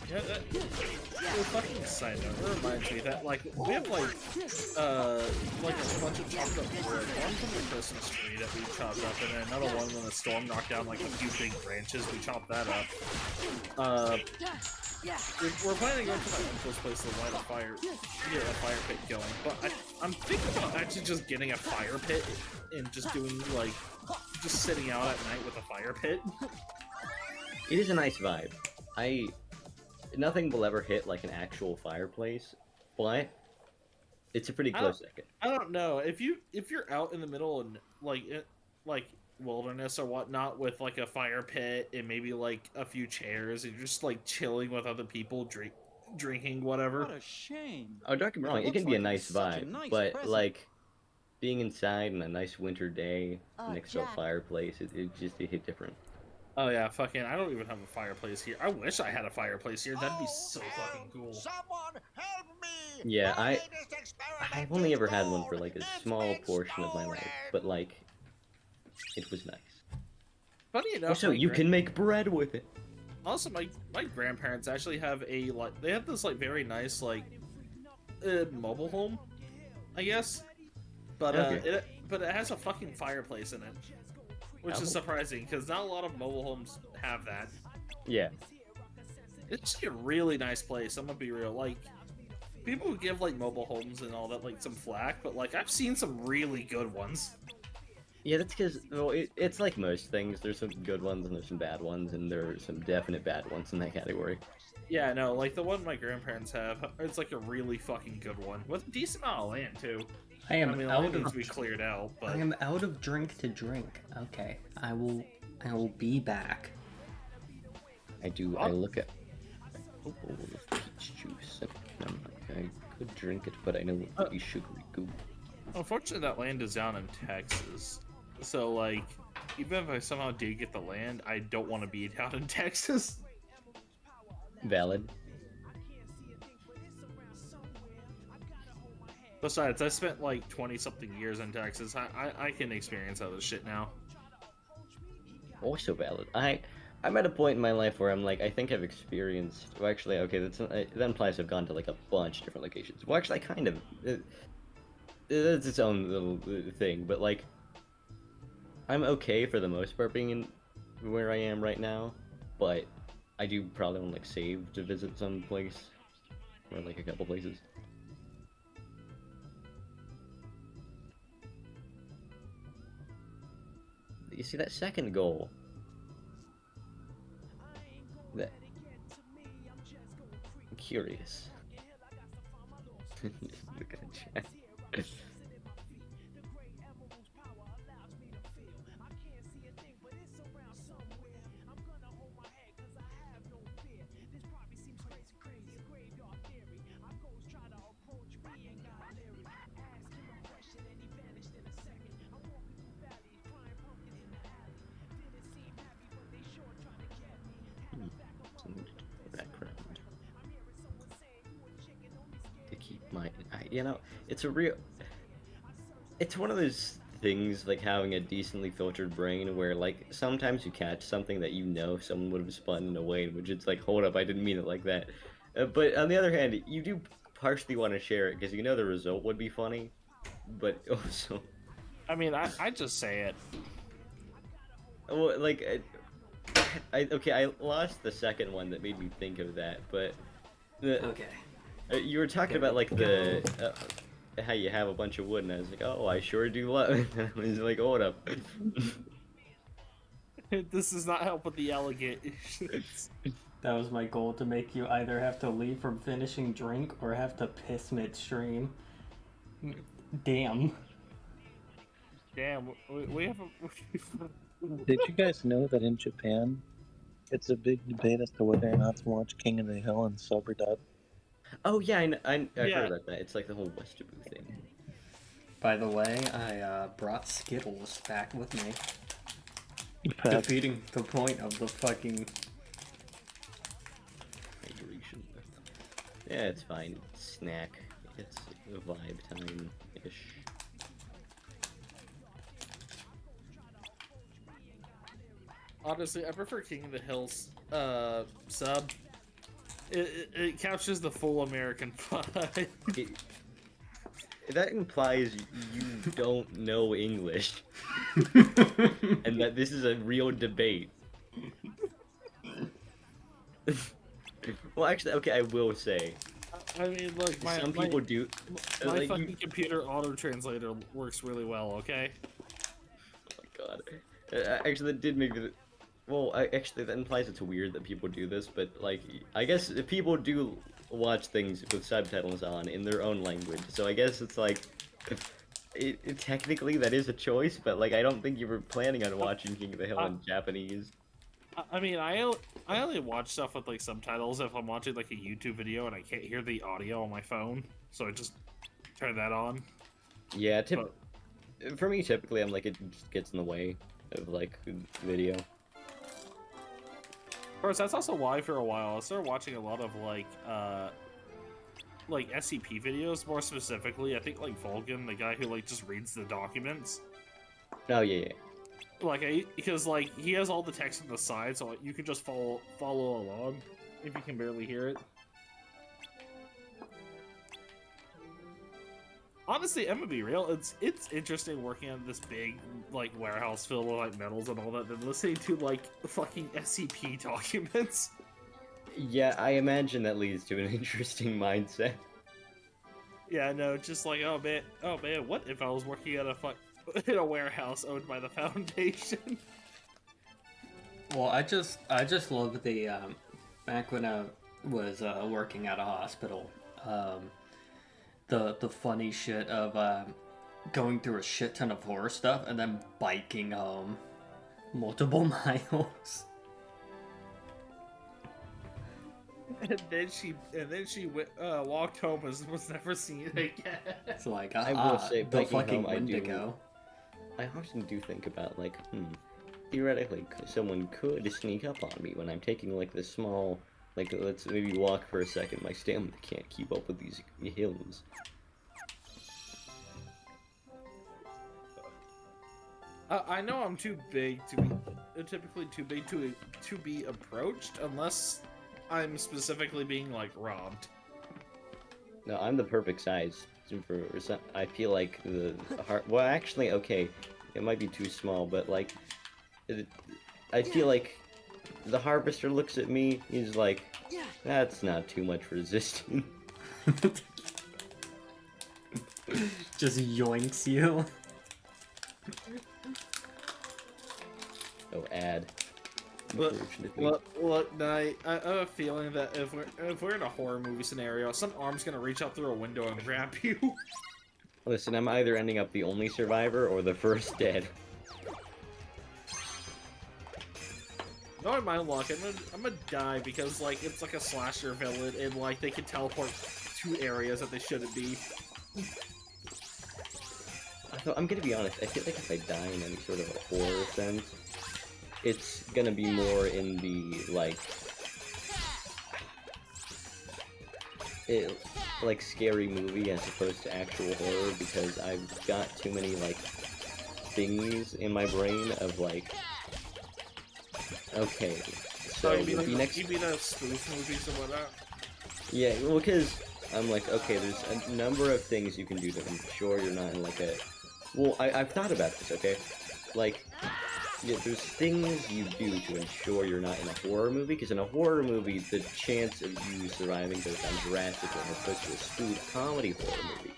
Yeah, a fucking side note, it reminds me that, like, we have, like a bunch of chopped up wood. One from the Christmas tree that we chopped up, and then another one when the storm knocked down, like, a few big branches, we chopped that up. We're planning to go to my uncle's place to light a fire, get a fire pit going, but I'm thinking about actually just getting a fire pit and just doing, like, just sitting out at night with a fire pit. It is a nice vibe. Nothing will ever hit like an actual fireplace, but it's a pretty close second. I don't know if you're out in the middle and like wilderness or whatnot with like a fire pit and maybe like a few chairs and you're just like chilling with other people, drinking whatever. What a shame. Oh, don't get me wrong, it can be a nice vibe, but like being inside on a nice winter day next to a fireplace, it hit different. Oh yeah, fucking, I don't even have a fireplace here. I wish I had a fireplace here. That'd be so fucking cool. Someone help me! Yeah, I've only ever had one for like a small portion of my life, but like, it was nice. Funny enough, also, you can make bread with it. Also, my grandparents actually have they have this like very nice like mobile home, I guess, but okay. it has a fucking fireplace in it. Which is surprising, because not a lot of mobile homes have that. Yeah. It's actually a really nice place, I'm gonna be real. Like, people give, like, mobile homes and all that, like, some flack, but, like, I've seen some really good ones. Yeah, that's because, well, it's like most things. There's some good ones and there's some bad ones, and there are some definite bad ones in that category. Yeah, no, like, the one my grandparents have, it's, like, a really fucking good one. With a decent amount of land, too. I am out of we cleared out, but... I am out of drink to drink. Okay, I will be back. I look at peach juice. I could drink it, but I know it would be sugary goo. Unfortunately, that land is down in Texas. So, like, even if I somehow did get the land, I don't want to be down in Texas. Valid. Besides, I spent like 20-something years in Texas. I can experience other shit now. Also valid. I'm at a point in my life where I'm like, I think I've experienced... Well, actually, okay, that implies I've gone to like a bunch of different locations. Well, actually, I kind of... It's its own little thing, but like... I'm okay for the most part being in where I am right now, but I do probably want to like save to visit some place. Or like a couple places. You see that second goal? curious. Look at chat. Background to keep my, you know, it's one of those things, like having a decently filtered brain, where like sometimes you catch something that you know someone would have spun in a way in which it's like, hold up, I didn't mean it like that. But on the other hand, you do partially want to share it because you know the result would be funny, but also, I mean, I just say it. well, like, okay, I lost the second one that made me think of that, but Okay. You were talking about like the how you have a bunch of wood, and I was like, oh, I sure do love. I was like, hold up. This does not help with the allegations. That was my goal, to make you either have to leave from finishing drink or have to piss midstream. Damn. Damn, we have a... Did you guys know that in Japan, it's a big debate as to whether or not to watch King of the Hill and sub or dub? Oh yeah, I heard about that. It's like the whole Westerbu thing. By the way, I brought Skittles back with me. Facts. Defeating the point of the fucking... Hydration. Yeah, it's fine. Snack. It's vibe time-ish. Honestly, I prefer King of the Hills sub. It captures the full American vibe. That implies you don't know English. And that this is a real debate. Well, actually, okay, I will say. I mean, look, some people do. My like, fucking computer auto-translator works really well, okay? Oh my god. Actually, that did make it... Well, actually, that implies it's weird that people do this, but, like, I guess people do watch things with subtitles on in their own language, so I guess it's like... technically, that is a choice, but, like, I don't think you were planning on watching King of the Hill in Japanese. I mean, I only watch stuff with, like, subtitles if I'm watching, like, a YouTube video and I can't hear the audio on my phone, so I just turn that on. Yeah, for me, typically, I'm like, it just gets in the way of, like, video. Of course, that's also why for a while I started watching a lot of like SCP videos. More specifically, I think like Vulcan, the guy who like just reads the documents. Oh yeah. Like because like he has all the text on the side, so you can just follow along if you can barely hear it. Honestly, I'm gonna be real. It's interesting working on this big like warehouse filled with like metals and all that, than listening to like fucking SCP documents. Yeah, I imagine that leads to an interesting mindset. Yeah, no, just like oh man, what if I was working at in a warehouse owned by the Foundation? Well, I just love the back when I was working at a hospital. The funny shit of going through a shit ton of horror stuff and then biking home multiple miles. And then she walked home and was never seen again. It's like I will say, the fucking Wendigo. I often do think about like, theoretically, someone could sneak up on me when I'm taking like this small. Like, let's maybe walk for a second. My stamina can't keep up with these hills. I know I'm too big to be, typically too big to be approached, unless I'm specifically being, like, robbed. No, I'm the perfect size. I feel like the heart... Well, actually, okay, it might be too small, but, like, I feel like the harvester looks at me, he's like, that's not too much resistance. Just yoinks you. Oh, ad. Look, Knight, I have a feeling that if we're in a horror movie scenario, some arm's gonna reach out through a window and grab you. Listen, I'm either ending up the only survivor or the first dead. Knowing my luck, I'm gonna die because like it's like a slasher villain and like they can teleport to areas that they shouldn't be. So I'm gonna be honest, I feel like if I die in any sort of a horror sense, it's gonna be more in the, like scary movie as opposed to actual horror, because I've got too many, like, things in my brain of, like, okay, so you mean the spoof movies and whatnot? Yeah, well, because I'm like, okay, there's a number of things you can do to ensure you're not in, like, a... Well, I've thought about this, okay? Like, yeah, there's things you do to ensure you're not in a horror movie, because in a horror movie, the chance of you surviving goes down drastically as opposed to a spoof comedy horror movie.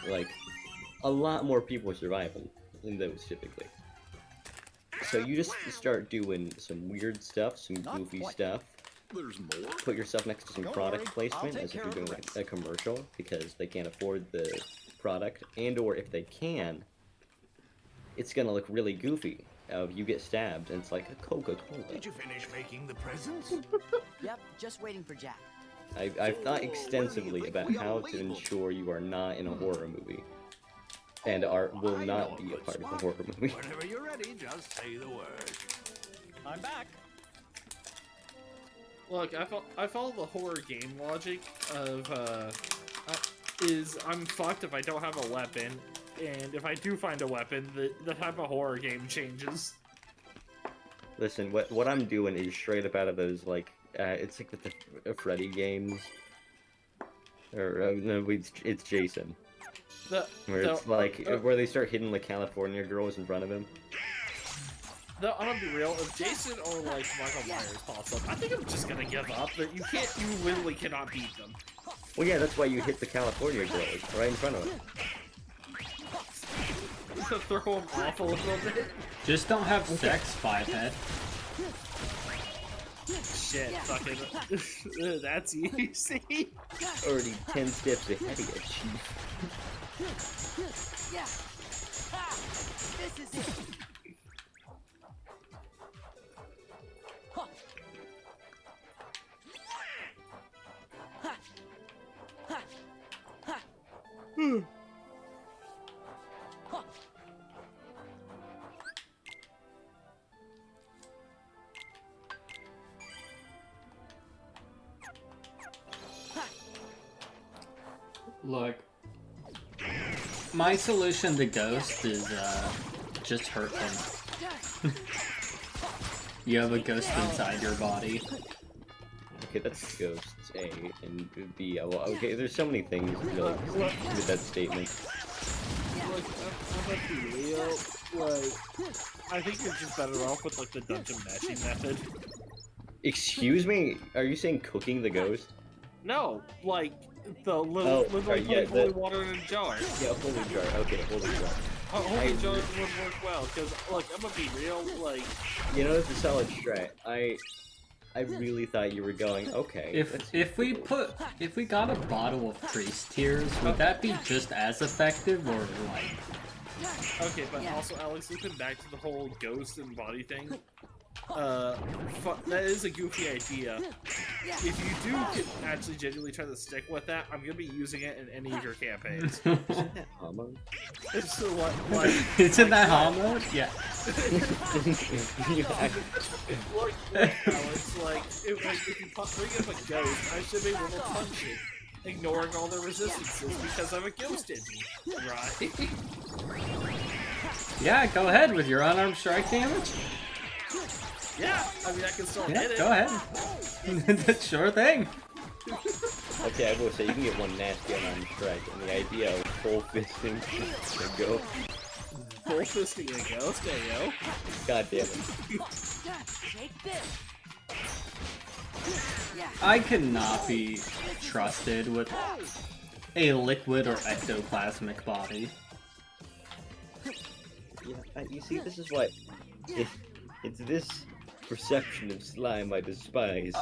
Like, a lot more people survive in those, typically. So you just start doing some weird stuff, some goofy stuff. There's more. Put yourself next to some product placement as if you're doing like a commercial, because they can't afford the product, and or if they can, it's gonna look really goofy. You get stabbed and it's like a Coca-Cola. Did you finish making the presents? Yep, just waiting for Jack. I've thought extensively about how to ensure you are not in a horror movie, and will not be a part of a horror movie. Whenever you're ready, just say the word. I'm back. Look, I follow the horror game logic of, I'm fucked if I don't have a weapon, and if I do find a weapon, the type of horror game changes. Listen, what I'm doing is straight up out of those, like, it's like with the Freddy games, or, no, it's Jason. Where they start hitting the California girls in front of him. No, I'm gonna be real. If Jason or like Michael Myers pops up, I think I'm just gonna give up. That you literally cannot beat them. Well, yeah, that's why you hit the California girls right in front of them. To throw them off a little bit. Just don't have sex, Fivehead. Shit, fucking. That's easy. Already 10 steps ahead of you, chief. Yeah. This is it. Look, my solution to Ghost is, just hurt them. You have a ghost inside your body. Okay, that's Ghosts A, and B, well, okay, there's so many things, you know, with that statement. Like, I'm gonna be real, like, I think you're just better off with, like, the dungeon matching method. Excuse me? Are you saying cooking the ghost? No, like, the little holy water in a jar. Yeah, holy jar, okay, holy jar. Holy jar would work well, because, like, I'm gonna be real, like... You know, it's a solid strat. I really thought you were going, okay. If we got a bottle of priest tears, would that be just as effective, or like... Okay, but also, Alex, looking back to the whole ghost and body thing, that is a goofy idea. If you do actually genuinely try to stick with that, I'm gonna be using it in any of your campaigns. Isn't that homo? Isn't that homo? Yeah. Look, Alex, like, if you bring up a ghost, I should be able to punch it, ignoring all the resistances because I'm a ghost in me, right? Yeah, go ahead with your unarmed strike damage. Yeah, I mean, I can still hit it. Go ahead. Sure thing. Okay, I will say, you can get one nasty unarmed strike, and the idea of full fisting a ghost. Full fisting a ghost, yo. God damn it. I cannot be trusted with a liquid or ectoplasmic body. Yeah, you see, this is what... It's this perception of slime I despise.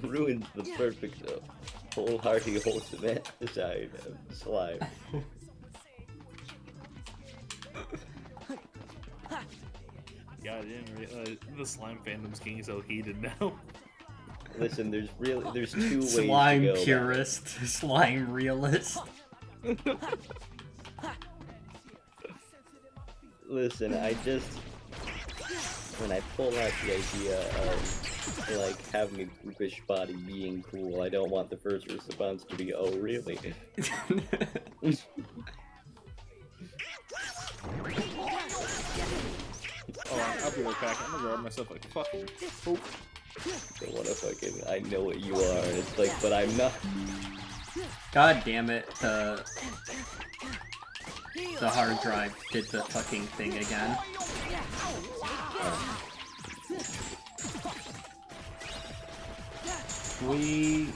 Ruins the perfect, wholehearted, wholesome side of slime. Yeah, I didn't realize the slime fandom's getting so heated now. Listen, there's two ways slime to go. Purist, slime realist. Listen, when I pull out the idea of, like, having a goofish body being cool, I don't want the first response to be, oh, really? I'll be right back. I'm gonna grab myself a fucking poop. Don't wanna fucking, I know what you are, and it's like, but I'm not. God damn it, the hard drive did the fucking thing again. We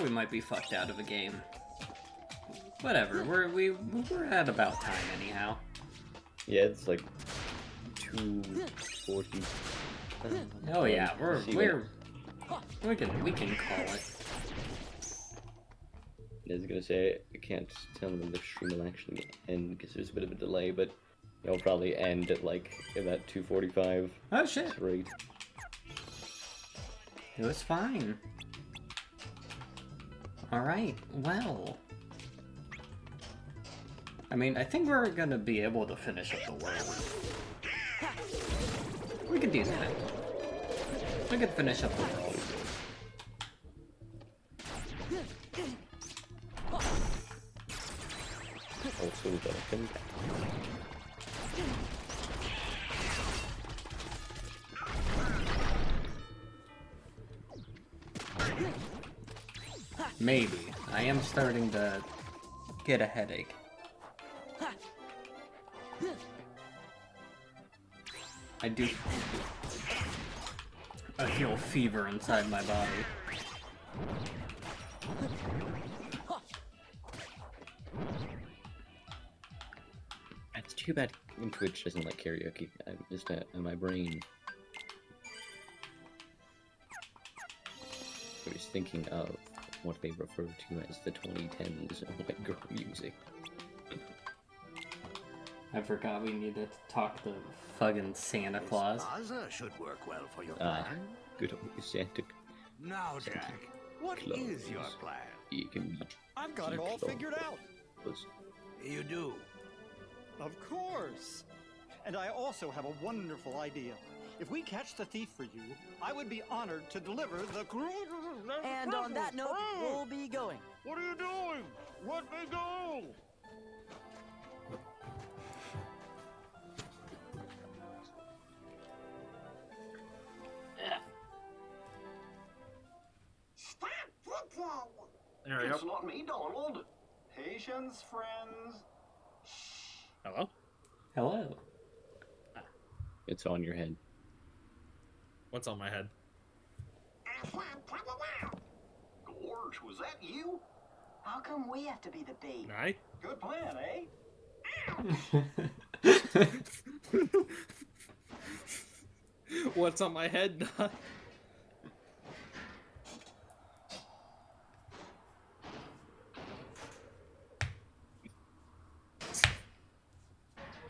might be fucked out of a game. Whatever, we're at about time anyhow. Yeah, it's like 2:40. Oh yeah, we can call it. I was gonna say I can't tell when the stream will actually end because there's a bit of a delay, but it'll probably end at like about 2:45. Oh shit! Straight. It was fine. All right, well. I mean, I think we're gonna be able to finish up the world. We can do that. We can finish up the world. Also, we gotta come back. Maybe. I am starting to get a headache. I feel fever inside my body. It's too bad Twitch doesn't like karaoke. I'm just in my brain. I was thinking of what they refer to as the 2010s white girl music. I forgot we needed to talk to fucking Santa Claus. Plaza should work well for your plan. Good old Santa. Now, Jack, what is your plan? You can. I've got it all figured out. You do. Of course. And I also have a wonderful idea. If we catch the thief for you, I would be honored to deliver the And on that note, we'll be going. What are you doing? Let me go! Stop thinking. There we go. It's not me, Donald. Patience, friends. Hello? Hello. It's on your head. What's on my head? Gorge, was that you? How come we have to be the bait? Right? Good plan, eh? What's on my head?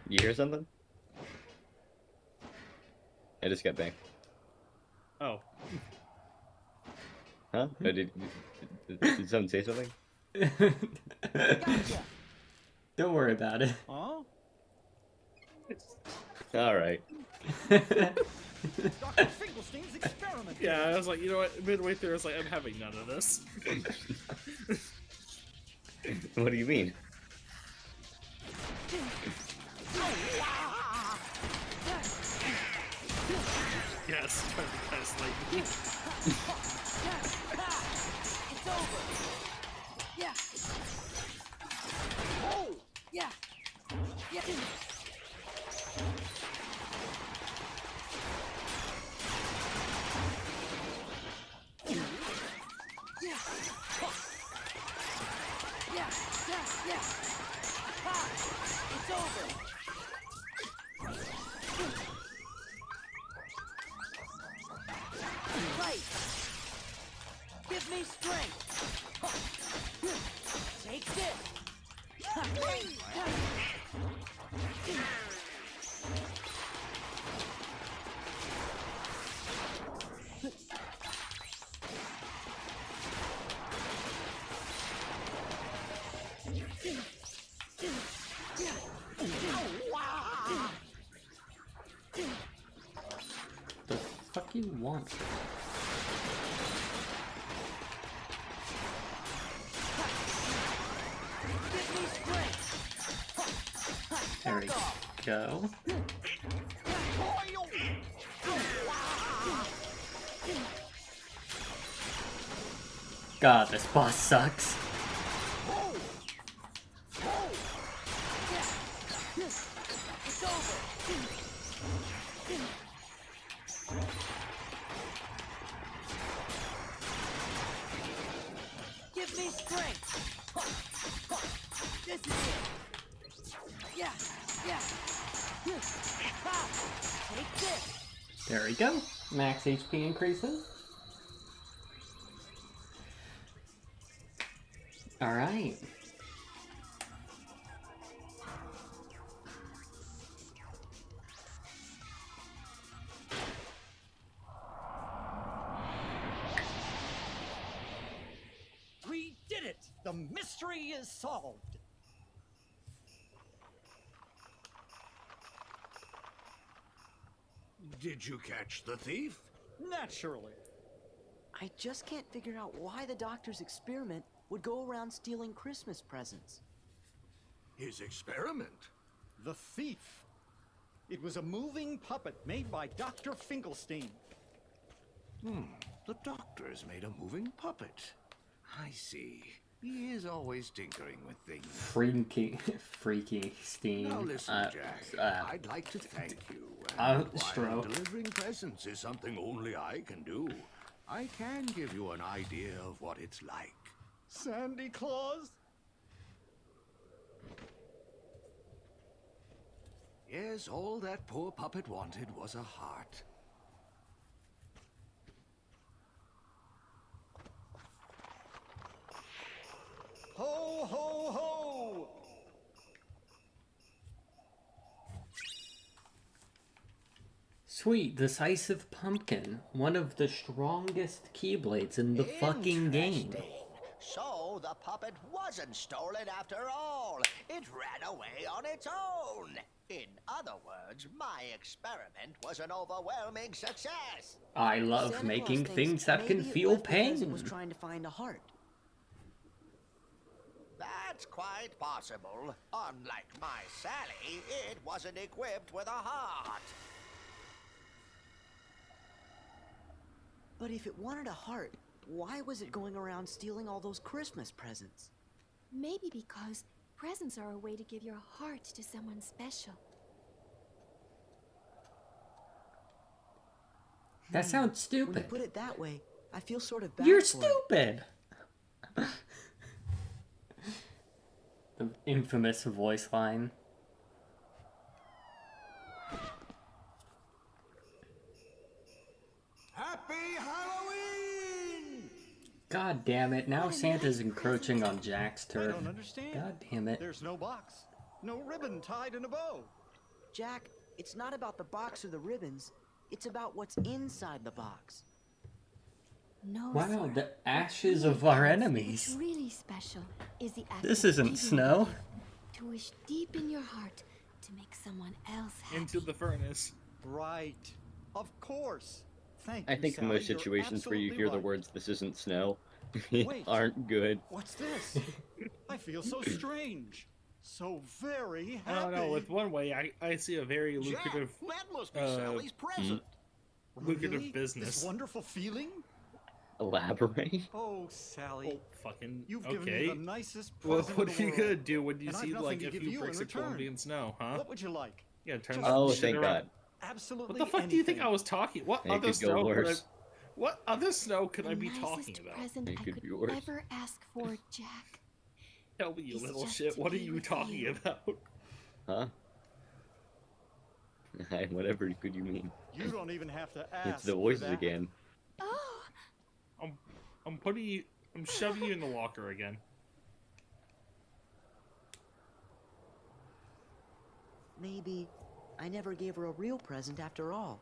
You hear something? I just got back. Oh. Huh? Did someone say something? Don't worry about it. Huh? Alright. Dr. Finkelstein's experiment. Yeah, I was like, you know what? Midway through, I was like, I'm having none of this. What do you mean? Yes, trying to kind of slightly. It's over. Yeah. Oh. Yeah. Yeah. Yeah. It's over. me strength. Take this. The fuck you want? There we go. God, this boss sucks. Give me strength. This is it. Yeah. Take this. There we go. Max HP increases. Alright. We did it! The mystery is solved. Did you catch the thief? Naturally. I just can't figure out why the doctor's experiment would go around stealing Christmas presents. His experiment? The thief. It was a moving puppet made by Dr. Finkelstein. The doctor's made a moving puppet. I see. He is always tinkering with things. Freaky Steam. Now listen, Jack. I'd like to thank you. Stroke. While delivering presents is something only I can do, I can give you an idea of what it's like. Sandy Claus? Yes, all that poor puppet wanted was a heart. Ho, ho, ho! Sweet, decisive pumpkin. One of the strongest keyblades in the fucking game. So the puppet wasn't stolen after all. It ran away on its own. In other words, my experiment was an overwhelming success. I love Santa making Claus things that thinks can maybe it feel left because pain. It was trying to find a heart. That's quite possible. Unlike my Sally, it wasn't equipped with a heart. But if it wanted a heart, why was it going around stealing all those Christmas presents? Maybe because presents are a way to give your heart to someone special. That sounds stupid. When you put it that way, I feel sort of bad You're for it. stupid! The infamous voice line. Happy Halloween! God damn it, now Santa's encroaching on Jack's I turf. don't understand. God damn it. There's no box. No ribbon tied in a bow. Jack, it's not about the box or the ribbons. It's about what's inside the box. No, Wow, sir. the ashes What of really our counts, enemies. What's really special is the act This of isn't giving snow. a gift, to wish deep in your heart to make someone else happy. Into the furnace. Right. Of course. Thank you, I think in Sally. most You're situations where you absolutely hear the right. words "this isn't snow" Wait. aren't good. What's this? I feel so strange. So very I happy. don't know. With one way, I see a very lucrative, Jack, that must be Sally's present. lucrative Really? business. This wonderful feeling? Elaborate. Oh, Sally. Oh, fucking You've given okay. me the nicest Well, present what in are the you world. gonna do when you And I've see nothing like to a give few you in bricks of return. Colombian snow, huh? What would you like? Yeah, turn Just that Oh, shit thank around. God. Absolutely What the fuck do you think anything. I was talking? What It other could go snow could I? worse. What other snow could I The be nicest talking about? present It I could could be worse. ever ask for, Jack. Tell me, you It's little just shit. to What are be you with talking you. about? Huh? Whatever could you mean? You don't even have to ask. It's the for voices that. again. Oh, I'm shoving you in the locker again. Maybe I never gave her a real present after all.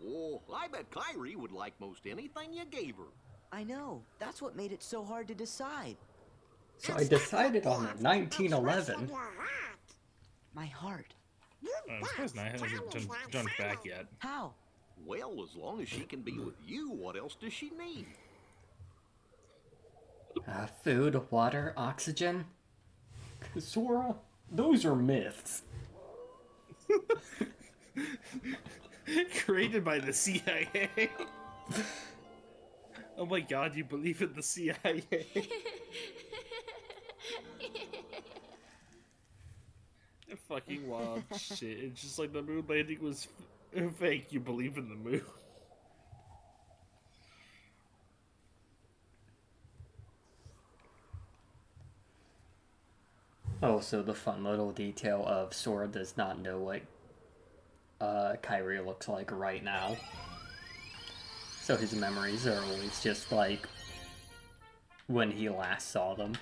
Oh, I bet Kyrie would like most anything you gave her. I know. That's what made it so hard to decide. So I decided on a 1911. My heart. I'm surprised Naya hasn't jumped back yet. How? Well, as long as she can be with you, what else does she need? Food, water, oxygen. Sora, those are myths. Created by the CIA. Oh my god, you believe in the CIA? Fucking wild shit. It's just like the moon landing was fake. You believe in the moon. Also, the fun little detail of Sora does not know what Kyrie looks like right now. So his memories are always just like when he last saw them.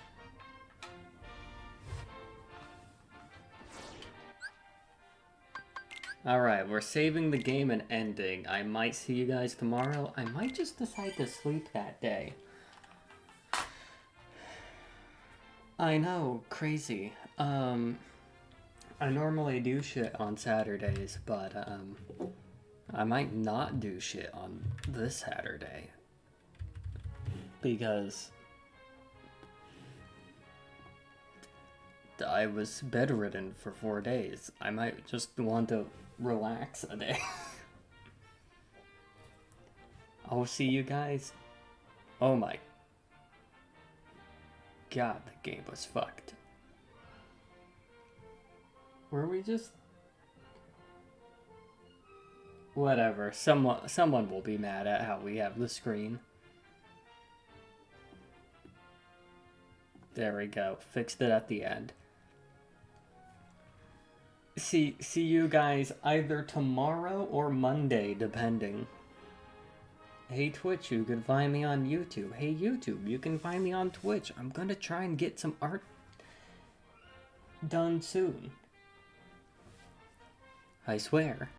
Alright, we're saving the game and ending. I might see you guys tomorrow. I might just decide to sleep that day. I know, crazy. I normally do shit on Saturdays, but I might not do shit on this Saturday. Because I was bedridden for 4 days. I might just want to relax a day. I'll see you guys. Oh my god, the game was fucked. Were we just... Whatever, someone will be mad at how we have the screen. There we go, fixed it at the end. See you guys either tomorrow or Monday, depending. Hey Twitch, you can find me on YouTube. Hey YouTube, you can find me on Twitch. I'm gonna try and get some art done soon. I swear.